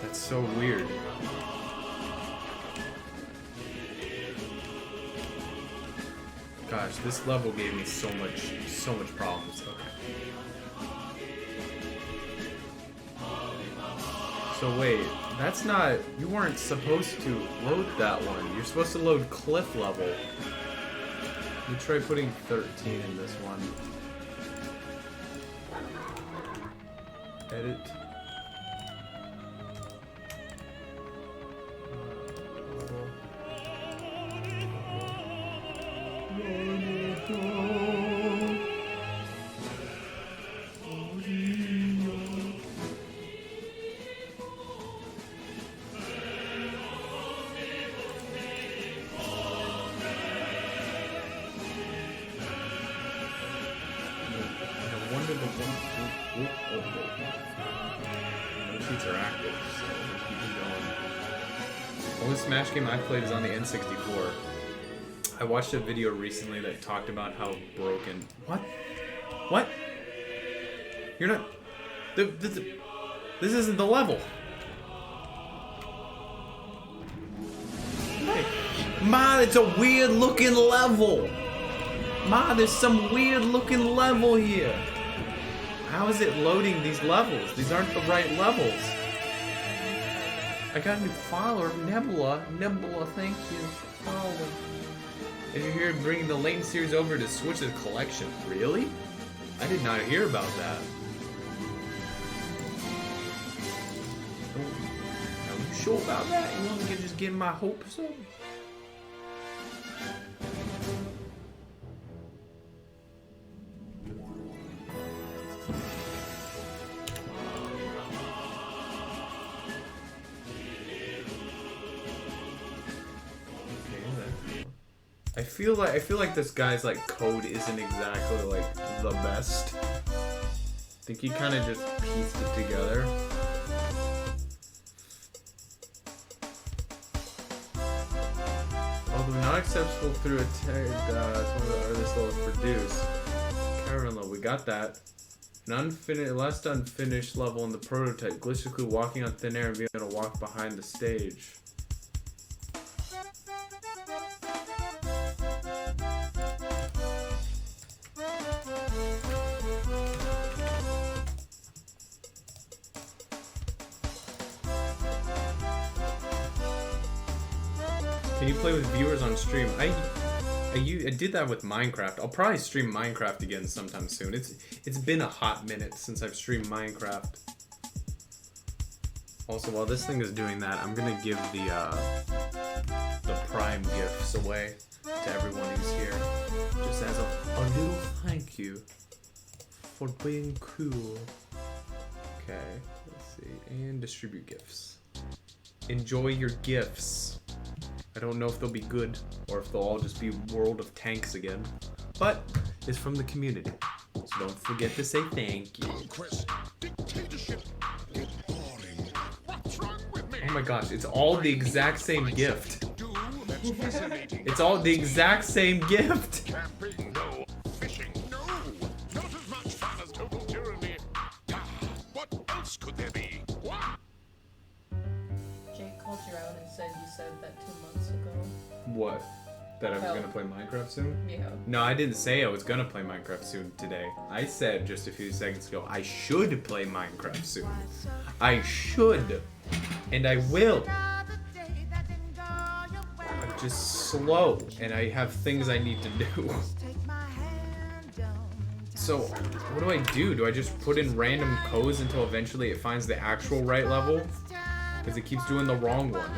That's so weird. Gosh, this level gave me so much problems. Okay. So wait, that's not... You weren't supposed to load that one. You're supposed to load cliff level. Let me try putting 13 in this one. Edit. Sheets are active, so let's keep it going. The only Smash game I played is on the N64. I watched a video recently that talked about how broken. What? What? You're not. This isn't the level. Hey. Ma, it's a weird looking level. Ma, there's some weird looking level here. How is it loading these levels? These aren't the right levels. I got a new follower, Nebula. Nebula, thank you for following. And you're here bringing the Layton series over to switch the collection. Really? I did not hear about that. Are you sure about that? You want me to just get my hopes up? I feel like this guy's like code isn't exactly like the best. I think he kind of just pieced it together. Although not acceptable through a tag, it's one of the earliest levels produced. Caroline, we got that. Last unfinished level in the prototype. Glitchically walking on thin air and being able to walk behind the stage. Can you play with viewers on stream? I did that with Minecraft. I'll probably stream Minecraft again sometime soon. It's been a hot minute since I've streamed Minecraft. Also, while this thing is doing that, I'm gonna give the Prime gifts away to everyone who's here, just as a little thank you for being cool. Okay, let's see, and distribute gifts. Enjoy your gifts. I don't know if they'll be good or if they'll all just be World of Tanks again, but it's from the community, so don't forget to say thank you. Oh my gosh, it's all the exact same gift. It's all the exact same gift. Camping, no. Fishing, no. Not as much fun as total tyranny. What else could there be? What? Jake called you out and said you said that 2 months ago. What? That I was gonna play Minecraft soon? Yeah. No, I didn't say I was gonna play Minecraft soon today. I said just a few seconds ago, I should play Minecraft soon. I should. And I will. I'm just slow, and I have things I need to do. So, what do I do? Do I just put in random codes until eventually it finds the actual right level? Because it keeps doing the wrong one.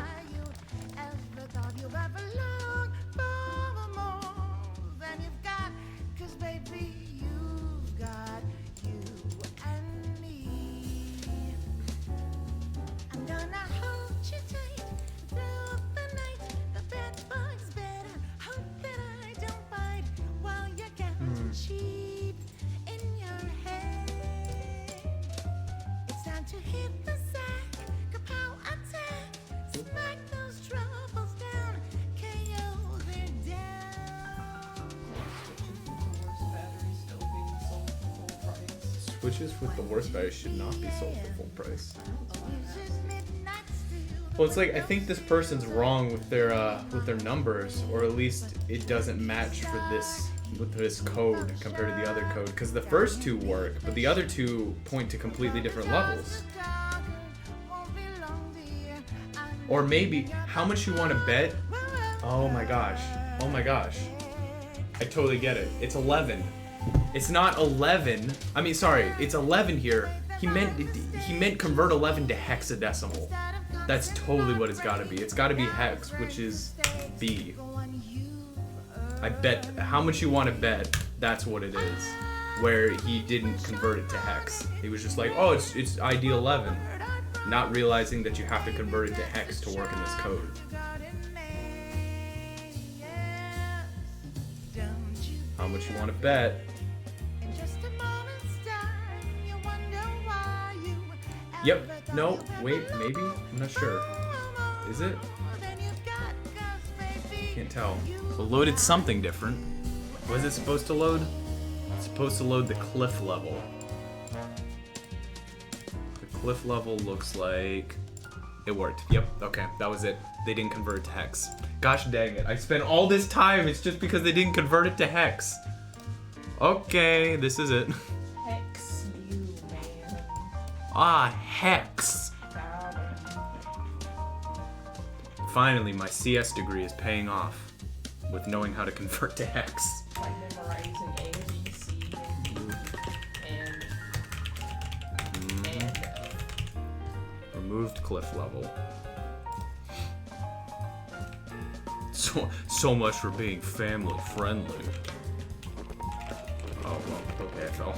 Switches with the worst battery should not be sold for full price. Well, it's like I think this person's wrong with their numbers, or at least it doesn't match for this with this code compared to the other code. Because the first two work, but the other two point to completely different levels. Or maybe, how much you want to bet? Oh my gosh. Oh my gosh. I totally get it. It's 11. It's not 11. I mean, sorry, it's 11 here. He meant convert 11 to hexadecimal. That's totally what it's gotta be. It's gotta be hex, which is B. I bet, how much you want to bet, that's what it is. Where he didn't convert it to hex. He was just like, oh, it's ID 11. Not realizing that you have to convert it to hex to work in this code. How much you want to bet? Yep. No. Wait. Maybe. I'm not sure. Is it? Can't tell. It loaded something different. Was it supposed to load? It's supposed to load the cliff level. The cliff level looks like it worked. Yep. Okay. That was it. They didn't convert it to hex. Gosh dang it. I spent all this time. It's just because they didn't convert it to hex. Okay. This is it. Hex you, man. Ah, hex. Finally, my CS degree is paying off with knowing how to convert to hex. By memorizing A, B, C, and Removed cliff level. So much for being family friendly. Oh well, okay, I fell.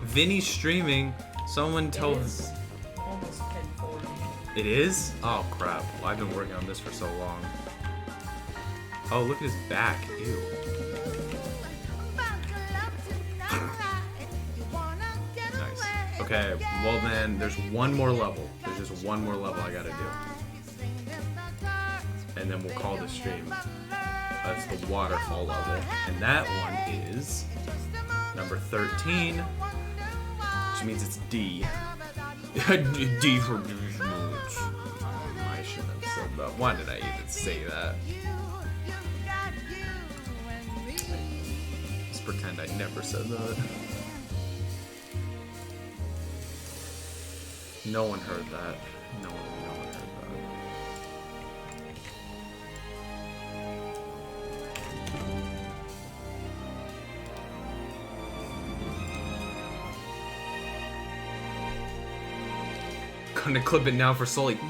Vinny's streaming. Someone tell. It's almost 10:40. It is? Oh crap. Well, I've been working on this for so long. Oh, look at his back. Ew. Nice. Okay, well then, there's one more level. There's just one more level I gotta do. And then we'll call the stream. That's the waterfall level. And that one is number 13, which means it's D. D for I shouldn't have said that. Why did I even say that? Let's pretend I never said that. No one heard that. No one heard that. Gonna clip it now for Sully. No.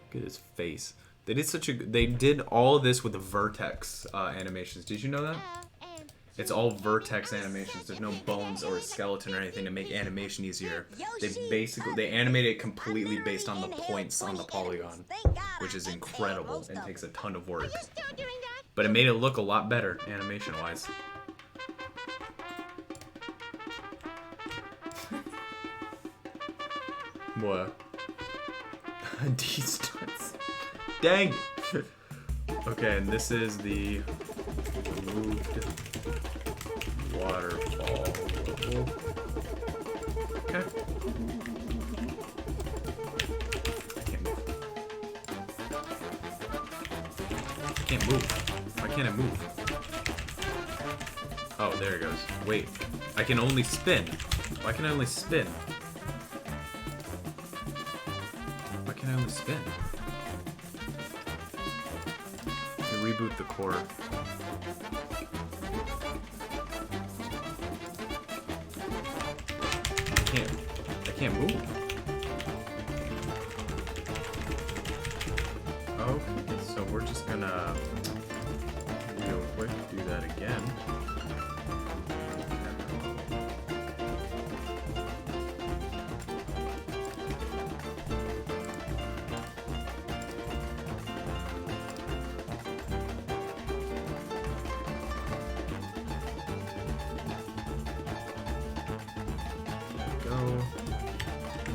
Look at his face. They did all of this with the vertex animations. Did you know that? It's all vertex animations. There's no bones or a skeleton or anything to make animation easier. They animate it completely based on the points on the polygon, which is incredible and takes a ton of work. But it made it look a lot better animation-wise. What? D-stunts. Dang! Okay, and this is the removed waterfall level. Okay. I can't move. Why can't I move? Oh, there it goes. Wait. I can only spin. Why can I only spin? Why can I only spin? Reboot the core. I can't move. Okay, so we're just gonna real quick do that again.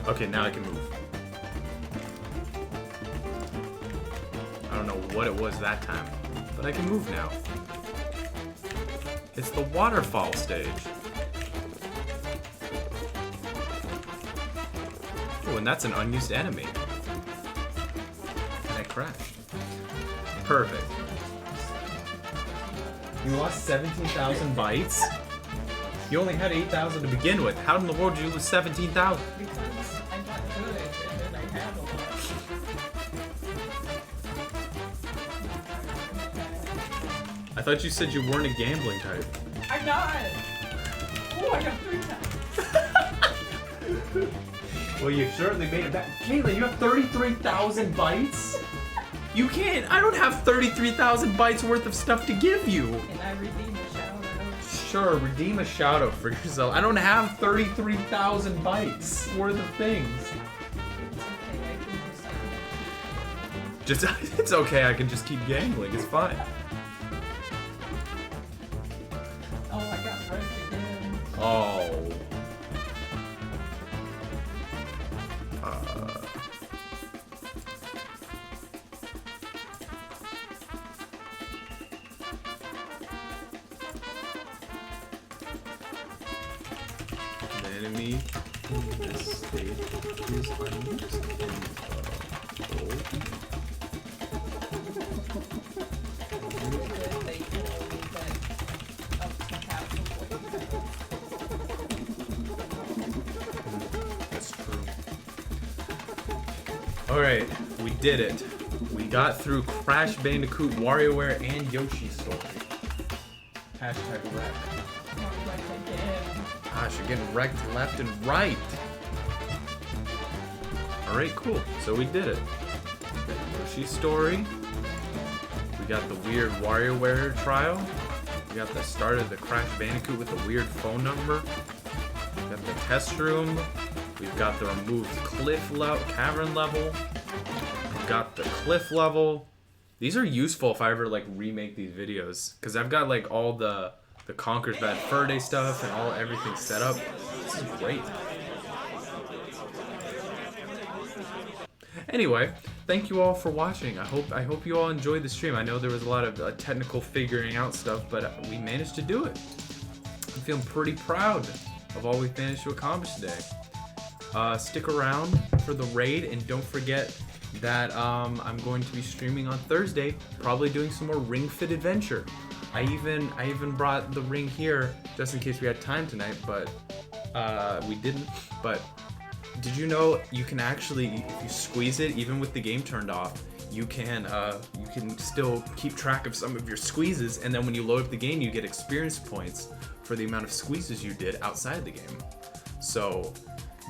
Okay, now I can move. I don't know what it was that time, but I can move now. It's the waterfall stage. Oh, and that's an unused enemy. And I crashed. Perfect. You lost 17,000 bytes? You only had 8,000 to begin with. How in the world did you lose 17,000? Because I got good and then I had a lot. I thought you said you weren't a gambling type. I'm not! Oh, I got 3 times. Well, you certainly made it back. Caitlin, you have 33,000 bytes? You can't. I don't have 33,000 bytes worth of stuff to give you. And I redeemed a shout out. Sure, redeem a shout out for yourself. I don't have 33,000 bytes worth of things. It's okay, I can just It's okay, I can just keep gambling. It's fine. Oh, I got wrecked again. Oh. The enemy in this state is unused. They can only get up to half of what you have. That's true. Alright, we did it. We got through Crash Bandicoot, WarioWare, and Yoshi Story. Hashtag wreck. Not wrecked again. Gosh, you're getting wrecked left and right. Alright, cool. So we did it. We got Yoshi Story. We got the weird WarioWare trial. We got the start of the Crash Bandicoot with the weird phone number. We got the test room. We've got the removed cavern level. We've got the cliff level. These are useful if I ever like remake these videos, because I've got like all the Conker's Bad Fur Day stuff and everything set up. This is great. Anyway, thank you all for watching. I hope you all enjoyed the stream. I know there was a lot of technical figuring out stuff, but we managed to do it. I'm feeling pretty proud of all we managed to accomplish today. Stick around for the raid, and don't forget that I'm going to be streaming on Thursday, probably doing some more Ring Fit Adventure. I even brought the ring here just in case we had time tonight, but we didn't. But did you know you can actually, if you squeeze it, even with the game turned off, you can still keep track of some of your squeezes, and then when you load up the game, you get experience points for the amount of squeezes you did outside the game. So,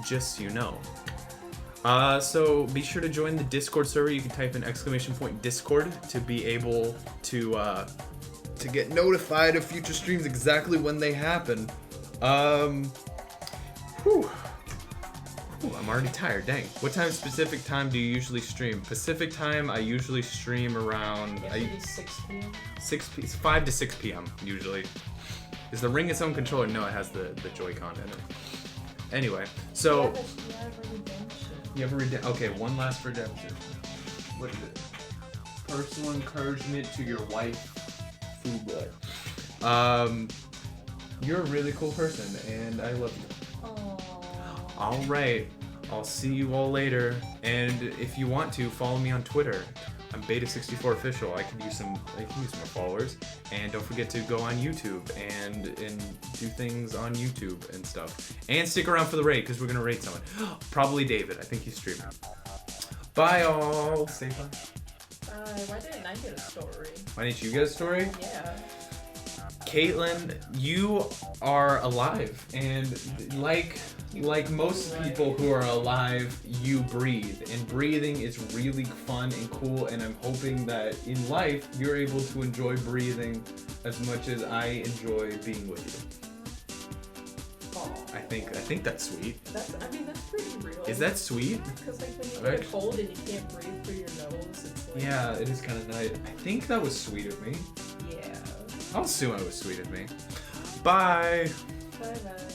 just so you know. So be sure to join the Discord server. You can type in !Discord to be able to get notified of future streams exactly when they happen. Whew, I'm already tired, dang. What specific time do you usually stream? Pacific time, I usually stream around... Maybe 6 p.m.? 5 to 6 p.m. usually. Is the ring its own controller? No, it has the Joy-Con in it. Anyway, so... You have a redemption. Okay, one last redemption. What is it? Personal encouragement to your wife, Fuba. You're a really cool person, and I love you. All right, I'll see you all later. And if you want to, follow me on Twitter. I'm Beta64 official. I can use more followers. And don't forget to go on YouTube and do things on YouTube and stuff. And stick around for the raid, because we're gonna raid someone. Probably David. I think he's streaming. Bye all. Say bye. Why didn't I get a story? Why didn't you get a story? Yeah. Caitlin, you are alive, and like most people who are alive, you breathe, and breathing is really fun and cool, and I'm hoping that in life you're able to enjoy breathing as much as I enjoy being with you. I think that's sweet. That's pretty real. Is that sweet? Because like when you get a cold and you can't breathe through your nose, it's like... Yeah, it is kind of nice. I think that was sweet of me. Yeah. I'll assume it was sweet of me. Bye! Bye-bye.